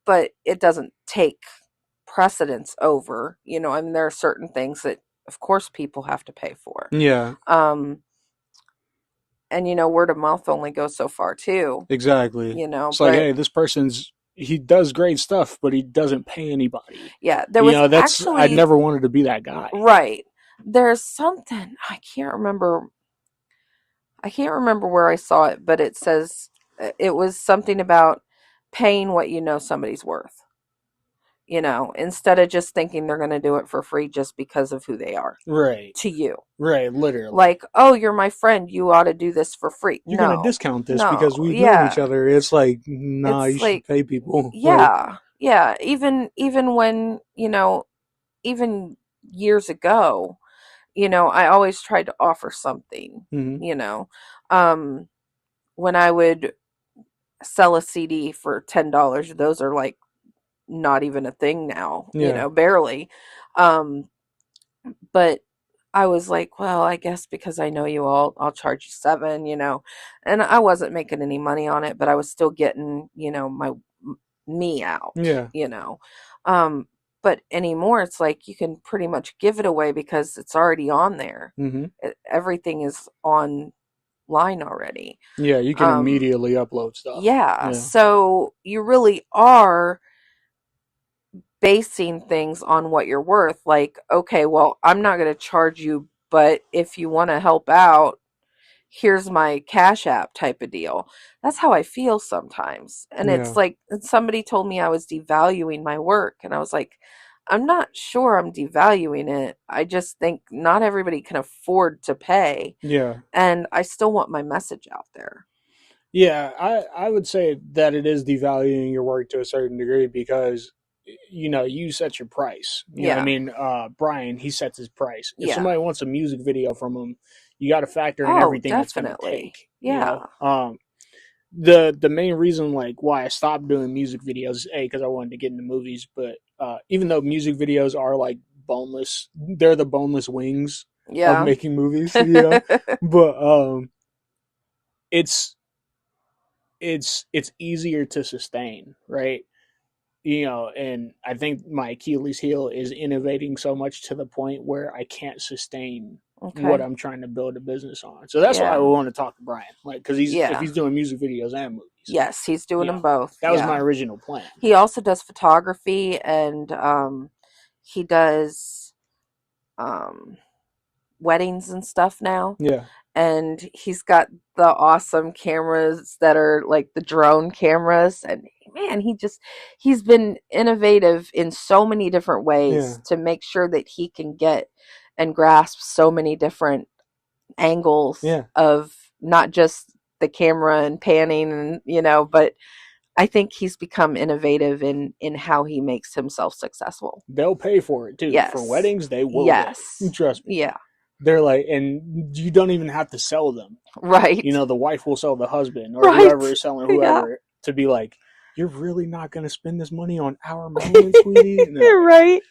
S2: But it doesn't take precedence over, you know, I mean, there are certain things that, of course, people have to pay for.
S1: Yeah.
S2: And, you know, word of mouth only goes so far, too.
S1: Exactly.
S2: You know,
S1: It's
S2: but
S1: like, hey, this person's he does great stuff, but he doesn't pay anybody.
S2: Yeah, there
S1: you
S2: was
S1: know, that's
S2: actually
S1: I never wanted to be that guy.
S2: Right. There's something I can't remember. I can't remember where I saw it, but it says it was something about paying what you know somebody's worth. You know, instead of just thinking they're going to do it for free just because of who they are
S1: Right.
S2: to you.
S1: Right, literally.
S2: Like, oh, you're my friend. You ought to do this for free.
S1: You're
S2: No,
S1: gonna discount this
S2: no,
S1: because we've known each
S2: yeah.
S1: other. It's like, nah,
S2: It's
S1: you should
S2: like,
S1: pay people.
S2: yeah, yeah. Even when, you know, even years ago, you know, I always tried to offer something,
S1: Mhm.
S2: you know. When I would sell a CD for $10, those are like not even a thing now, you
S1: Yeah.
S2: know, barely. But I was like, well, I guess because I know you all, I'll charge you 7, you know. And I wasn't making any money on it, but I was still getting, you know, me out,
S1: Yeah.
S2: you know. But anymore, it's like you can pretty much give it away because it's already on there.
S1: Mm-hmm.
S2: Everything is online already.
S1: Yeah, you can immediately upload stuff.
S2: Yeah, so you really are basing things on what you're worth. Like, okay, well, I'm not going to charge you, but if you want to help out, here's my Cash App type of deal. That's how I feel sometimes. And
S1: Yeah.
S2: it's like somebody told me I was devaluing my work, and I was like, I'm not sure I'm devaluing it. I just think not everybody can afford to pay.
S1: Yeah.
S2: And I still want my message out there.
S1: Yeah, I would say that it is devaluing your work to a certain degree because you know, you set your price. You know what I mean? Brian, he sets his price. If somebody wants a music video from him, you got to factor in everything that's going to take.
S2: Yeah.
S1: You know? The main reason like why I stopped doing music videos, because I wanted to get into movies, but even though music videos are like boneless, they're the boneless wings of
S2: Yeah.
S1: making movies, you know. But it's it's easier to sustain, right? You know, and I think my Achilles heel is innovating so much to the point where I can't sustain what
S2: Okay.
S1: I'm trying to build a business on. So that's why I
S2: Yeah.
S1: want to talk to Brian, like, because if
S2: Yeah.
S1: he's doing music videos and movies,
S2: Yes, he's doing
S1: you
S2: them
S1: know,
S2: both.
S1: that was my
S2: Yeah.
S1: original plan.
S2: He also does photography, and he does um weddings and stuff now.
S1: Yeah,
S2: And he's got the awesome cameras that are like the drone cameras, and man, he's been innovative in so many different
S1: yeah,
S2: ways to make sure that he can get and grasp so many different angles
S1: yeah.
S2: of not just the camera and panning, and but I think he's become innovative in how he makes himself successful.
S1: They'll pay for it too. For
S2: Yes.
S1: weddings, they will pay.
S2: Yes.
S1: Trust me.
S2: Yeah.
S1: They're like, and you don't even have to sell them.
S2: Right.
S1: You know, the wife will sell the husband or whoever
S2: Right.
S1: is selling
S2: Yeah.
S1: whoever to be like, you're really not going to spend this money on our moment, sweetie? And they're like,
S2: Right.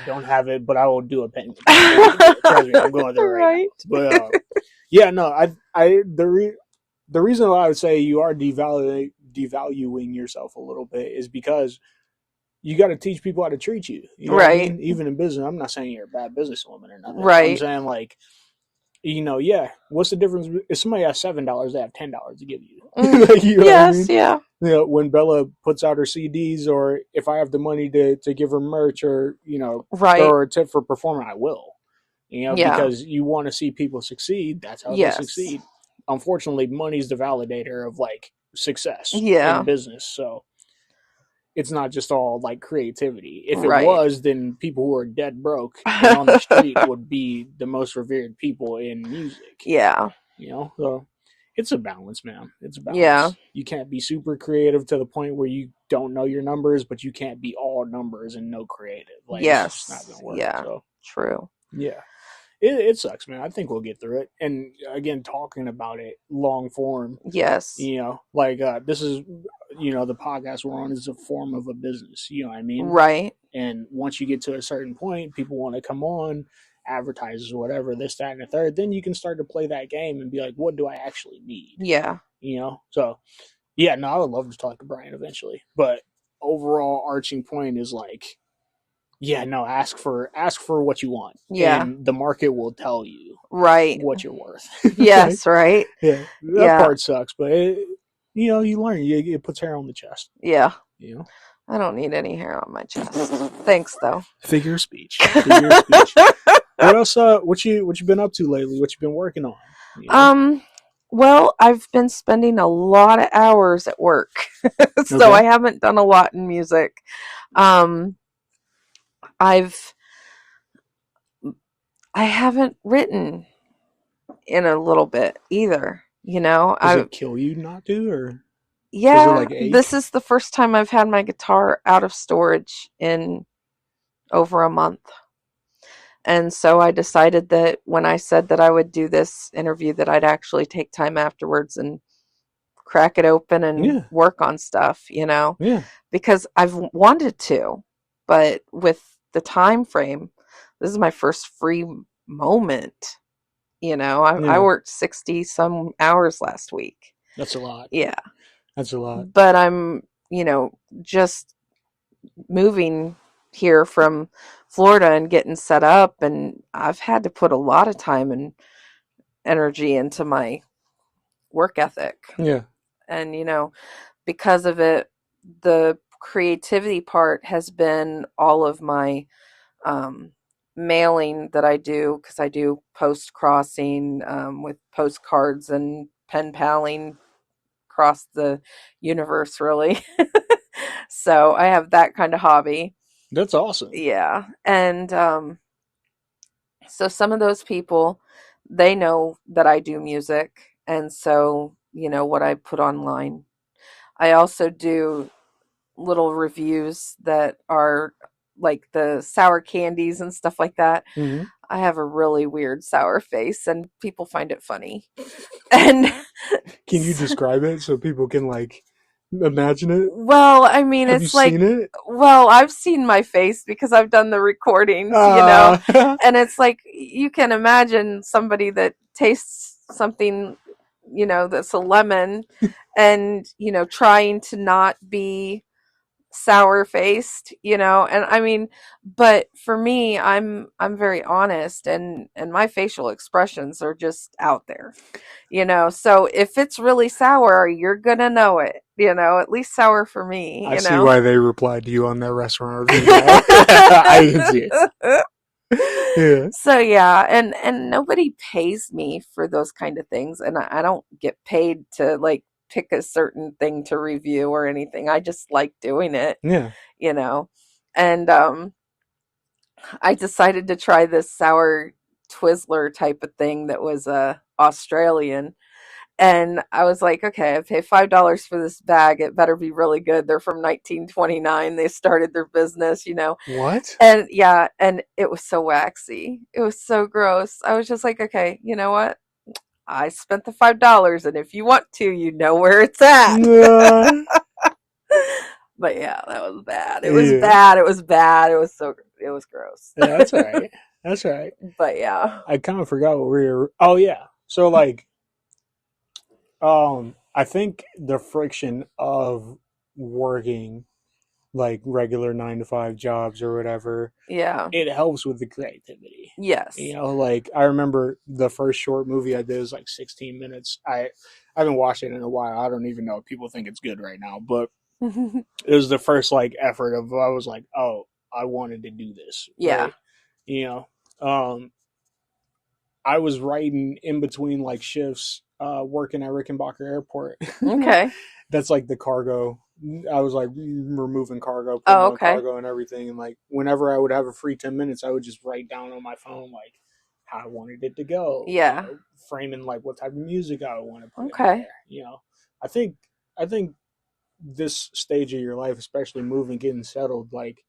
S1: I don't have it, but I will do a penny video. Trust me, I'm going through it right now.
S2: Right.
S1: But yeah, no, the reason why I would say you are devaluing yourself a little bit is because you got to teach people how to treat you. You know what I
S2: Right.
S1: mean? Even in business, I'm not saying you're a bad businesswoman or nothing. I'm
S2: Right.
S1: saying, like, you know, yeah. What's the difference if somebody has $7, they have $10 to give you? Like, you know what I
S2: Yes.
S1: mean?
S2: Yeah.
S1: You know, when Bella puts out her CDs, or if I have the money to give her merch, or throw
S2: Right.
S1: her a tip for performing, I will. You know,
S2: Yeah.
S1: because you want to see people succeed. That's how they
S2: Yes.
S1: succeed. Unfortunately, money's the validator of like success in
S2: Yeah.
S1: business. So it's not just all like creativity. If it
S2: Right.
S1: was, then people who are dead broke and on the street would be the most revered people in music.
S2: Yeah.
S1: You know, so it's a balance, man. It's a
S2: Yeah.
S1: balance. You can't be super creative to the point where you don't know your numbers, but you can't be all numbers and no creative. Like, it's just not
S2: Yes.
S1: gonna work.
S2: Yeah.
S1: So
S2: True.
S1: yeah, it sucks, man. I think we'll get through it. And again, talking about it long form,
S2: Yes.
S1: like this is, the podcast we're on is a form of a business. You know what I mean?
S2: Right.
S1: And once you get to a certain point, people want to come on, advertisers or whatever, this, that, and the third. Then you can start to play that game and be like, what do I actually need?
S2: Yeah.
S1: So yeah, no, I would love to talk to Brian eventually. But overall, arching point is like, yeah, no, ask for what you want,
S2: Yeah.
S1: and the market will tell you
S2: Right.
S1: what you're worth. Like,
S2: Yes. Right.
S1: yeah, that
S2: Yeah.
S1: part sucks, but you learn. It puts hair on the chest.
S2: Yeah.
S1: You know,
S2: I don't need any hair on my chest. Thanks, though.
S1: figure of speech. Figure of speech. What else? What you been up to lately? What you been working on?
S2: Well, I've been spending a lot of hours at work, so I
S1: Okay.
S2: haven't done a lot in music. Um, I've I haven't written in a little bit either.
S1: Does
S2: I
S1: it kill you not to, or does it
S2: yeah,
S1: like
S2: this
S1: ache?
S2: is the first time I've had my guitar out of storage in over a month. And so I decided that when I said that I would do this interview, that I'd actually take time afterwards and crack it open and
S1: Yeah.
S2: work on stuff,
S1: Yeah.
S2: because I've wanted to, but with the time frame, this is my first free moment. I
S1: Yeah.
S2: worked 60 some hours last week.
S1: That's a lot.
S2: Yeah.
S1: That's a lot.
S2: But I'm, just moving here from Florida and getting set up, and I've had to put a lot of time and energy into my work ethic.
S1: Yeah.
S2: And because of it, the creativity part has been all of my mailing that I do, because I do post crossing with postcards and pen paling across the universe, really. So I have that kind of hobby.
S1: That's awesome.
S2: Yeah. And so some of those people, they know that I do music. And so, what I put online. I also do little reviews that are like the sour candies and stuff like that.
S1: Mm-hmm.
S2: I have a really weird sour face, and people find it funny. And
S1: Can you describe it so people can like Imagine it.
S2: Well, I mean,
S1: Have you
S2: it's like,
S1: seen it?
S2: well, I've seen my face because I've done the recordings,
S1: Uh,
S2: and it's like you can imagine somebody that tastes something, that's a lemon, and, trying to not be sour faced, and I mean, but for me, I'm very honest, and my facial expressions are just out there, so if it's really sour, you're gonna know it, at least sour for me,
S1: I see why they replied to you on that restaurant review now. I can see it. Yeah.
S2: So yeah, and nobody pays me for those kind of things, and I don't get paid to like pick a certain thing to review or anything. I just like doing it,
S1: Yeah.
S2: you know. And I decided to try this sour Twizzler type of thing that was Australian. And I was like, okay, I pay $5 for this bag. It better be really good. They're from 1929. They started their business.
S1: What?
S2: And yeah, and it was so waxy. It was so gross. I was just like, okay, you know what? I spent the $5, and if you want to, you know where it's at.
S1: Uh,
S2: But yeah, that was bad. It was
S1: yeah.
S2: bad. It was bad. It was gross.
S1: Yeah, that's all right. That's all right.
S2: But yeah.
S1: I kind of forgot what we were. Oh yeah. So like, I think the friction of working like regular 9 to 5 jobs or whatever,
S2: Yeah.
S1: it helps with the creativity.
S2: Yes.
S1: Like I remember the first short movie I did was like 16 minutes. I haven't watched it in a while. I don't even know if people think it's good right now, but it was the first like effort of I was like, oh, I wanted to do this,
S2: Yeah.
S1: right? You know, um, I was writing in between like shifts, working at Rickenbacker Airport.
S2: Okay.
S1: That's like the cargo. I was like removing cargo, putting
S2: Oh,
S1: on
S2: okay.
S1: cargo and everything. And like whenever I would have a free 10 minutes, I would just write down on my phone like how I wanted it to go,
S2: Yeah.
S1: framing like what type of music I would want to put in
S2: Okay.
S1: there. I think this stage of your life, especially moving, getting settled, like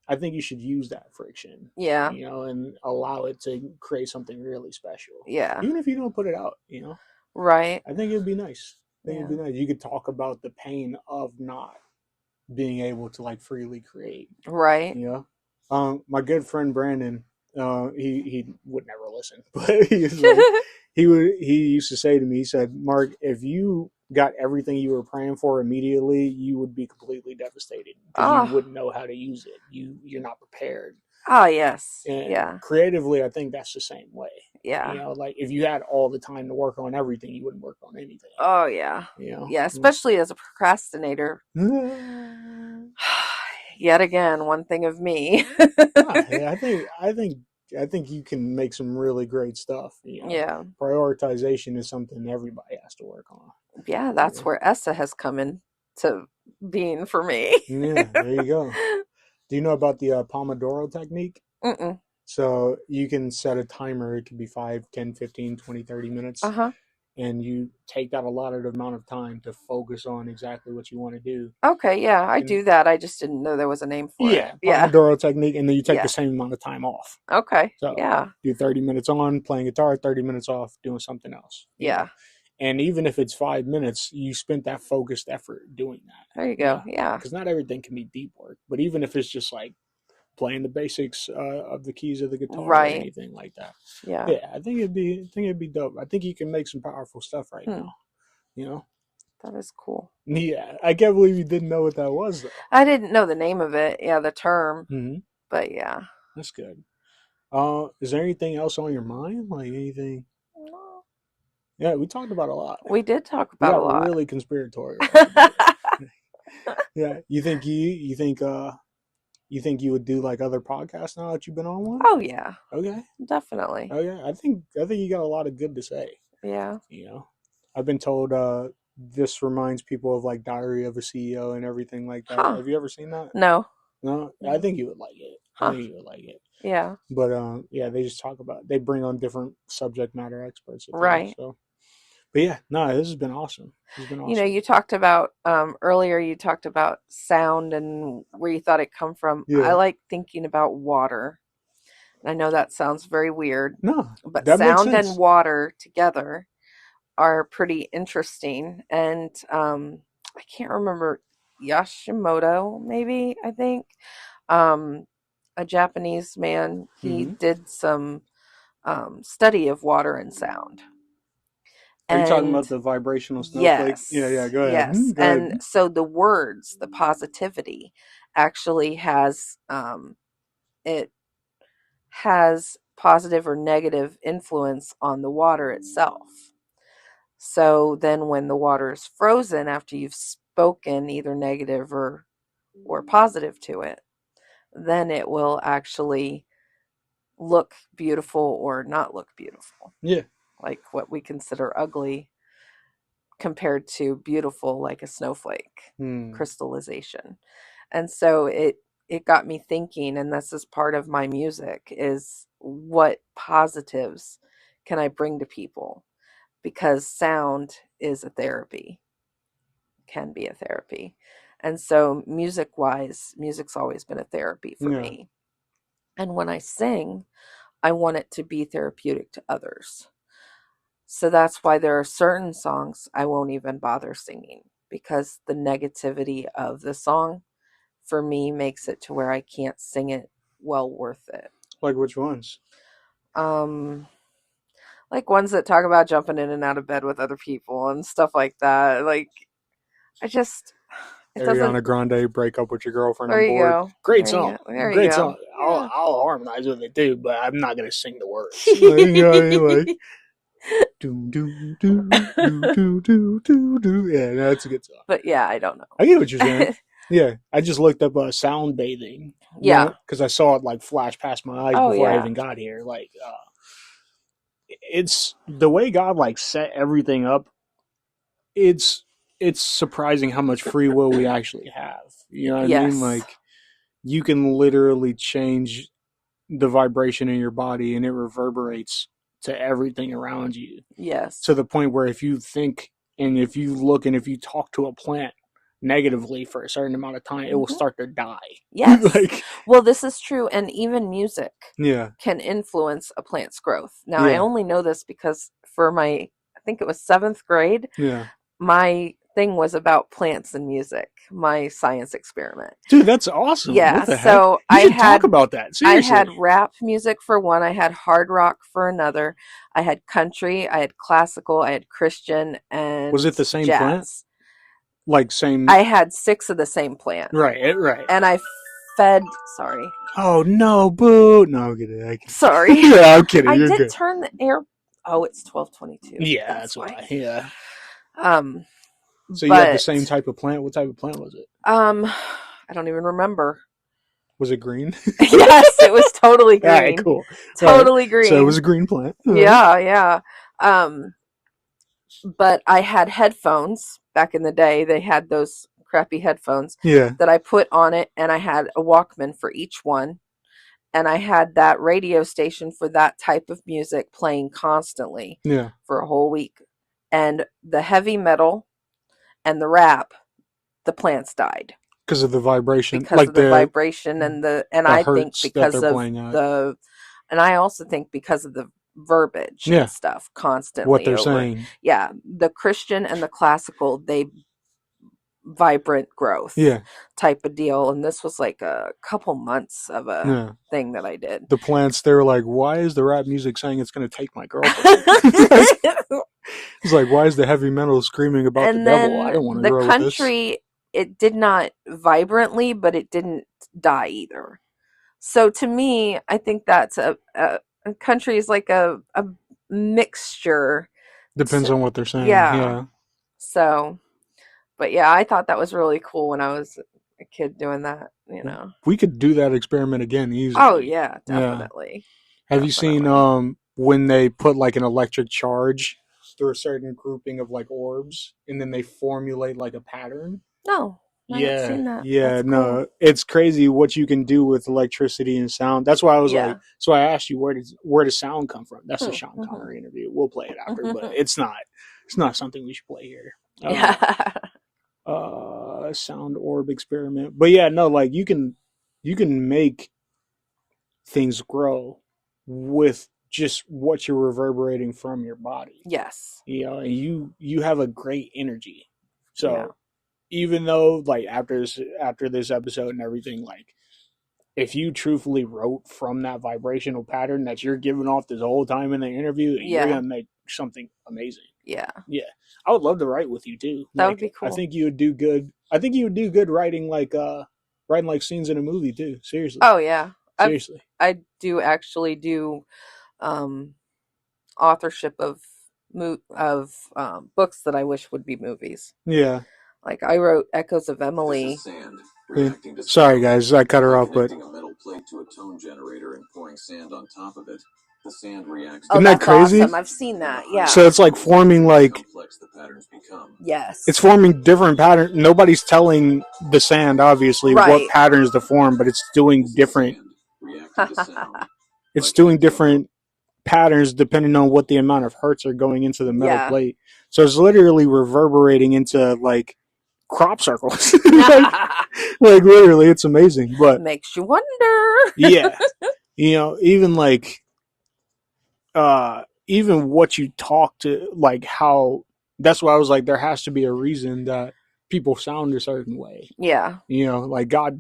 S1: I think you should use that friction,
S2: Yeah.
S1: and allow it to create something really special.
S2: Yeah.
S1: Even if you don't put it out,
S2: Right.
S1: I think it'd be nice. I think it'd be
S2: Yeah.
S1: nice. You could talk about the pain of not being able to like freely create.
S2: Right.
S1: You know, my good friend Brandon, he would never listen, but he's like he used to say to me, he said, "Mark, if you got everything you were praying for immediately, you would be completely devastated because you
S2: Oh.
S1: wouldn't know how to use it. You're not prepared."
S2: Oh, yes.
S1: And
S2: Yeah.
S1: creatively, I think that's the same way.
S2: Yeah.
S1: Like if you had all the time to work on everything, you wouldn't work on anything.
S2: Oh, yeah.
S1: You know,
S2: Yeah, especially as a procrastinator. Yet again, one thing of me.
S1: yeah, I think you can make some really great stuff.
S2: Yeah.
S1: Prioritization is something everybody has to work on.
S2: Yeah, that's
S1: Yeah,
S2: where Essa has come in to being for me.
S1: yeah, there you go. Do you know about the Pomodoro technique?
S2: Mm-mm.
S1: So you can set a timer. It could be 5, 10, 15, 20, 30 minutes.
S2: Uh-huh.
S1: And you take that allotted amount of time to focus on exactly what you want to do.
S2: Okay, yeah, I
S1: And
S2: do that. I just didn't know there was a name for it.
S1: yeah,
S2: Yeah.
S1: Pomodoro technique. And then you take the
S2: Yeah.
S1: same amount of time off.
S2: Okay.
S1: So
S2: Yeah.
S1: do 30 minutes on, playing guitar, 30 minutes off, doing something else.
S2: Yeah.
S1: And even if it's 5 minutes, you spent that focused effort doing that.
S2: There you go. Yeah.
S1: Because not everything can be deep work. But even if it's just like playing the basics of the keys of the guitar or
S2: Right.
S1: anything like that.
S2: Yeah.
S1: Yeah, I think it'd be dope. I think you can make some powerful stuff right now.
S2: That is cool.
S1: Yeah, I can't believe you didn't know what that was though.
S2: I didn't know the name of it. Yeah, the term.
S1: Mm-hmm.
S2: But yeah.
S1: That's good. Is there anything else on your mind? Like anything? Yeah, we talked about a lot.
S2: We did talk
S1: We
S2: about
S1: got
S2: a lot.
S1: really conspiratorial. Yeah, you think you would do like other podcasts now that you've been on one?
S2: Oh yeah.
S1: Okay.
S2: Definitely.
S1: Oh yeah, I think you got a lot of good to say.
S2: Yeah.
S1: I've been told this reminds people of like Diary of a CEO and everything like that.
S2: Huh.
S1: Have you ever seen that?
S2: No.
S1: No, I think you would like it.
S2: Huh.
S1: I think you would like it.
S2: Yeah.
S1: But yeah, they just talk about, they bring on different subject matter experts.
S2: Right.
S1: So, but yeah, no, this has been awesome. It's been awesome.
S2: You talked about earlier. You talked about sound and where you thought it come from.
S1: Yeah.
S2: I like thinking about water. I know that sounds very weird.
S1: No,
S2: but
S1: that makes
S2: sound
S1: sense.
S2: and water together are pretty interesting. And I can't remember, Yashimoto, maybe, I think. Um, a Japanese man. He
S1: Mm-hmm.
S2: did some study of water and sound.
S1: Are you talking
S2: And
S1: about the vibrational snowflake? Yeah, yeah.
S2: yes,
S1: Go ahead.
S2: yes.
S1: Go
S2: And
S1: ahead.
S2: so the words, the positivity actually it has positive or negative influence on the water itself. So then when the water is frozen after you've spoken either negative or positive to it, then it will actually look beautiful or not look beautiful.
S1: Yeah.
S2: Like what we consider ugly compared to beautiful, like a snowflake crystallization. And so it got me thinking, and this is part of my music, is what positives can I bring to people? Because sound is a therapy, can be a therapy. And so music wise, music's always been a therapy for
S1: Yeah.
S2: me. And when I sing, I want it to be therapeutic to others. So that's why there are certain songs I won't even bother singing, because the negativity of the song for me makes it to where I can't sing it well worth it.
S1: Like which ones?
S2: Um like ones that talk about jumping in and out of bed with other people and stuff like that. Like I just it doesn't.
S1: Ariana Grande, break up with your girlfriend
S2: There
S1: on
S2: you
S1: board.
S2: go.
S1: Great
S2: There you
S1: song.
S2: go. There you
S1: Great
S2: go.
S1: song.
S2: Yeah.
S1: I'll harmonize with it too, but I'm not gonna sing the words. Like, you know what I mean? Like doom doom doom doom doom doom doom doom. Yeah, that's a good song.
S2: But yeah, I don't
S1: I get what you're saying.
S2: know.
S1: Yeah, I just looked up sound bathing. You
S2: Yeah.
S1: know, because I saw it like flash past my eyes
S2: Oh
S1: before I
S2: yeah.
S1: even got here. Like, it's the way God like set everything up. It's it's surprising how much free will we actually have. You know what I mean?
S2: Yes.
S1: Like, you can literally change the vibration in your body, and it reverberates to everything around you,
S2: Yes.
S1: to the point where if you think and if you look and if you talk to a plant negatively for a certain amount of time, it will
S2: Hmm.
S1: start to die.
S2: Yes.
S1: Like,
S2: Well, this is true, and even music
S1: yeah,
S2: can influence a plant's growth. Now, I
S1: yeah,
S2: only know this because for my, I think it was seventh grade,
S1: yeah.
S2: my thing was about plants and music, my science experiment.
S1: Dude, that's awesome.
S2: Yeah,
S1: What the heck?
S2: so
S1: You should talk about that.
S2: I had
S1: Seriously.
S2: rap music for one, I had hard rock for another, I had country, I had classical, I had Christian
S1: Was
S2: and
S1: it the same plant?
S2: jazz.
S1: Like, same.
S2: I had 6 of the same plant.
S1: Right, right.
S2: And I fed, sorry.
S1: Oh, no, boo. No, I'm kidding.
S2: Sorry.
S1: Yeah, I'm kidding.
S2: I
S1: You're
S2: did
S1: good.
S2: turn the air. Oh, it's 12:22.
S1: Yeah,
S2: That's
S1: that's
S2: why.
S1: why. Yeah.
S2: Um
S1: So you had the
S2: but
S1: same type of plant. What type of plant was it?
S2: I don't even remember.
S1: Was it green?
S2: Yes, it was totally
S1: All right,
S2: green.
S1: cool.
S2: Totally
S1: Right. So it
S2: green.
S1: was a green plant. All right.
S2: Yeah, yeah. Um but I had headphones back in the day. They had those crappy headphones
S1: Yeah.
S2: that I put on it, and I had a Walkman for each one. And I had that radio station for that type of music playing constantly
S1: Yeah.
S2: for a whole week. And the heavy metal and the rap, the plants died
S1: Because of the vibration,
S2: because
S1: like
S2: of the vibration and
S1: the
S2: I think
S1: hertz that
S2: because
S1: they're
S2: of
S1: playing at.
S2: and I also think because of the verbiage
S1: Yeah.
S2: and stuff
S1: What
S2: constantly
S1: they're
S2: over.
S1: saying.
S2: Yeah, the Christian and the classical, they vibrant growth
S1: Yeah.
S2: type of deal, and this was like a couple months of a
S1: Yeah.
S2: thing that I did.
S1: The plants, they were like, why is the rap music saying it's going to take my girlfriend? It's like, why is the heavy metal screaming about the
S2: And
S1: devil? I
S2: then
S1: don't want to
S2: the
S1: grow with this.
S2: country, it did not vibrantly, but it didn't die either. So to me, I think that's a country is like a mixture.
S1: Depends on what they're saying.
S2: Yeah.
S1: Yeah.
S2: So, but yeah, I thought that was really cool when I was a kid doing that, you know.
S1: We could do that experiment again easily.
S2: Oh yeah,
S1: Yeah.
S2: definitely.
S1: Have you seen when they put like an electric charge through a certain grouping of like orbs and then they formulate like a pattern?
S2: No, I haven't
S1: Yeah,
S2: seen that.
S1: yeah,
S2: That's
S1: no,
S2: cool.
S1: it's crazy what you can do with electricity and sound. That's why I was like,
S2: Yeah.
S1: so I asked you where does sound come from? That's the Sean
S2: Mm-hmm.
S1: Connery interview. We'll play it after, but it's not something we should play here.
S2: Yeah.
S1: Sound orb experiment. But yeah, no, like you can make things grow with just what you're reverberating from your body.
S2: Yes.
S1: You know, and you have a great energy.
S2: Yeah.
S1: So even though like after this episode and everything, like if you truthfully wrote from that vibrational pattern that you're giving off this whole time in the interview, you're
S2: Yeah.
S1: gonna make something amazing.
S2: Yeah.
S1: Yeah, I would love to write with you too.
S2: That
S1: Like,
S2: would be cool.
S1: I think you would do good. I think you would do good writing like scenes in a movie too. Seriously.
S2: Oh yeah.
S1: Seriously.
S2: I do actually do authorship of books that I wish would be movies.
S1: Yeah.
S2: Like I wrote Echoes of Emily.
S1: Sorry guys, I cut her off, but
S4: connecting a metal plate to a tone generator and pouring sand on top of it. The sand reacts.
S2: Oh,
S1: isn't that
S2: that's
S1: crazy?
S2: awesome. I've seen that. Yeah.
S1: So it's like forming like
S4: complex the patterns become.
S2: Yes.
S1: it's forming different patterns. Nobody's telling the sand obviously
S2: Right.
S1: what patterns to form, but it's doing different. It's doing different patterns depending on what the amount of hertz are going into the metal
S2: Yeah.
S1: plate. So it's literally reverberating into like crop circles. like literally, it's amazing. But
S2: makes you wonder.
S1: yeah, even like even what you talk to, like how that's why I was like, there has to be a reason that people sound a certain way.
S2: Yeah.
S1: Like God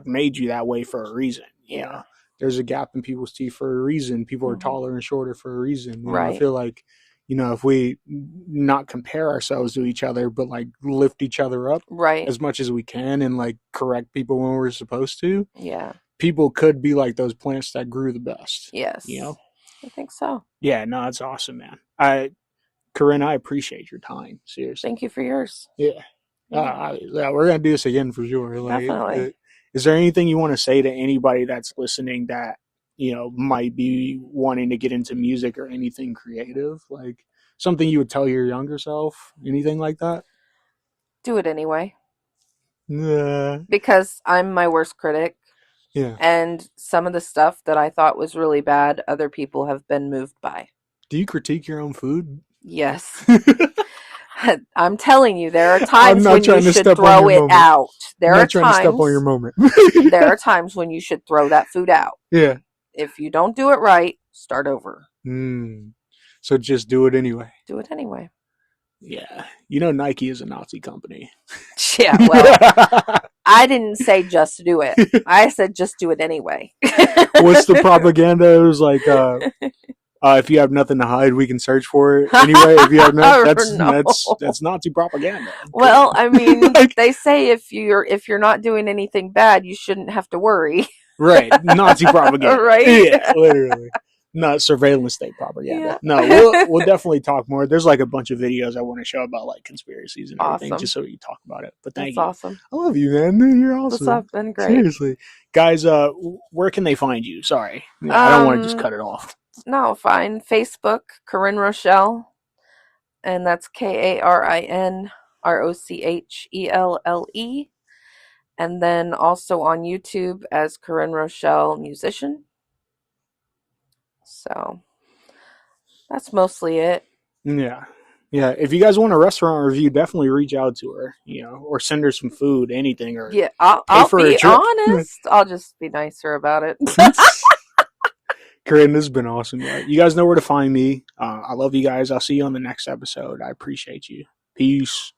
S1: made you that way for a reason.
S2: Yeah.
S1: There's a gap in people's teeth for a reason. People are taller and shorter for a reason.
S2: Right.
S1: I feel like, if we not compare ourselves to each other, but like lift each other up
S2: Right.
S1: as much as we can and like correct people when we're supposed to,
S2: Yeah.
S1: people could be like those plants that grew the best.
S2: Yes. I think so.
S1: Yeah, no, it's awesome, man. Corinne, I appreciate your time. Seriously.
S2: Thank you for yours.
S1: Yeah. We're going to do this again for sure. Like,
S2: definitely.
S1: Is there anything you want to say to anybody that's listening that, might be wanting to get into music or anything creative? Like something you would tell your younger self? Anything like that?
S2: Do it anyway.
S1: Yeah.
S2: Because I'm my worst critic.
S1: Yeah.
S2: And some of the stuff that I thought was really bad, other people have been moved by.
S1: Do you critique your own food?
S2: Yes. I'm telling you, there are times when you should throw it out. There are times
S1: to step on your moment.
S2: There are times when you should throw that food out.
S1: Yeah.
S2: If you don't do it right, start over.
S1: So just do it anyway.
S2: Do it anyway.
S1: Yeah. Nike is a Nazi company.
S2: Yeah, well, I didn't say just do it. I said just do it anyway.
S1: What's the propaganda? It was like, if you have nothing to hide, we can search for it. Anyway, if you have nothing, that's Nazi propaganda.
S2: Well, I mean, they say if you're not doing anything bad, you shouldn't have to worry.
S1: Right, Nazi propaganda.
S2: Right?
S1: Yeah, literally. Not surveillance state propaganda.
S2: Yeah.
S1: No, we'll definitely talk more. There's like a bunch of videos I want to show about like conspiracies and everything, just so we can talk about it. But thank you.
S2: That's awesome.
S1: I love you, man. You're awesome.
S2: That's been great.
S1: Seriously, guys. Where can they find you? Sorry, I don't want to just cut it off.
S2: No, fine. Facebook, Karin Rochelle, and that's KarinRochelle, and then also on YouTube as Karin Rochelle Musician. So that's mostly it.
S1: Yeah. If you guys want a restaurant review, definitely reach out to her, or send her some food, anything, or
S2: I'll be honest. I'll just be nicer about it.
S1: Karin, this has been awesome. You guys know where to find me. I love you guys. I'll see you on the next episode. I appreciate you. Peace.